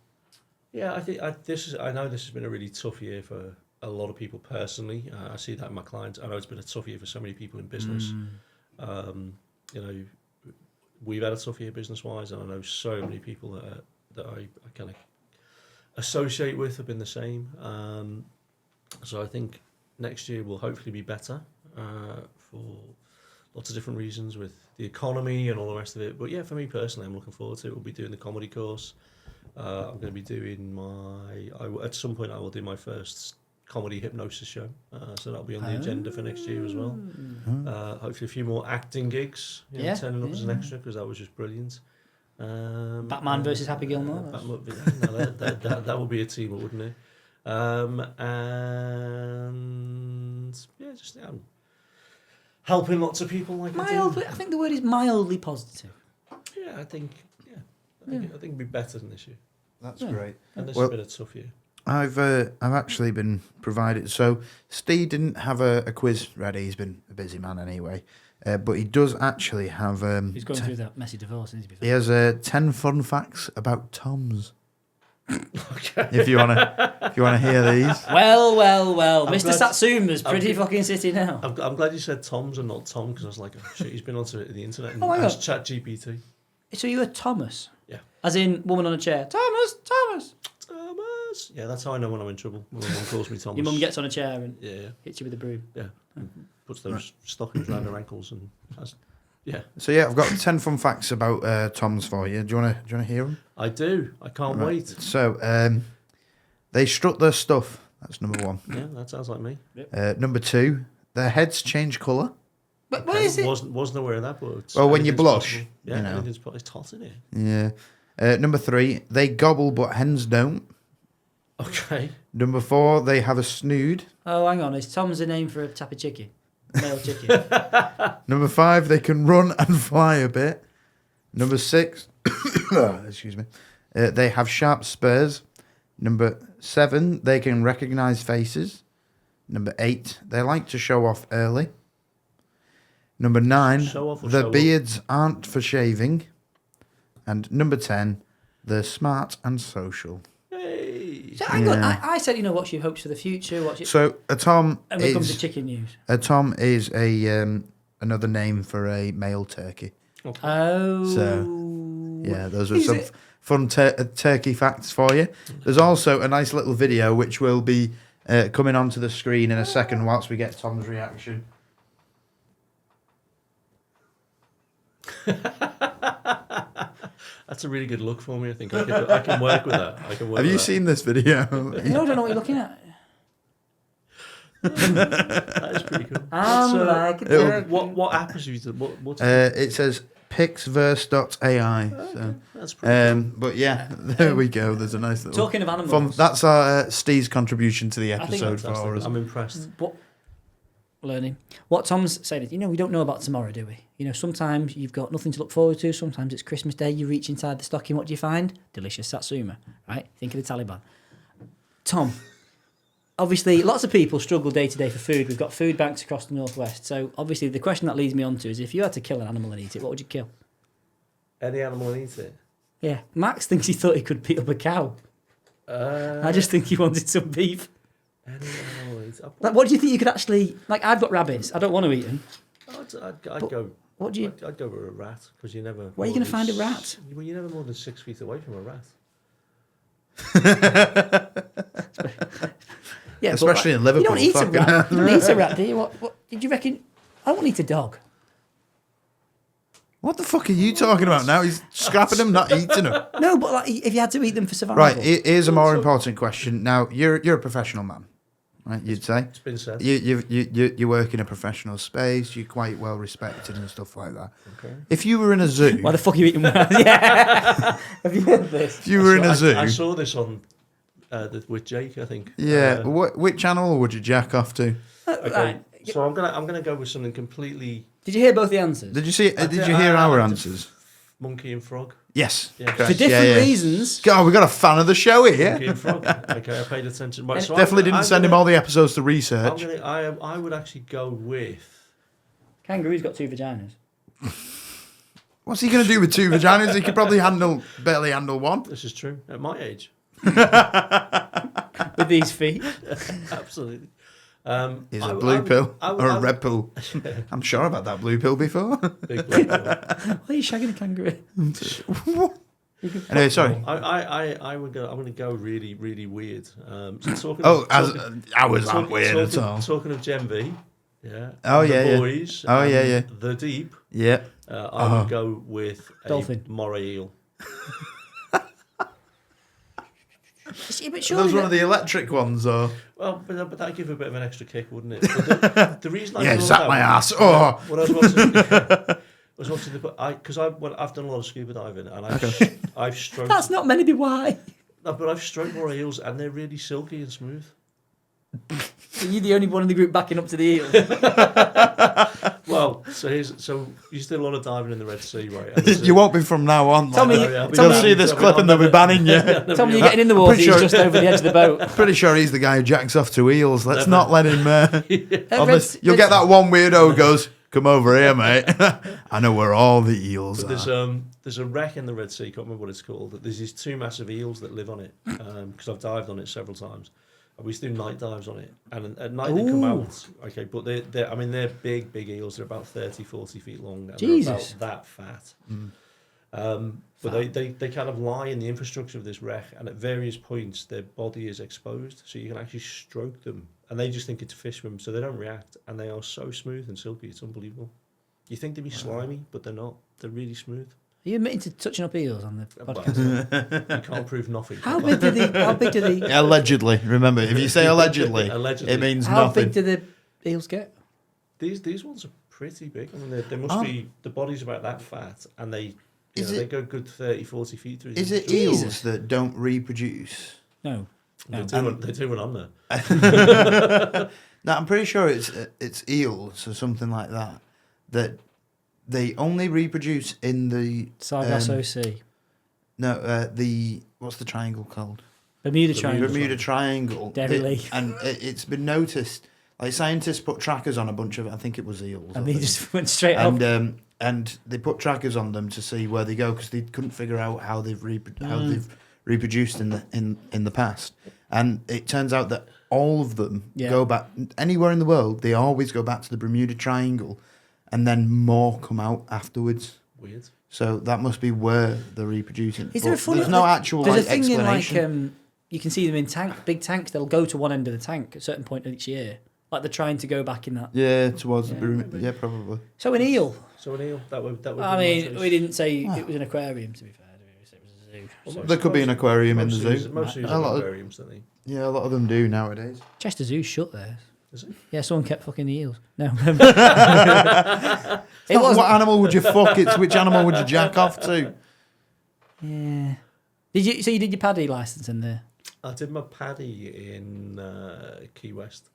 Speaker 3: Yeah, I think I know this has been a really tough year for a lot of people personally. I see that in my clients. I know it's been a tough year for so many people in business. We've had a tough year business-wise, and I know so many people that I kind of associate with have been the same. So I think next year will hopefully be better for lots of different reasons with the economy and all the rest of it. But yeah, for me personally, I'm looking forward to it. We'll be doing the comedy course. I'm going to be doing at some point I will do my first comedy hypnosis show. So that'll be on the agenda for next year as well. Hopefully a few more acting gigs, turning up as an extra, because that was just brilliant.
Speaker 2: Batman versus Happy Gilmore.
Speaker 3: That would be a team, wouldn't it? And yeah, just helping lots of people like
Speaker 2: Mildly, I think the word is mildly positive.
Speaker 3: I think it'd be better than this year.
Speaker 1: that's great.
Speaker 3: And this has been a tough year.
Speaker 1: I've actually been provided. So Steve didn't have a quiz ready. He's been a busy man anyway. But he does actually have.
Speaker 2: He's going through that messy divorce, isn't he?
Speaker 1: He has 10 fun facts about Toms.
Speaker 3: Okay.
Speaker 1: If you wanna hear these.
Speaker 2: Well. Mr. Satsuma's pretty fucking city now.
Speaker 3: I'm glad you said Tom's and not Tom, because I was like, oh shit, he's been onto the internet and
Speaker 2: hang
Speaker 3: asked
Speaker 2: on.
Speaker 3: ChatGPT.
Speaker 2: So you're Thomas?
Speaker 3: Yeah.
Speaker 2: As in woman on a chair. Thomas.
Speaker 3: Yeah, that's how I know when I'm in trouble. When my mum calls me Thomas.
Speaker 2: Your mum gets on a chair and
Speaker 3: Yeah.
Speaker 2: hits you with a broom.
Speaker 3: Yeah. Puts those stockings around her ankles and yeah.
Speaker 1: So yeah, I've got 10 fun facts about Toms for you. Do you wanna hear them?
Speaker 3: I do. I can't wait.
Speaker 1: So they strut their stuff. That's number 1.
Speaker 3: Yeah, that sounds like me.
Speaker 1: Number 2, their heads change colour.
Speaker 2: But what is it?
Speaker 3: Wasn't aware of that, but
Speaker 1: Well, when you
Speaker 3: anything's
Speaker 1: blush,
Speaker 3: possible. Yeah,
Speaker 1: you know.
Speaker 3: it's hot in it.
Speaker 1: Yeah. Number 3, they gobble but hens don't.
Speaker 3: Okay.
Speaker 1: Number 4, they have a snood.
Speaker 2: Oh, hang on. Is Tom's a name for a type of chicken? Male chicken.
Speaker 1: Number 5, they can run and fly a bit. Number 6, excuse me, they have sharp spurs. Number 7, they can recognise faces. Number 8, they like to show off early. Number 9,
Speaker 3: Show off or
Speaker 1: their
Speaker 3: show up?
Speaker 1: beards aren't for shaving. And number 10, they're smart and social.
Speaker 3: Hey.
Speaker 2: So hang on. I said, what's your hopes for the future?
Speaker 1: So a Tom
Speaker 2: and when it comes to
Speaker 1: is
Speaker 2: chicken news.
Speaker 1: a Tom is a another name for a male turkey.
Speaker 3: Okay.
Speaker 2: Oh.
Speaker 1: So yeah, those are
Speaker 2: Is
Speaker 1: some
Speaker 2: it-
Speaker 1: fun turkey facts for you. There's also a nice little video which will be coming onto the screen in a second whilst we get Tom's reaction.
Speaker 3: That's a really good look for me. I think I can work with that.
Speaker 1: Have you seen this video?
Speaker 2: No, I don't know what you're looking at.
Speaker 3: That is pretty cool.
Speaker 2: Like a turkey.
Speaker 3: What app is you? What's
Speaker 1: It says pixverse.ai. So,
Speaker 3: that's pretty cool.
Speaker 1: but yeah, there we go. There's a nice little.
Speaker 2: Talking of animals.
Speaker 1: Fun. That's our Steve's contribution to the
Speaker 2: think
Speaker 1: episode
Speaker 3: Fantastic.
Speaker 1: for us.
Speaker 3: I'm impressed.
Speaker 2: Learning. What Tom's saying is, we don't know about tomorrow, do we? Sometimes you've got nothing to look forward to. Sometimes it's Christmas Day. You reach inside the stocking. What do you find? Delicious Satsuma, right? Think of the Taliban. Tom, obviously, lots of people struggle day to day for food. We've got food banks across the northwest. So obviously, the question that leads me on to is, if you had to kill an animal and eat it, what would you kill?
Speaker 3: Any animal and eat it.
Speaker 2: Yeah, Max thinks he thought he could beat up a cow. I just think he wanted some beef.
Speaker 3: Any animal and eat it.
Speaker 2: Like, what do you think you could actually... Like, I've got rabbits. I don't want to eat them.
Speaker 3: I'd go.
Speaker 2: What do you...
Speaker 3: I'd go with a rat because you never.
Speaker 2: Where are you going to find a rat?
Speaker 3: Well, you're never more than 6 feet away from a rat.
Speaker 2: Yeah,
Speaker 1: Especially in Liverpool.
Speaker 2: You don't eat a
Speaker 1: fucking
Speaker 2: rat.
Speaker 1: hell.
Speaker 2: You don't eat a rat, do you? What did you reckon? I won't eat a dog.
Speaker 1: What the fuck are you talking about now? He's scrapping them, not eating them.
Speaker 2: No, but like, if you had to eat them for survival.
Speaker 1: Right, here's a more important question. Now, you're a professional man, right? You'd say
Speaker 3: It's been said.
Speaker 1: you work in a professional space. You're quite well respected and stuff like that.
Speaker 3: Okay.
Speaker 1: If you were in a zoo,
Speaker 2: Why the fuck are you eating rats? Yeah. Have you heard this?
Speaker 1: if you were in a zoo,
Speaker 3: I saw this on with Jake, I think.
Speaker 1: yeah, which animal would you jack off to?
Speaker 3: Okay.
Speaker 2: Right.
Speaker 3: So I'm gonna go with something completely
Speaker 2: Did you hear both the answers?
Speaker 1: Did you see? Did you hear our answers?
Speaker 3: monkey and frog.
Speaker 1: Yes.
Speaker 3: Yeah.
Speaker 2: For
Speaker 1: correct.
Speaker 2: different
Speaker 1: Yeah.
Speaker 2: reasons.
Speaker 1: God, we got a fan of the show here.
Speaker 3: Monkey and frog. Okay, I paid attention. Right, so
Speaker 1: Definitely didn't send him all the episodes to
Speaker 3: I'm
Speaker 1: research.
Speaker 3: I would actually go with.
Speaker 2: Kangaroo's got 2 vaginas.
Speaker 1: What's he going to do with 2 vaginas? He could probably barely handle one.
Speaker 3: This is true at my age.
Speaker 2: With these feet.
Speaker 3: Absolutely.
Speaker 1: Is a blue pill or a red pill? I'm sure I've had that blue pill before.
Speaker 3: Big blue pill.
Speaker 2: Why are you shagging a kangaroo?
Speaker 1: Anyway, sorry.
Speaker 3: I would go. I'm going to go really, really weird. So talking.
Speaker 1: Ours aren't weird at all.
Speaker 3: Talking of Gen V, yeah.
Speaker 1: Oh,
Speaker 3: and
Speaker 1: yeah,
Speaker 3: the
Speaker 1: yeah.
Speaker 3: boys.
Speaker 1: Oh,
Speaker 3: and
Speaker 1: yeah, yeah.
Speaker 3: The deep.
Speaker 1: Yeah.
Speaker 3: I would go with a
Speaker 2: Dolphin.
Speaker 3: moray eel.
Speaker 2: Yeah, but
Speaker 1: Are
Speaker 2: surely
Speaker 1: those one of the electric ones, or?
Speaker 3: Well, but that'd give a bit of an extra kick, wouldn't it? But the reason I
Speaker 1: Yeah,
Speaker 3: thought
Speaker 1: zap
Speaker 3: that
Speaker 1: my
Speaker 3: was-
Speaker 1: ass. Oh.
Speaker 3: When I was watching, because I've done a lot of scuba diving and I've stroked.
Speaker 2: That's not meant to be why.
Speaker 3: No, but I've stroked moray eels and they're really silky and smooth.
Speaker 2: So you're the only one in the group backing up to the eels.
Speaker 3: Well, so you did a lot of diving in the Red Sea, right? And there's
Speaker 1: You won't be from now on.
Speaker 2: Tell me-
Speaker 1: like that.
Speaker 3: yeah,
Speaker 1: They'll
Speaker 2: me-
Speaker 1: see this clip and they'll be banning you.
Speaker 2: Tell me you're getting in the water,
Speaker 1: pretty
Speaker 2: he's
Speaker 1: sure-
Speaker 2: just over the edge of the boat.
Speaker 1: Pretty sure he's the guy who jacks off to eels. Let's
Speaker 3: Never.
Speaker 1: not let him. You'll
Speaker 2: Red-
Speaker 1: get that one weirdo who goes, "Come over here, mate. I know where all the eels
Speaker 3: But
Speaker 1: are."
Speaker 3: there's a wreck in the Red Sea. Can't remember what it's called. There's these 2 massive eels that live on it because I've dived on it several times. And we used to do night dives on it, and at night they come out. Okay, but they're big eels. They're about 30, 40 feet long. And
Speaker 2: Jesus.
Speaker 3: they're about that fat. But they kind of lie in the infrastructure of this wreck, and at various points their body is exposed, so you can actually stroke them, and they just think it's fish swim, so they don't react, and they are so smooth and silky. It's unbelievable. You think they'd be slimy, but they're not. They're really smooth.
Speaker 2: Are you admitting to touching up eels on the podcast?
Speaker 3: You can't prove nothing.
Speaker 2: How big do the
Speaker 1: Allegedly, remember, if you say allegedly,
Speaker 3: Allegedly.
Speaker 1: it means
Speaker 2: how
Speaker 1: nothing.
Speaker 2: big do the eels get?
Speaker 3: These ones are pretty big. I mean, they must be, the body's about that fat, and they go good 30, 40 feet through.
Speaker 1: Is it
Speaker 2: Jesus.
Speaker 1: eels that don't reproduce?
Speaker 2: No.
Speaker 3: They do when I'm there.
Speaker 1: No, I'm pretty sure it's eels or something like that. That they only reproduce in the
Speaker 2: Sargasso Sea.
Speaker 1: No, what's the triangle called?
Speaker 2: Bermuda Triangle.
Speaker 1: Bermuda Triangle.
Speaker 2: Dairy Leaf.
Speaker 1: And it's been noticed. Like scientists put trackers on a bunch of, I think it was eels.
Speaker 2: And
Speaker 1: I
Speaker 2: they
Speaker 1: think.
Speaker 2: just went straight up.
Speaker 1: And they put trackers on them to see where they go because they couldn't figure out how they've reproduced in the past. And it turns out that all of them go back anywhere in the world. They always go back to the Bermuda Triangle, and then more come out afterwards.
Speaker 3: Weird.
Speaker 1: So that must be where they're reproducing.
Speaker 2: Is there a funny?
Speaker 1: There's no actual
Speaker 2: There's a thing
Speaker 1: explanation.
Speaker 2: in you can see them in big tanks. They'll go to one end of the tank at a certain point each year. Like they're trying to go back in that.
Speaker 1: Yeah, towards the Bermuda. Yeah, probably.
Speaker 2: So an eel.
Speaker 3: So an eel, that would.
Speaker 2: I
Speaker 3: be
Speaker 2: mean,
Speaker 3: my choice.
Speaker 2: we didn't say it was an aquarium. To be fair, we said it was a zoo.
Speaker 3: Well,
Speaker 1: There could be an aquarium in the
Speaker 3: most
Speaker 1: zoo.
Speaker 3: Most zoos
Speaker 1: A
Speaker 3: have
Speaker 1: lot of-
Speaker 3: aquariums, don't they?
Speaker 1: Yeah, a lot of them do nowadays.
Speaker 2: Chester Zoo's shut there.
Speaker 3: Is it?
Speaker 2: Yeah, someone kept fucking the eels. No.
Speaker 1: It was. What animal would you fuck? It's which animal would you jack off to?
Speaker 2: Yeah. Did you? So you did your paddy license in there?
Speaker 3: I did my paddy in Key West.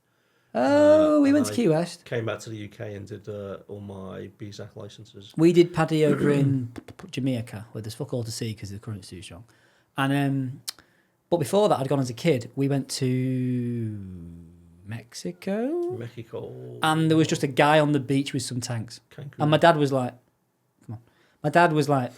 Speaker 2: Oh, we went to
Speaker 3: I
Speaker 2: Key West.
Speaker 3: Came back to the UK and did all my BZAC licenses.
Speaker 2: We did paddy over in Jamaica, where there's fuck all to see because the current's too strong. And But before that, I'd gone as a kid. We went to Mexico, and there was just a guy on the beach with some tanks.
Speaker 3: Cancun.
Speaker 2: And my dad was like, "Come on." My dad was like,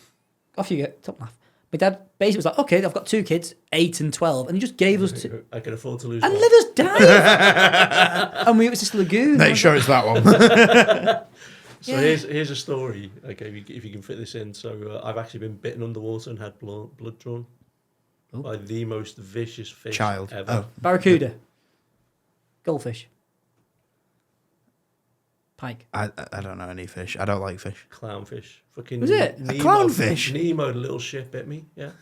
Speaker 2: "Off you go, don't laugh." My dad basically was like, "Okay, I've got 2 kids, 8 and 12," and he just gave us to
Speaker 3: I can afford to lose
Speaker 2: and
Speaker 3: one.
Speaker 2: let us dive. And it was this lagoon.
Speaker 1: Make sure it's that one.
Speaker 3: So here's a story. Okay, if you can fit this in. So I've actually been bitten underwater and had blood drawn by the most vicious fish ever.
Speaker 1: Oh.
Speaker 2: Barracuda, goldfish, pike.
Speaker 1: I don't know any fish. I don't like fish.
Speaker 3: Clownfish. Fucking
Speaker 2: Was it?
Speaker 1: A clownfish?
Speaker 3: Nemo, the little shit, bit me. Yeah.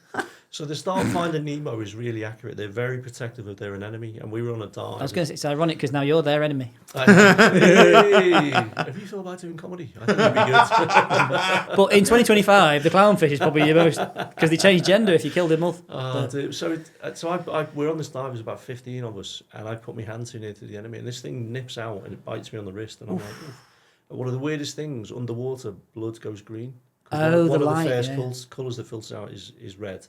Speaker 3: So the start of Finding Nemo is really accurate. They're very protective of their enemy, and we were on a dive.
Speaker 2: I was going to say it's ironic because now you're their enemy.
Speaker 3: Hey, have you thought about doing comedy? I think it'd be good.
Speaker 2: But in 2025, the clownfish is probably your most because they changed gender if you killed a moth.
Speaker 3: Dude, so we're on this dive. There's about 15 of us, and I put my hand too near to the enemy, and this thing nips out and it bites me on the wrist, and I'm like, oof. One of the weirdest things underwater, blood goes green.
Speaker 2: Oh,
Speaker 3: one
Speaker 2: the
Speaker 3: of
Speaker 2: light,
Speaker 3: the first colours that filters out is red.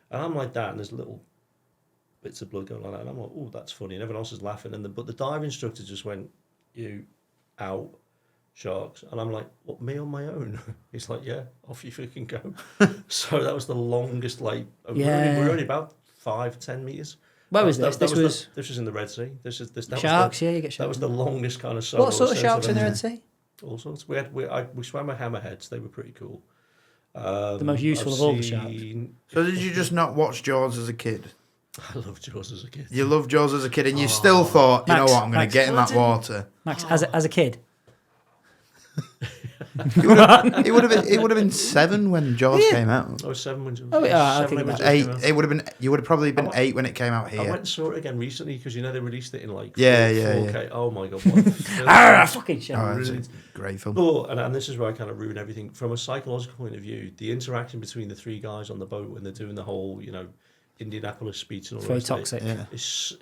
Speaker 3: And I'm like that, and there's little bits of blood going like that. And I'm like, oh, that's funny. And everyone else is laughing. But the dive instructor just went, you out, sharks. And I'm like, what, me on my own? He's like, yeah, off you fucking go. So that was the longest, like, we're only about 5-10 metres.
Speaker 2: Where was this? This
Speaker 3: was in the Red Sea.
Speaker 2: Sharks, yeah, you get sharks.
Speaker 3: That was the longest kind of solo.
Speaker 2: What sort of
Speaker 3: sense
Speaker 2: sharks in the
Speaker 3: it.
Speaker 2: Red Sea?
Speaker 3: All sorts. We swam with hammerheads. They were pretty cool.
Speaker 2: The most useful of all the sharks.
Speaker 1: So did you just not watch Jaws as a kid?
Speaker 3: I loved Jaws as a kid.
Speaker 1: You loved Jaws as a kid, and you still thought, you know
Speaker 2: Max,
Speaker 1: what, I'm going to get in that water.
Speaker 2: Max, as a kid.
Speaker 1: He would have been 7 when Jaws came out.
Speaker 3: I was 7 when Jaws.
Speaker 2: Oh, yeah, I
Speaker 3: 7
Speaker 2: think
Speaker 3: when
Speaker 2: about
Speaker 3: Jaws came out.
Speaker 1: You would have probably been 8 when it came out
Speaker 3: I
Speaker 1: here.
Speaker 3: went and saw it again recently because they released it in like
Speaker 1: 4K.
Speaker 3: Oh my god! What a film.
Speaker 2: Fucking shit.
Speaker 1: Oh, it's a great film.
Speaker 3: But and this is where I kind of ruin everything from a psychological point of view. The interaction between the 3 guys on the boat when they're doing the whole, Indianapolis speech and all
Speaker 2: Very
Speaker 3: that.
Speaker 2: toxic.
Speaker 1: Yeah.
Speaker 3: It's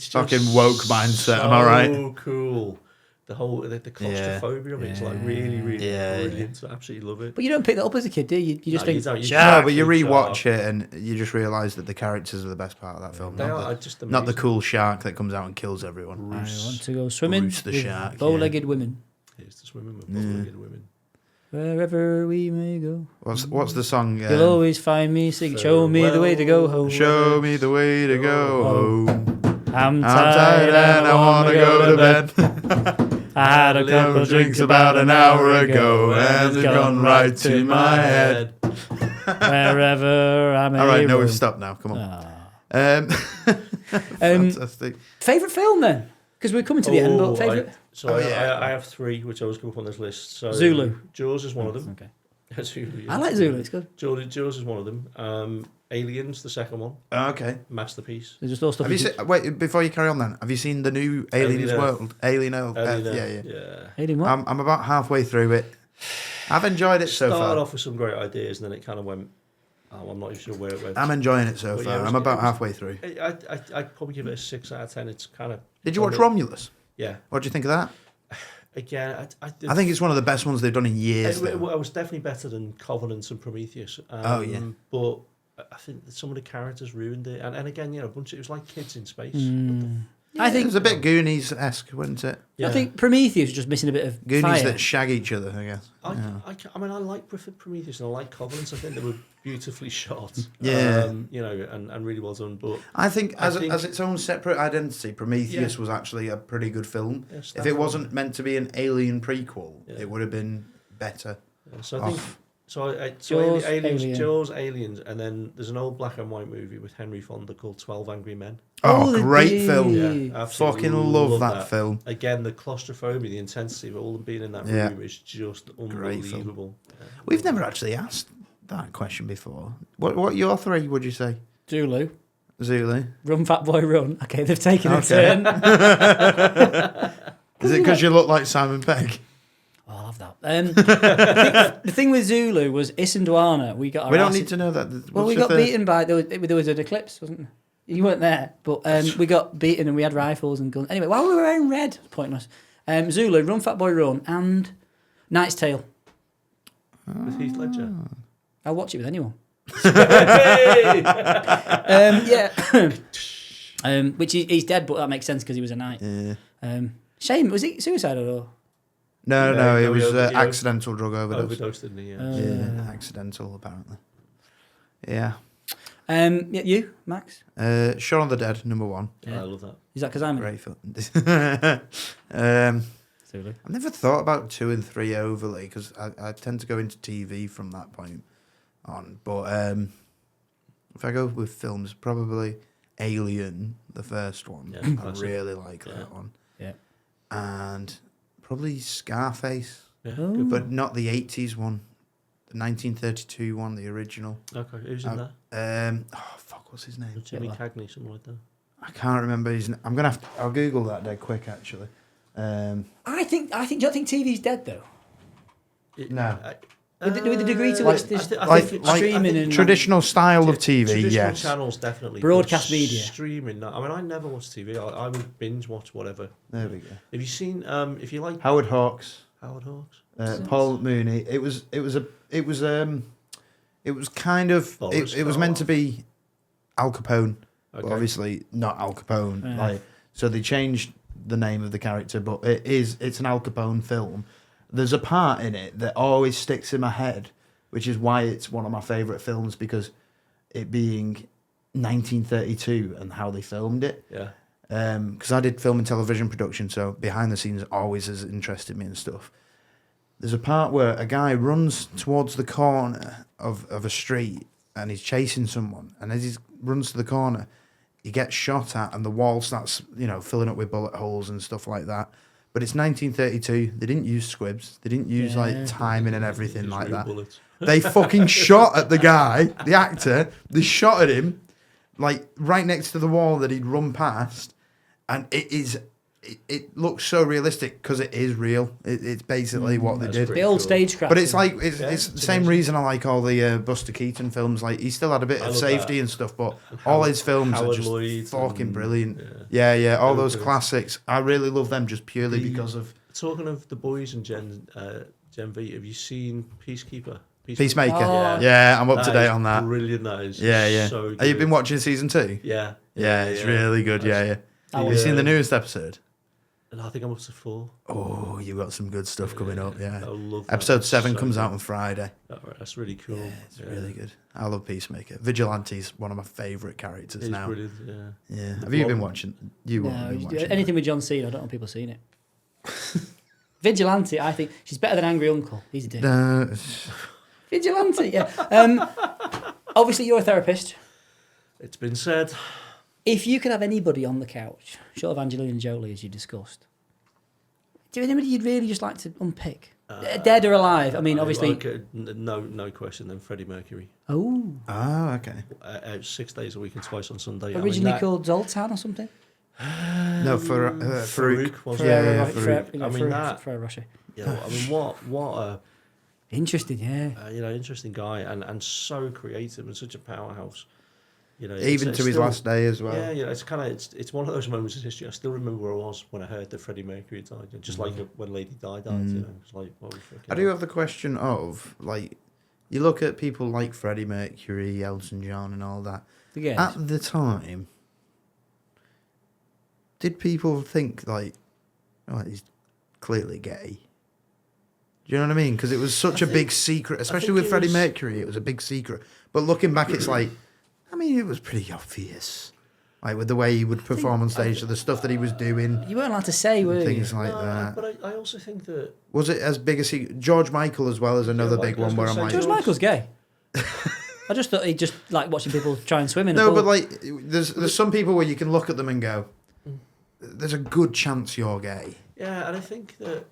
Speaker 3: just
Speaker 1: Fucking woke mindset, am I right?
Speaker 3: So cool. The whole the claustrophobia of it is like really, really brilliant. So I absolutely love it.
Speaker 2: But you don't pick that up as a kid, do you? You just think,
Speaker 3: don't.
Speaker 1: No, but you rewatch it and you just realise that the characters are the best part of that film.
Speaker 3: They are just
Speaker 1: not the
Speaker 3: amazing.
Speaker 1: cool shark that comes out and kills everyone.
Speaker 2: I want to go swimming
Speaker 1: Bruce the
Speaker 2: with
Speaker 1: shark,
Speaker 2: bow-legged women.
Speaker 3: Here's the swimming with bow-legged women.
Speaker 2: Wherever we may go.
Speaker 1: What's the song?
Speaker 2: You'll always find me sing, show me the way to go home.
Speaker 1: Show me the way to go home.
Speaker 2: I'm
Speaker 1: I'm tired and I want to go to bed.
Speaker 2: I had a couple of drinks
Speaker 1: about an hour ago and it's gone right to my head.
Speaker 2: Wherever I may
Speaker 1: All right, no,
Speaker 2: roam.
Speaker 1: we've stopped now. Come on. Fantastic.
Speaker 2: Favourite film then? Because we're coming to the end. But favourite.
Speaker 3: I have 3, which I always come up on this list. So
Speaker 2: Zulu.
Speaker 3: Jaws is one of them.
Speaker 2: Okay.
Speaker 3: Zulu,
Speaker 2: I like Zulu. It's good.
Speaker 3: Jaws is one of them. Aliens, the second one.
Speaker 1: Okay.
Speaker 3: Masterpiece.
Speaker 2: There's just all stuff.
Speaker 1: Have you seen, wait, before you carry on then, have you seen the new Aliens
Speaker 3: Alien Earth.
Speaker 1: World? Alien Earth?
Speaker 3: Yeah.
Speaker 2: Alien what?
Speaker 1: I'm about halfway through it. I've enjoyed it so far.
Speaker 3: Started off with some great ideas, and then it kind of went. Oh, I'm not even sure where it went.
Speaker 1: I'm enjoying it so
Speaker 3: But
Speaker 1: far.
Speaker 3: yeah,
Speaker 1: I'm about halfway through.
Speaker 3: I'd probably give it a 6 out of 10. It's kind of.
Speaker 1: Did you watch Romulus?
Speaker 3: Yeah.
Speaker 1: What do you think of that?
Speaker 3: Again,
Speaker 1: I think it's one of the best ones they've done in years.
Speaker 3: It was definitely better than Covenant and Prometheus. But I think that some of the characters ruined it. And again, it was like kids in space.
Speaker 1: I think it was a bit Goonies-esque, wasn't it?
Speaker 3: Yeah.
Speaker 2: I think Prometheus was just missing a bit of
Speaker 1: Goonies
Speaker 2: fire.
Speaker 1: that shag each other, I guess.
Speaker 3: I mean, I like Prometheus and I like Covenant. I think they were beautifully shot.
Speaker 1: Yeah.
Speaker 3: And really well done. But
Speaker 1: I think as its own separate identity, Prometheus was actually a pretty good film.
Speaker 3: Yeah,
Speaker 1: if it wasn't meant to be an Alien prequel, it would have been better.
Speaker 3: Yeah, so I think.
Speaker 2: Jaws,
Speaker 3: Aliens, and then there's an old black and white movie with Henry Fonda called 12 Angry Men.
Speaker 1: Oh, great film.
Speaker 3: Yeah, absolutely
Speaker 1: fucking love that film.
Speaker 3: Again, the claustrophobia, the intensity of all them being in that room is just unbelievable. Yeah.
Speaker 1: We've never actually asked that question before. What are your 3, would you say?
Speaker 2: Zulu.
Speaker 1: Run,
Speaker 2: Fat Boy, Run. Okay, they've taken a turn.
Speaker 1: Is it because you look like Simon Pegg?
Speaker 2: Oh, I love that. The thing with Zulu was Isandwana. We don't
Speaker 1: need to know that.
Speaker 2: Well, we got beaten by there was an eclipse, wasn't there? You weren't there, but we got beaten and we had rifles and guns. Anyway, while we were wearing red, pointless. Zulu, Run Fat Boy Run, and Knight's Tale.
Speaker 3: With Heath Ledger.
Speaker 2: I'll watch it with anyone. Yeah. Which he's dead, but that makes sense because he was a knight.
Speaker 1: Yeah.
Speaker 2: Shame, was he suicidal or?
Speaker 1: No, it was
Speaker 3: he
Speaker 1: accidental drug overdose.
Speaker 3: Overdosed, didn't he? Yeah.
Speaker 1: Yeah, accidental apparently. Yeah.
Speaker 2: You, Max?
Speaker 1: Shaun of the Dead, number 1.
Speaker 3: I love that.
Speaker 2: Is that because I'm in
Speaker 1: Great film. I've
Speaker 2: Zulu?
Speaker 1: never thought about 2 and 3 overly because I tend to go into TV from that point on. But if I go with films, probably Alien, the first one.
Speaker 3: Yeah,
Speaker 1: I really like that one.
Speaker 2: Yeah.
Speaker 1: And probably Scarface,
Speaker 3: Yeah.
Speaker 2: Oh.
Speaker 1: but not the 80s one. The 1932 one, the original.
Speaker 3: Okay, who's in that?
Speaker 1: What's his name?
Speaker 3: Jimmy Cagney, something like that.
Speaker 1: I can't remember his name. I'm gonna have to. I'll Google that dead quick actually.
Speaker 2: I think. Do you not think TV's dead though?
Speaker 1: No.
Speaker 2: With the degree to
Speaker 1: Like-
Speaker 2: which there's
Speaker 3: I think
Speaker 2: streaming and
Speaker 1: Traditional style of TV,
Speaker 3: traditional
Speaker 1: yes.
Speaker 3: channels definitely.
Speaker 2: Broadcast
Speaker 3: but
Speaker 2: media.
Speaker 3: Streaming. No. I mean, I never watch TV. I would binge watch whatever.
Speaker 1: There we go.
Speaker 3: Have you seen? If you like
Speaker 1: Howard Hawks,
Speaker 3: Howard Hawks.
Speaker 1: Paul Mooney. It was kind of
Speaker 3: Boris
Speaker 1: it was meant to be Al Capone, but
Speaker 3: Okay.
Speaker 1: obviously not Al Capone.
Speaker 2: Yeah.
Speaker 1: Like, so they changed the name of the character, but it's an Al Capone film. There's a part in it that always sticks in my head, which is why it's one of my favourite films, because it being 1932 and how they filmed it.
Speaker 3: Yeah.
Speaker 1: Because I did film and television production, so behind the scenes always has interested me and stuff. There's a part where a guy runs towards the corner of a street and he's chasing someone, and as he runs to the corner, he gets shot at and the wall starts, filling up with bullet holes and stuff like that. But it's 1932. They didn't use squibs. They didn't use timing and everything
Speaker 3: Just
Speaker 1: like
Speaker 3: real
Speaker 1: that.
Speaker 3: bullets.
Speaker 1: They fucking shot at the guy, the actor. They shot at him, like right next to the wall that he'd run past, and it looks so realistic because it is real. It's basically what they did.
Speaker 2: the old
Speaker 3: cool.
Speaker 2: stagecraft.
Speaker 1: But it's like it's the
Speaker 3: it's
Speaker 1: same reason I like all the Buster Keaton films. Like he still had a bit
Speaker 3: I
Speaker 1: of
Speaker 3: love
Speaker 1: safety
Speaker 3: that.
Speaker 1: and stuff, but
Speaker 3: And
Speaker 1: all
Speaker 3: Howard-
Speaker 1: his films are
Speaker 3: Howard
Speaker 1: just
Speaker 3: Lloyd
Speaker 1: fucking
Speaker 3: and-
Speaker 1: brilliant.
Speaker 3: yeah.
Speaker 1: Yeah, all
Speaker 3: Very
Speaker 1: those
Speaker 3: good.
Speaker 1: classics. I really love them just purely
Speaker 3: The-
Speaker 1: because of
Speaker 3: Talking of the boys and Gen V, have you seen Peacekeeper?
Speaker 1: Peacemaker.
Speaker 2: Oh.
Speaker 1: Yeah, I'm up to
Speaker 3: That
Speaker 1: date
Speaker 3: is
Speaker 1: on that.
Speaker 3: Brilliant, that is.
Speaker 1: Yeah.
Speaker 3: So
Speaker 1: Have you
Speaker 3: good.
Speaker 1: been watching season 2?
Speaker 3: Yeah.
Speaker 1: Yeah, it's really good. Yeah. Have you seen the newest episode?
Speaker 3: And I think I'm up to 4.
Speaker 1: Oh, you got some good stuff coming up. Yeah.
Speaker 3: I love that.
Speaker 1: Episode
Speaker 3: That's
Speaker 1: 7
Speaker 3: so
Speaker 1: comes
Speaker 3: good.
Speaker 1: out on Friday.
Speaker 3: That's really cool.
Speaker 1: It's really good. I love Peacemaker. Vigilante's one of my favourite characters
Speaker 3: He's
Speaker 1: now.
Speaker 3: brilliant, yeah.
Speaker 1: Yeah.
Speaker 3: The
Speaker 1: Have you been
Speaker 3: blonde-
Speaker 1: watching? You won't
Speaker 2: No,
Speaker 1: have been watching.
Speaker 2: anything with John Cena, I don't want people seeing it. Vigilante, I think she's better than Angry Uncle. He's a dick.
Speaker 1: No.
Speaker 2: Vigilante, yeah. Obviously, you're a therapist.
Speaker 3: It's been said.
Speaker 2: If you could have anybody on the couch, short of Angelina Jolie, as you discussed, do you have anybody you'd really just like to unpick? Dead or alive? I mean, obviously.
Speaker 3: Okay, no question. Then Freddie Mercury.
Speaker 2: Oh,
Speaker 1: Okay.
Speaker 3: Out 6 days a week and twice on Sunday.
Speaker 2: originally called Zoltan or something.
Speaker 1: No, for Farouk.
Speaker 3: Farouk was
Speaker 1: Yeah,
Speaker 3: Farouk.
Speaker 1: Farouk.
Speaker 3: I mean that.
Speaker 2: for Russia.
Speaker 3: You know, I mean, what
Speaker 2: Interesting, yeah.
Speaker 3: a interesting guy and so creative and such a powerhouse. You know,
Speaker 1: Even
Speaker 3: it's
Speaker 1: to his
Speaker 3: still-
Speaker 1: last day as well.
Speaker 3: Yeah, it's kind of it's one of those moments in history. I still remember where I was when I heard that Freddie Mercury died. Just like when Lady Di died. You know, it's like what
Speaker 1: I do have the question of, like, you look at people like Freddie Mercury, Elton John and all that.
Speaker 2: Yeah.
Speaker 1: At the time, did people think, like, oh, he's clearly gay? Do you know what I mean? Because it was such a big secret, especially
Speaker 3: think
Speaker 1: with
Speaker 3: it
Speaker 1: Freddie
Speaker 3: was-
Speaker 1: Mercury, it was a big secret. But looking back, it's like, I mean, it was pretty obvious. Like, with the way he would perform on stage, the stuff that he was doing,
Speaker 2: You weren't allowed to say, were you?
Speaker 1: things like that.
Speaker 3: But I also think that
Speaker 1: Was it as big as he... George Michael as well as another
Speaker 3: Yeah,
Speaker 1: big
Speaker 3: I was
Speaker 1: one where I'm
Speaker 3: gonna
Speaker 1: like...
Speaker 3: say
Speaker 2: George Michael's gay. I just thought he just liked watching people try and swim in a
Speaker 1: No,
Speaker 2: pool.
Speaker 1: but like, there's some people where you can look at them and go, there's a good chance you're gay.
Speaker 3: yeah, and I think that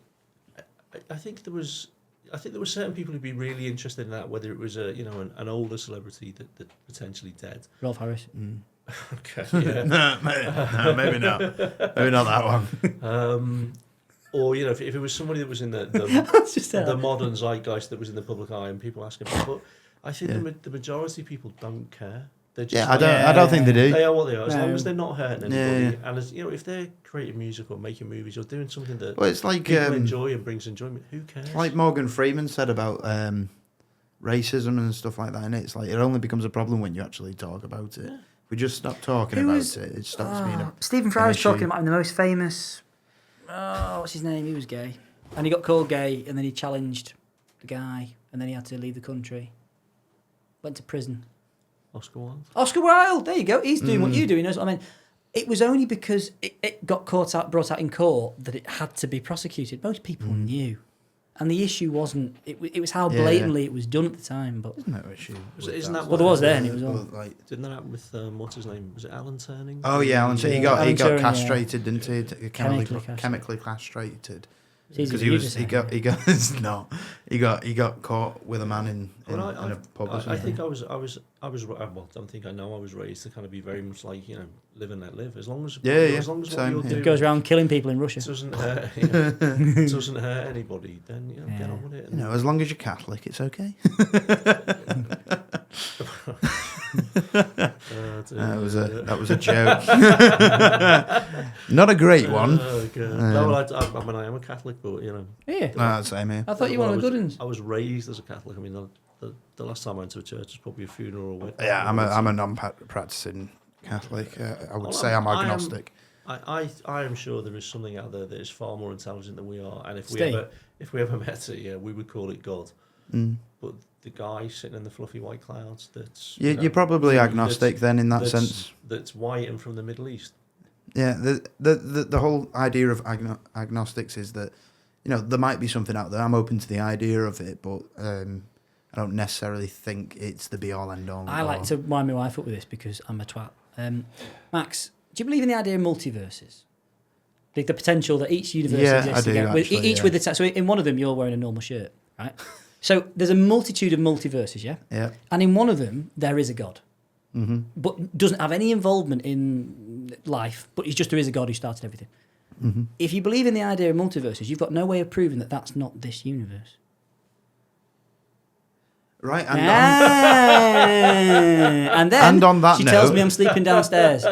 Speaker 3: I think there were certain people who'd be really interested in that, whether it was an older celebrity that potentially dead.
Speaker 2: Rolf Harris.
Speaker 3: Okay, yeah.
Speaker 1: No, maybe not. Maybe not that one.
Speaker 3: Or if it was somebody that was in the
Speaker 2: That's just
Speaker 3: the modern zeitgeist that was in the public eye and people asking about. But I think
Speaker 1: Yeah.
Speaker 3: the majority of people don't care. They're just
Speaker 1: Yeah,
Speaker 3: like,
Speaker 1: I don't think they do.
Speaker 3: They are what they are, as
Speaker 2: No.
Speaker 3: long as they're not hurting
Speaker 1: Yeah,
Speaker 3: anybody.
Speaker 1: yeah.
Speaker 3: And as if they're creating music or making movies or doing something that
Speaker 1: Well, it's like
Speaker 3: people enjoy and brings enjoyment, who cares?
Speaker 1: like Morgan Freeman said about racism and stuff like that. And it's like it only becomes a problem when you actually talk about it. If we just stop talking about it stops being a.
Speaker 2: Stephen Fry was
Speaker 1: issue.
Speaker 2: talking about him, the most famous. What's his name? He was gay, and he got called gay, and then he challenged the guy, and then he had to leave the country. Went to prison.
Speaker 3: Oscar Wilde.
Speaker 2: Oscar Wilde. There you go. He's doing what you do. He knows what I mean. It was only because it got brought out in court that it had to be prosecuted. Most people knew. And the issue wasn't... It was how blatantly it was done at the time. But
Speaker 1: No issue.
Speaker 3: Isn't that
Speaker 2: well, there was then. It was all...
Speaker 1: Like,
Speaker 3: didn't that happen with, what's his name? Was it Alan Turning?
Speaker 1: oh, yeah, Alan Turing.
Speaker 2: Alan
Speaker 1: He got
Speaker 2: Turing,
Speaker 1: castrated, didn't he?
Speaker 2: Chemically
Speaker 1: Chemically castrated.
Speaker 2: It's easy
Speaker 1: Because
Speaker 2: for you to say.
Speaker 1: he got caught with a man in a pub or something.
Speaker 3: I think I was well, don't think I know I was raised to kind of be very much like, live and let live. As long as as long as what
Speaker 1: same
Speaker 3: you're
Speaker 1: here.
Speaker 3: doing
Speaker 2: Goes around killing people in Russia.
Speaker 3: doesn't hurt, doesn't hurt anybody, then get on with it.
Speaker 1: As long as you're Catholic, it's okay. That was a joke. Not a great one.
Speaker 3: Oh, God. No, well, I mean, I am a Catholic, but
Speaker 2: Yeah.
Speaker 1: Same here.
Speaker 2: I thought you were one of the good ones.
Speaker 3: I was raised as a Catholic. I mean, the last time I went to a church was probably a funeral or a wedding.
Speaker 1: Yeah, I'm a non-practicing Catholic. I would say I'm agnostic.
Speaker 3: I am sure there is something out there that is far more intelligent than we are, and if we ever met it, we would call it God. But the guy sitting in the fluffy white clouds,
Speaker 1: You're probably agnostic then in that sense.
Speaker 3: That's white and from the Middle East.
Speaker 1: Yeah, the whole idea of agnostics is that there might be something out there. I'm open to the idea of it, but I don't necessarily think it's the be all end all.
Speaker 2: I like to wind my wife up with this because I'm a twat. Max, do you believe in the idea of multiverses? The potential that each universe exists
Speaker 1: I do,
Speaker 2: together,
Speaker 1: actually,
Speaker 2: with the so in one of them you're wearing a normal shirt, right? So there's a multitude of multiverses, yeah?
Speaker 1: Yeah.
Speaker 2: And in one of them there is a God. But doesn't have any involvement in life, but there is a God who started everything. If you believe in the idea of multiverses, you've got no way of proving that that's not this universe.
Speaker 1: Right,
Speaker 2: and then
Speaker 1: and on that
Speaker 2: she tells
Speaker 1: note-
Speaker 2: me I'm sleeping downstairs.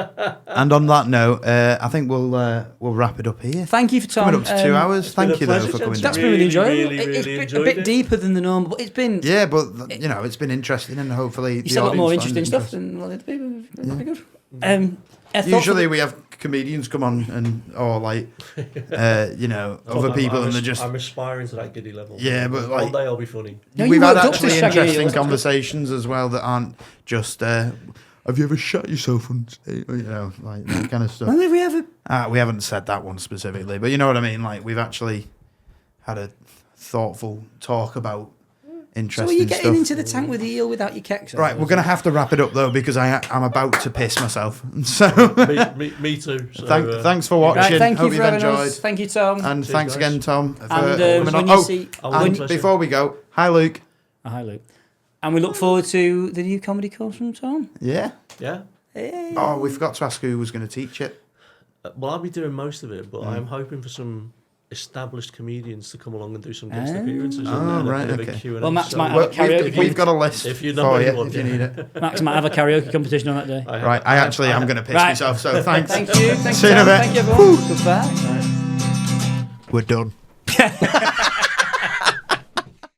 Speaker 1: And on that note, I think we'll wrap it up here.
Speaker 2: Thank you for Tom.
Speaker 1: Coming up to 2 hours. Thank
Speaker 3: been
Speaker 1: you
Speaker 3: a
Speaker 1: though
Speaker 3: pleasure,
Speaker 1: for coming
Speaker 3: gents.
Speaker 2: That's
Speaker 1: down.
Speaker 2: been really enjoyable.
Speaker 3: Really,
Speaker 2: It's
Speaker 3: really
Speaker 2: been a
Speaker 3: enjoyed
Speaker 2: bit
Speaker 3: it.
Speaker 2: deeper than the normal, but it's been.
Speaker 1: Yeah, but it's been interesting, and hopefully
Speaker 2: You
Speaker 1: the
Speaker 2: said a lot more
Speaker 1: audience
Speaker 2: interesting
Speaker 1: finds
Speaker 2: stuff than a lot of the people. Very good.
Speaker 1: Usually we have comedians come on or like other people, and they're just
Speaker 3: I'm aspiring to that giddy level.
Speaker 1: but
Speaker 3: One day I'll be funny.
Speaker 2: No, you
Speaker 1: we've had
Speaker 2: worked up to
Speaker 1: actually
Speaker 2: Shaggy
Speaker 1: interesting
Speaker 2: News.
Speaker 1: conversations as well that aren't just have you ever shot yourself on stage? Like that kind of stuff.
Speaker 2: When have we ever?
Speaker 1: We haven't said that one specifically, but you know what I mean. Like we've actually had a thoughtful talk about
Speaker 2: So
Speaker 1: interesting
Speaker 2: are you getting
Speaker 1: stuff.
Speaker 2: into the tank with the eel without your kecks? on?
Speaker 1: Right, we're going to have to wrap it up though because I'm about to piss myself. So
Speaker 3: me too. So,
Speaker 1: thanks for watching.
Speaker 2: Right, thank you
Speaker 1: Hope
Speaker 2: for
Speaker 1: you've
Speaker 2: having
Speaker 1: enjoyed.
Speaker 2: us. Thank you, Tom.
Speaker 1: And
Speaker 3: Cheers,
Speaker 1: thanks
Speaker 3: guys.
Speaker 1: again, Tom. For
Speaker 2: And
Speaker 1: coming
Speaker 2: when
Speaker 1: on.
Speaker 2: you see,
Speaker 1: and before we go, hi Luke.
Speaker 2: hi Luke, and we look forward to the new comedy course from Tom.
Speaker 1: Yeah.
Speaker 3: Yeah.
Speaker 2: Hey.
Speaker 1: Oh, we forgot to ask who was going to teach it.
Speaker 3: Well, I'll be doing most of it, but I'm hoping for some established comedians to come along and do some guest appearances. and
Speaker 1: right,
Speaker 3: a bit of a
Speaker 1: okay.
Speaker 3: Q&A.
Speaker 2: Well, Max might have
Speaker 1: Well,
Speaker 2: a karaoke.
Speaker 1: we've got a list
Speaker 3: If you know
Speaker 1: for you
Speaker 3: anyone,
Speaker 1: if you need it.
Speaker 2: Max might have a karaoke competition on that day.
Speaker 1: Right, I actually am going to piss
Speaker 2: Right.
Speaker 1: myself, so thanks.
Speaker 2: Thank you.
Speaker 1: See you in a bit.
Speaker 2: Thank you, everyone. Goodbye.
Speaker 1: We're done.